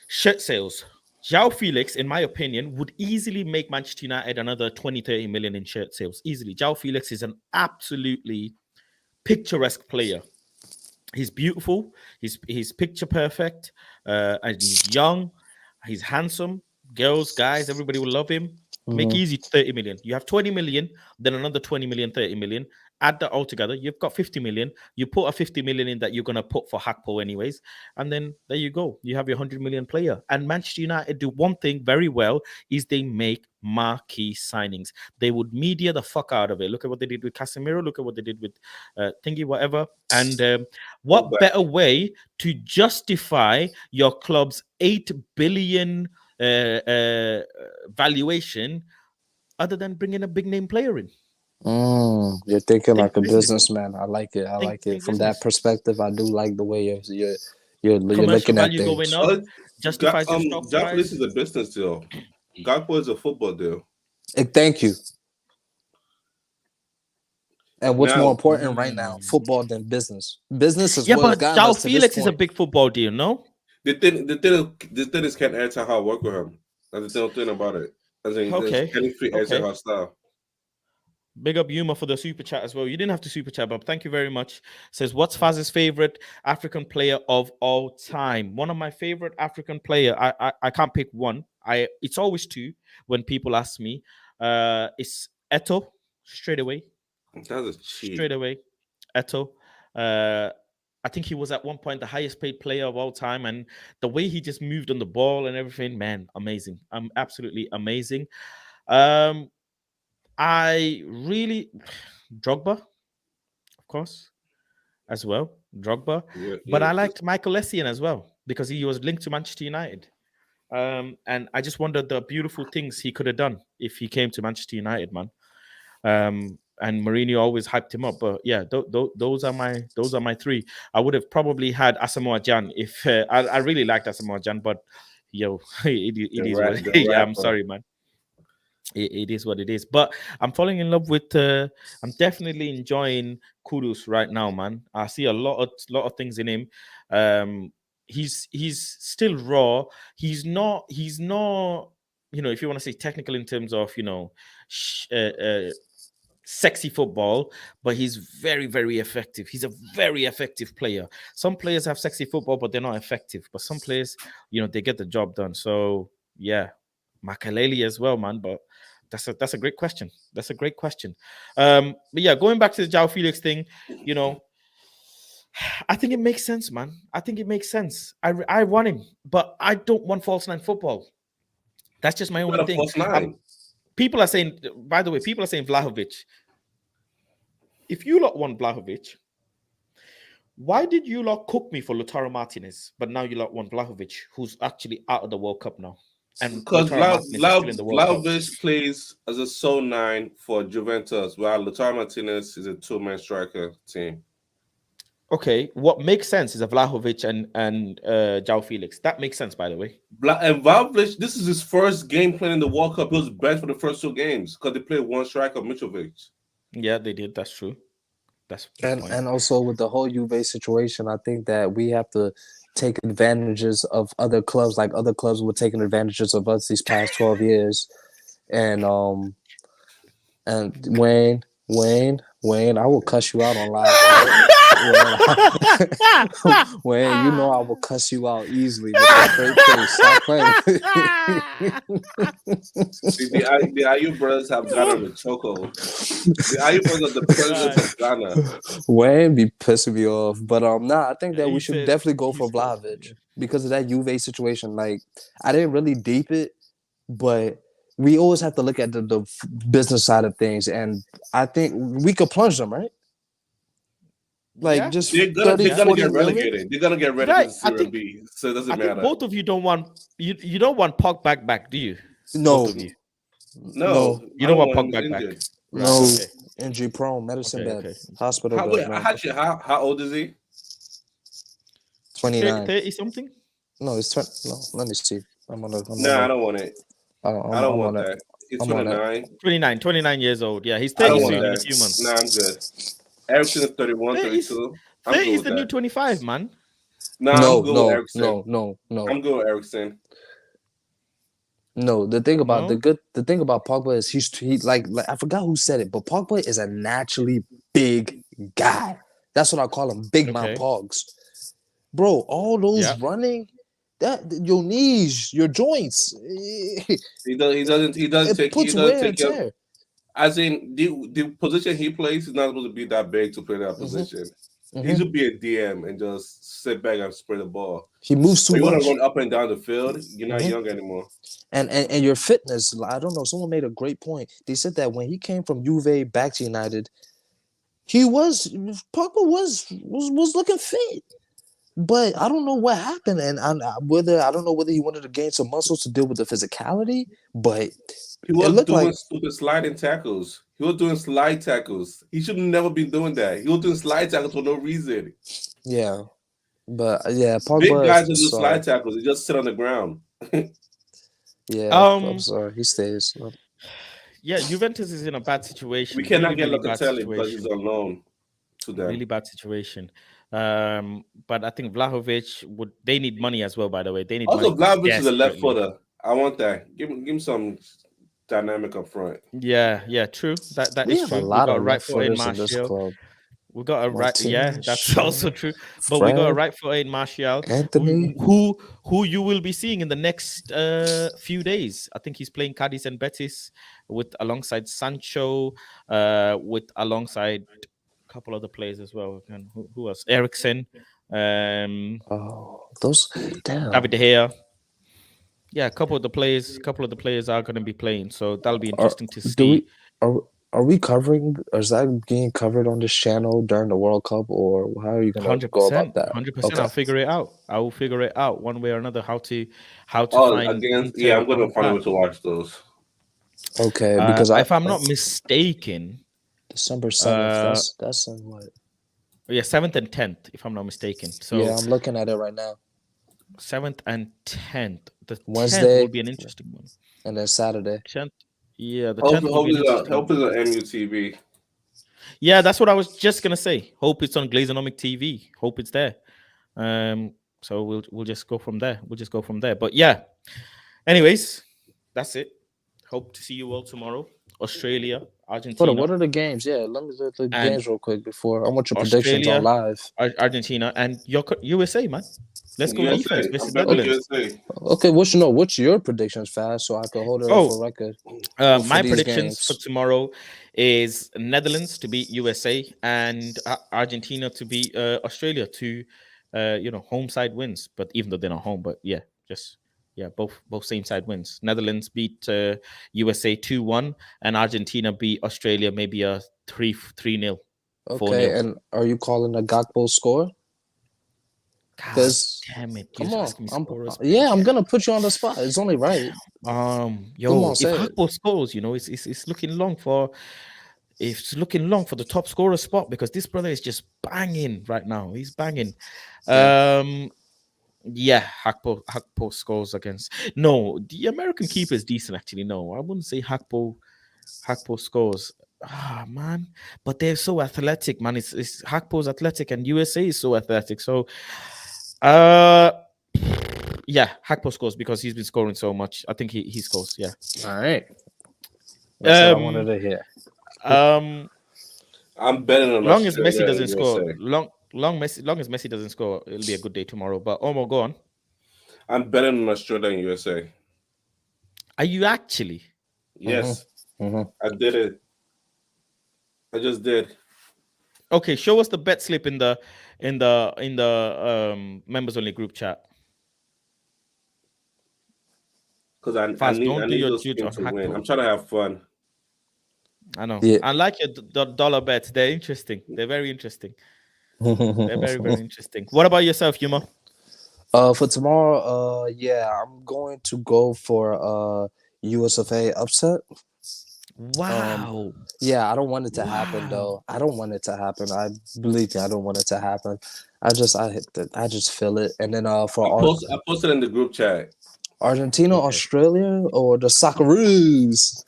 shirt sales. Joao Felix, in my opinion, would easily make Manchester United another 20, 30 million in shirt sales. Easily. Joao Felix is an absolutely picturesque player. He's beautiful. He's picture perfect. And he's young. He's handsome. Girls, guys, everybody will love him. Make easy 30 million. You have 20 million, then another 20 million, 30 million. Add that all together. You've got 50 million. You put a 50 million in that you're going to put for Hakpo anyways. And then there you go. You have your 100 million player. And Manchester United do one thing very well is they make marquee signings. They would media the fuck out of it. Look at what they did with Casemiro. Look at what they did with Thingy, whatever. And what better way to justify your club's 8 billion valuation other than bringing a big name player in? You're thinking like a business. businessman. I like it. I like it. Think From business. that perspective, I do like the way you're Commercial looking at value things. going up justifies your stock Joao price. Felix is a business deal. Gakpo is a football deal. Thank you. And what's Now- more important right now, football than business? Business is Yeah, what's but gotten Joao us to this Felix is a point. big football deal, no? The thing is, can Ayrton Hall work with him? That's the thing about it. As in, Okay, can he fit Ayrton Hall style? Big up Yuma for the super chat as well. You didn't have to super chat, but thank you very much. Says, what's Faz's favorite African player of all time? One of my favorite African player. I can't pick one. It's always two when people ask me. It's Eto straight away. That's a cheat. Straight away, Eto. I think he was at one point the highest paid player of all time, and the way he just moved on the ball and everything, man, amazing. Absolutely amazing. I really Drogba, of course, as well. Drogba, but I liked Michael Essien as well because he was linked to Manchester United. And I just wondered the beautiful things he could have done if he came to Manchester United, man. And Mourinho always hyped him up, but yeah, those are my three. I would have probably had Asamoah Gyan if I really liked Asamoah Gyan, but yo, it is what it is. Yeah, I'm sorry, man. It is what it is. But I'm falling in love with. I'm definitely enjoying Kudus right now, man. I see a lot of things in him. He's still raw. He's not. You know, if you want to say technical in terms of sexy football, but he's very, very effective. He's a very effective player. Some players have sexy football, but they're not effective. But some players, they get the job done. So yeah, Makaleli as well, man. But that's a great question. That's a great question. But yeah, going back to the Joao Felix thing, I think it makes sense, man. I think it makes sense. I want him, but I don't want false nine football. That's just my only thing. People are saying, by the way, Vlahovic. If you lot want Vlahovic, why did you lot cook me for Lautaro Martinez? But now you lot want Vlahovic, who's actually out of the World Cup now. And Because Lautaro Martinez is still in the World Cup. Vlahovic plays as a sole 9 for Juventus, while Lautaro Martinez is a 2-man striker team. Okay, what makes sense is a Vlahovic and Joao Felix. That makes sense, by the way. And Vlahovic, this is his first game playing in the World Cup. He was benched for the first 2 games because they played one striker, Mitrovic. Yeah, they did. That's true. That's and also with the whole Juve situation, I think that we have to take advantages of other clubs, like other clubs were taking advantages of us these past 12 years. And Wayne, I will cuss you out on live. Right? Wayne, you know I will cuss you out easily with the straight face. Stop playing. The Ayu brothers have Ghana in the chokehold. The Ayu brothers are the presidents of Ghana. Wayne be pissing me off, but I think that He we should said- definitely go he for said- Vlahovic because of that Juve situation. Like, I didn't really deep it, but we always have to look at the business side of things, and I think we could plunge them, right? Like, Yeah. just They're gonna 30, get 40 million. relegated. They're gonna get relegated Right, to I Serie think- B, so it doesn't I think matter. both of you don't want you don't want Pogba back, do you? No, Both of you. No, You don't want him Pogba back. injured. Right, no, okay. injury prone, medicine Okay, bed, okay. hospital How, bed. wait, man. how old is he? 29. 30 something? No, it's 20. No, let me see. I'm No, I on don't want it. I don't want that. It's I'm on it. 29. 29 years old. Yeah, he's I 30 don't soon want in a that. few months. Nah, I'm good. Ericsson is 31, 30's 32. I'm 30 good is with the new that. 25, man. Nah, No, I'm good with no, Ericsson. no. I'm good with Ericsson. No, the thing about No? the thing about Pogba is he like I forgot who said it, but Pogba is a naturally big guy. That's what I call him, big man Okay. Pogs. Bro, all those Yeah. running, that your knees, your joints, He doesn't it take puts he wear doesn't and take care. tear. As in the position he plays, he's not supposed to be that big to play that position. He should be a DM and just sit back and spray the ball. He moves too But you want much. to run up and down the field, you're not young anymore. And your fitness, I don't know. Someone made a great point. They said that when he came from Juve back to United, Pogba was looking fit, but I don't know what happened, and I don't know whether he wanted to gain some muscles to deal with the physicality, but He was looked doing like- stupid sliding tackles. He was doing slide tackles. He should never been doing that. He was doing slide tackles for no reason. yeah, but yeah, Pogba. Big guys don't do sorry. slide tackles. They just sit on the ground. Yeah, I'm sorry. He stays. Yeah, Juventus is in a bad situation. We cannot get really bad Locatelli because situation. he's on loan to them. Really bad situation. But I think Vlahovic they need money as well, by the way. They need Also, money Vlahovic is a left desperately. footer. I want that. Give him some dynamic up front. Yeah, true. That We is have true. a lot we got of a right left foot in footers in this Martial. club. We got a right, yeah, Martinez, that's Shaw, also true. But we got a Fred, right foot in Martial, Anthony. who you will be seeing in the next few days. I think he's playing Cadiz and Betis alongside Sancho, alongside a couple other players as well. And who else? Ericsson, Oh, those damn. David De Gea. Yeah, a couple of the players are going to be playing, so that'll be interesting to see. Are we covering? Or is that being covered on this channel during the World Cup, or how are you going to go about that? 100%. Okay. I'll figure it out. I will figure it out one way or another how to Oh, find. against detail I'm going on to find a that. way to watch those. Okay, because if I'm not mistaken, December 7th. That's in what? yeah, 7th and 10th, if I'm not mistaken. So Yeah, I'm looking at it right now. 7th and 10th. The 10th Wednesday. will be an interesting one. And then Saturday. 10th, yeah, the 10th will be an interesting one. Hope it's on MUTV. Yeah, that's what I was just gonna say. Hope it's on Glazonomic TV. Hope it's there. So we'll just go from there. But yeah. Anyways, that's it. Hope to see you all tomorrow. Australia, Argentina. What are the games? Yeah, let me do the And games real quick before. I want your predictions Australia, on live. Argentina, and your USA, man. Let's go USA. defense versus I'm betting Netherlands. USA. Okay, what's your predictions, Fast, so I can hold it up for record? for My these predictions games. for tomorrow is Netherlands to beat USA and Argentina to beat Australia to home side wins. But even though they're not home, but yeah, both same side wins. Netherlands beat USA 2-1 and Argentina beat Australia maybe a 3-0. Okay, and are you calling a Gakpo score? God Because damn it! come You're on, asking me scorers. I'm gonna put you on the spot. It's only right. Yo, on, if say it. Hakpo scores, it's looking long for the top scorer spot because this brother is just banging right now. He's banging. Yeah, Hakpo scores against. No, the American keeper is decent actually. No, I wouldn't say Hakpo scores. Ah man, but they're so athletic, man. It's Hakpo's athletic and USA is so athletic. So, yeah, Hakpo scores because he's been scoring so much. I think he scores. Yeah. All right. That's what I wanted to hear. I'm betting on Long as Messi Australia doesn't and score, USA. long as Messi doesn't score, it'll be a good day tomorrow. But Omo, go on. I'm betting on Australia and USA. Are you actually? Yes, Mhm. I did it. I just did. Okay, show us the bet slip in the members only group chat. Because I Fast, need don't do your those judge on teams to win. Hakpo. I'm trying to have fun. I know. Yeah. I like your dollar bets. They're interesting. They're very interesting. They're very, very interesting. What about yourself, Yuma? For tomorrow, yeah, I'm going to go for USFA upset. Wow. Yeah, I don't want it to happen Wow. though. I don't want it to happen. I believe me, I don't want it to happen. I just feel it. And then I posted in the group chat. Argentina, Okay. Australia, or the Socceroos.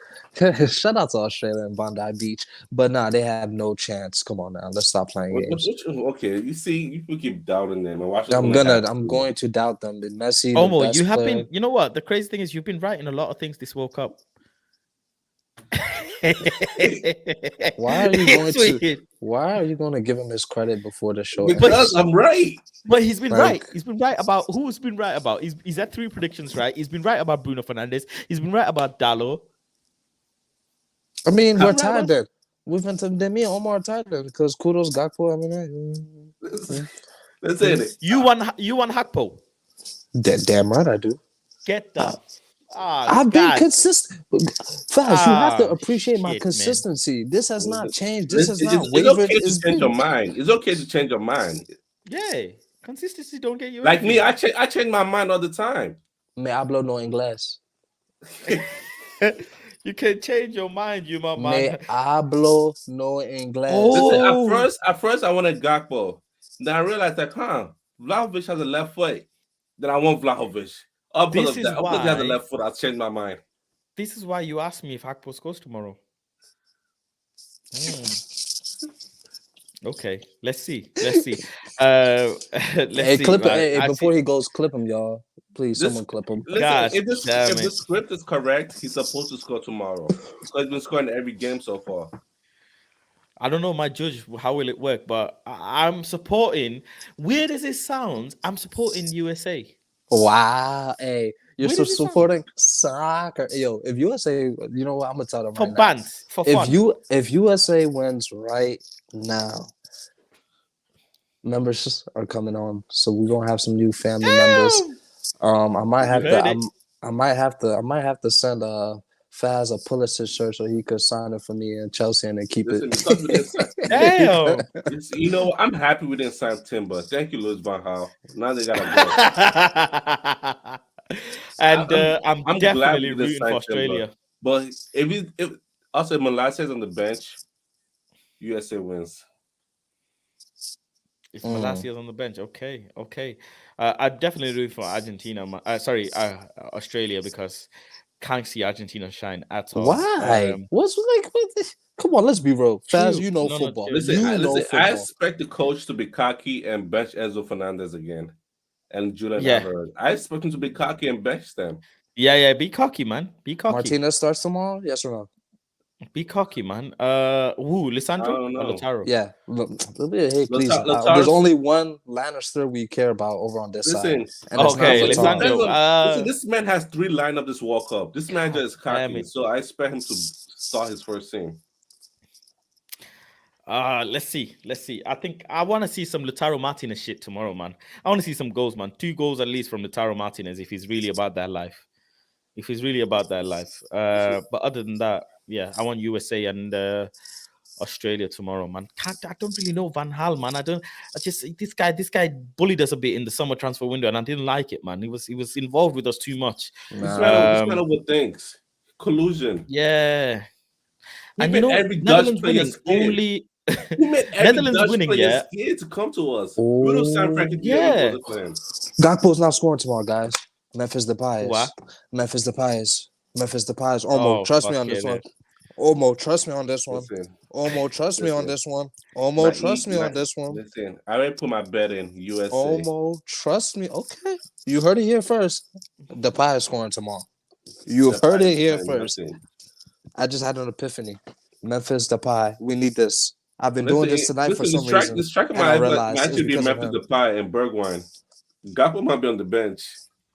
Shout out to Australia and Bondi Beach. But nah, they have no chance. Come on now, let's stop playing games. Okay, you see, you keep doubting them and watch. I'm going to doubt them. Messi, the Omo, best you have player. been. You know what? The crazy thing is, you've been right in a lot of things this World Cup. Why are you going It's to? weird. Why are you going to give him his credit before the show? Because I'm right. But he's been Like- right. He's been right about who's been right about. He's had 3 predictions right. He's been right about Bruno Fernandes. He's been right about Dallo. I mean, we're Right, tied man. then. We've been to me and Omar tied then because kudos Gakpo. I mean, Let's say it. You won Hakpo. damn right I do. Get that. I've been consistent. Fast, you have to appreciate my shit, man. consistency. This has not changed. This has It's not okay wavered. to change your mind. It's okay to change your mind. Yeah, consistency don't get you. Like me, anything. I change my mind all the time. Me hablo no inglés. You can change your mind, you my Me man. hablo no inglés. Oh. Listen, at first I wanted Gakpo. Then I realized that, Vlahovic has a left foot. Then I want Vlahovic. Because he has a left foot, I'll change my mind. This is why you asked me if Hakpo scores tomorrow. Okay, let's see. Let's see. Hey, see. clip it. Right, Hey, before he goes, clip him, y'all. Please, someone clip him. Listen, God if damn the it. script is correct, he's supposed to score tomorrow. So he's been scoring every game so far. I don't know my judge. How will it work? But I'm supporting. Weird as it sounds, I'm supporting USA. Wow. Hey, you're Where so does it sound? supporting soccer. Yo, if USA, you know what? I'm gonna tell them For right bands, for fun. if USA wins right now, members are coming on, so we're gonna have some new family members. I might have to. I might have to send Faz a Pulisic shirt so he could sign it for me in Chelsea and then keep Listen, it. because we didn't sign, Damn. you know, I'm happy we didn't sign Timber. Thank you, Louis Van Gaal. Now they gotta go. And I'm glad definitely we didn't rooting sign for Australia. Timber. But if also Malassia's on the bench, USA wins. If Malassia's on the bench, okay. I definitely root for Argentina. Australia, because can't see Argentina shine at all. Why? What's like? Come on, let's be real. Faz, you know No, football. chill. Listen, football. I expect the coach to be cocky and bench Enzo Fernandez again and Julian Alvarez. I expect him to be cocky and bench them. Yeah. Be cocky, man. Be cocky. Martinez starts tomorrow. Yes or no? Be cocky, man. Lissandro I don't know. or Lautaro? Yeah. Hey, please. Lautaro's- There's only one Lannister we care about over on this side. And it's not Lissandro. Lautaro. Listen, this man has 3 lineup this World Cup. This manager is damn cocky, it. so I expect him to start his first team. Let's see. I think I want to see some Lautaro Martinez shit tomorrow, man. I want to see some goals, man. 2 goals at least from Lautaro Martinez if he's really about that life. But other than that, yeah, I want USA and Australia tomorrow, man. I don't really know Van Hal, man. This guy bullied us a bit in the summer transfer window, and I didn't like it, man. He was involved with us too much. This Nah. man overthinks collusion. Yeah. He And made every Dutch Netherlands player winning scared. only He made every Netherlands Dutch winning, player yeah. scared to come to us. We would have signed Frankie De Jong if it wasn't for him. Gakpo's not scoring tomorrow, guys. Memphis Depay What? is. Memphis Depay is. Omo, trust me on this one. Omo, trust me on this one. Listen, Omo, trust me on listen. this one. Omo, trust me on this one. Listen, I already put my bet in USA. Omo, trust me. Okay. You heard it here first. Depay is scoring tomorrow. You heard it here first. I just had an epiphany. Memphis Depay. We need this. I've been doing this tonight for some reason. The striker and I might realized it's actually be because of Memphis him. Depay and Bergwijn. Gakpo might be on the bench.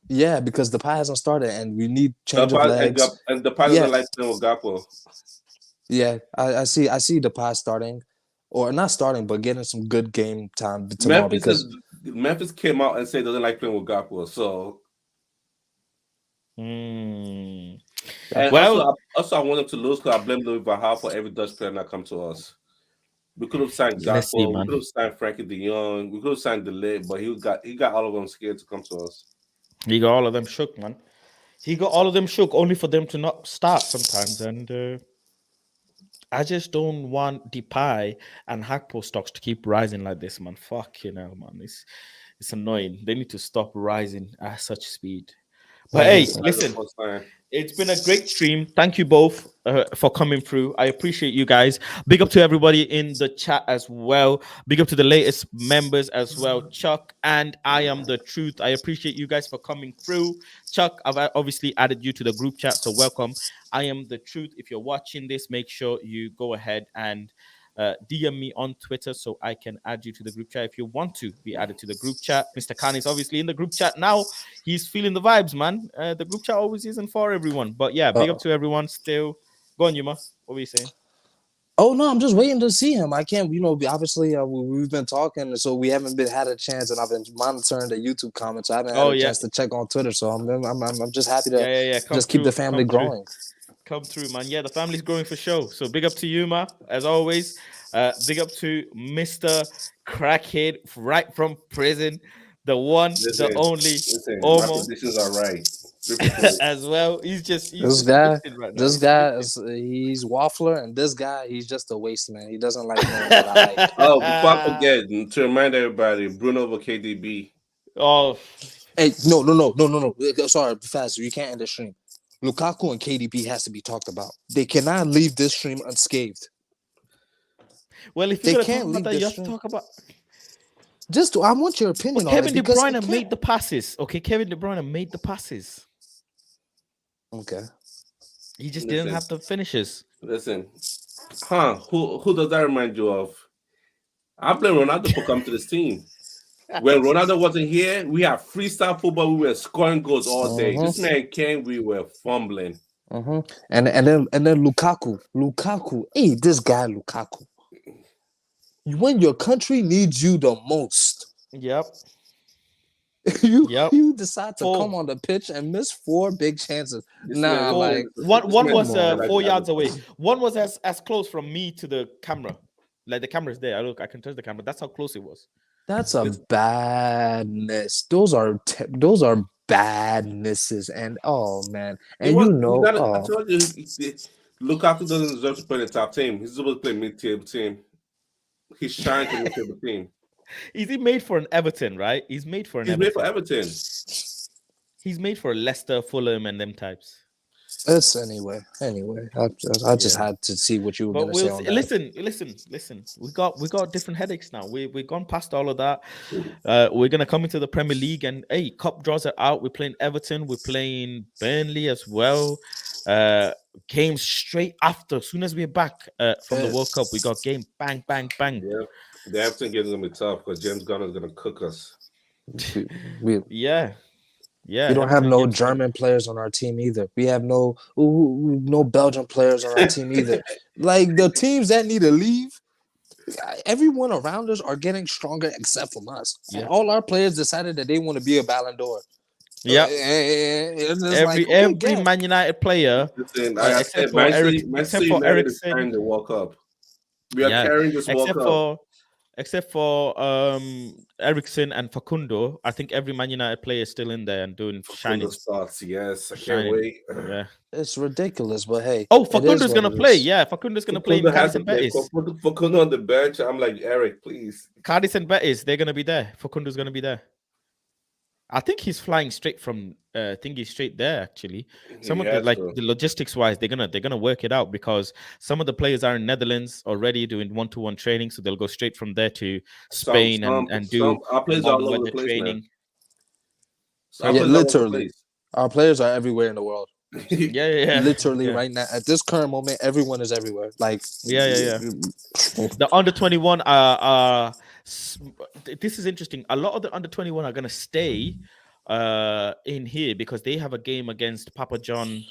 Yeah, because Depay hasn't started, and we need change of legs. And Depay doesn't like playing with Gakpo. Yeah, I see Depay starting, or not starting, but getting some good game time tomorrow. Memphis came out and said doesn't like playing with Gakpo. So, Mm. and Well, also I want them to lose because I blame Louis Van Gaal for every Dutch player not come to us. We could have signed Let's see, Gakpo, we man. could have signed Frankie De Jong, we could have signed Delay, but he got all of them scared to come to us. He got all of them shook, man. He got all of them shook only for them to not start sometimes. And I just don't want Depay and Hakpo stocks to keep rising like this, man. Fucking hell, man. It's annoying. They need to stop rising at such speed. But hey, listen, it's been a great stream. Thank you both for coming through. I appreciate you guys. Big up to everybody in the chat as well. Big up to the latest members as well. Chuck and I Am The Truth. I appreciate you guys for coming through. Chuck, I've obviously added you to the group chat, so welcome. I Am The Truth. If you're watching this, make sure you go ahead and DM me on Twitter so I can add you to the group chat if you want to be added to the group chat. Mr. Khan is obviously in the group chat now. He's feeling the vibes, man. The group chat always isn't for everyone. But yeah, big up to everyone still. Go on, Yuma. What were you saying? Oh, no, I'm just waiting to see him. I can't, obviously we've been talking, so we haven't had a chance, and I've been monitoring the YouTube comments. I haven't had a chance to check on Twitter, so I'm just happy to just keep the family growing. Come through, man. Yeah, the family's growing for sure. So big up to you, Ma, as always. Big up to Mr. Crackhead right from prison. The one, the only, almost. This is all right. As well. He's this guy. Right this guy he's waffler, and this guy he's just a waste man. He doesn't like what I like. Oh, before I forget, to remind everybody, Bruno over KDB. Oh, hey, no. Sorry, fast. You can't end the stream. Lukaku and KDB has to be talked about. They cannot leave this stream unscathed. Well, if you can't leave that, you have to talk about. I want your opinion on Kevin it. De Bruyne made the passes. Okay, Kevin De Bruyne made the passes. Okay. He just didn't have the finishes. Listen, who does that remind you of? I blame Ronaldo for coming to this team. When Ronaldo wasn't here, we had freestyle football. We were scoring goals all day. This man came, we were fumbling. And then Lukaku. Hey, this guy Lukaku. When your country needs you the most, you decide to come on the pitch and miss 4 big chances. One was 4 yards away. One was as close from me to the camera. Like the camera's there. I can touch the camera. That's how close it was. That's a badness. Those are badnesses, and oh man, and I told you, Lukaku doesn't deserve to play in the top team. He's supposed to play mid-table team. He's trying to mid-table team. Is he made for an Everton, right? He's made for Everton. He's made for Leicester, Fulham, and them types. It's anyway. I just had to see what you were going to say on that. Listen. We got different headaches now. We've gone past all of that. We're gonna come into the Premier League, and hey, cup draws are out. We're playing Everton. We're playing Burnley as well. Games straight after. As soon as we're back from the World Cup, we got game bang. Yeah, the Everton game is gonna be tough because James Gunn is gonna cook us. Yeah. We don't have no German players on our team either. We have no Belgian players on our team either. Like the teams that need to leave, everyone around us are getting stronger except from us. Yeah. And all our players decided that they want to be a Ballon d'Or. Yeah. Every Man United player, Listen, except for Eriksen, the World Cup. We are Yeah, carrying this World except Cup. for except for Ericsson and Facundo. I think every Man United player is still in there and doing From the shining, starts, yes. I can't shining. wait. Yeah. It's ridiculous, but hey, Oh, it is Facundo's what gonna it play. is. Yeah, Facundo's gonna play in Facundo has Cadiz to and play. Betis. Facundo on the bench. I'm like, Eric, please. Cadiz and Betis, they're gonna be there. Facundo's gonna be there. I think he's flying straight from thingy straight there. Actually, some He of the has like to. the logistics wise, they're gonna work it out because some of the players are in Netherlands already doing 1-to-1 training, so they'll go straight from there to Spain and do Our players are warm all over weather the place, man. training. Our Yeah, players are all over the literally. Our players are everywhere in the world. place. Yeah. Literally, Yeah. right now, at this current moment, everyone is everywhere. Like, Yeah. The under 21 this is interesting. A lot of the under 21 are gonna stay in here because they have a game against Papa John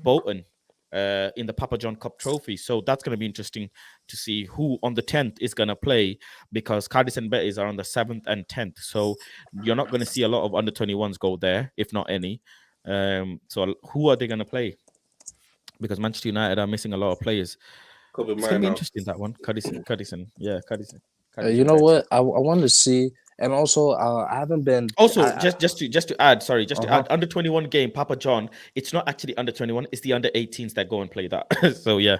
Bolton in the Papa John Cup trophy. So that's gonna be interesting to see who on the 10th is gonna play because Cadiz and Betis are on the 7th and 10th. So you're not gonna see a lot of under 21s go there, if not any. So who are they gonna play? Because Manchester United are missing a lot of players. Could be It's gonna mine be now. interesting, that one. Cadiz, yeah, Cadiz. you know what? I want to see, and also I haven't been. Also, just to add, sorry, just to Uh-huh. add, under 21 game, Papa John. It's not actually under 21. It's the under 18s that go and play that. So yeah,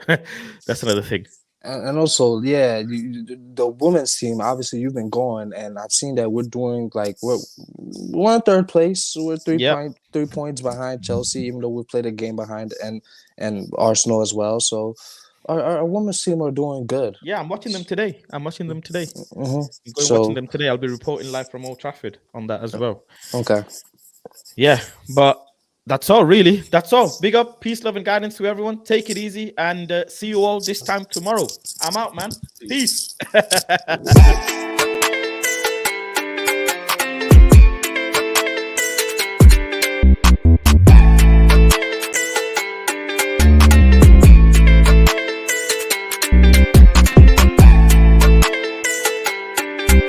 that's another thing. And also, yeah, the women's team. Obviously, you've been going, and I've seen that we're doing like we're in third place. We're 3 points behind Chelsea, even though we played a game behind and Arsenal as well. So our women's team are doing good. Yeah, I'm watching them today. I'm watching them today. So Watching them today. I'll be reporting live from Old Trafford on that as well. okay. Yeah, but that's all, really. That's all. Big up, peace, love, and guidance to everyone. Take it easy, and see you all this time tomorrow. I'm out, man. Peace.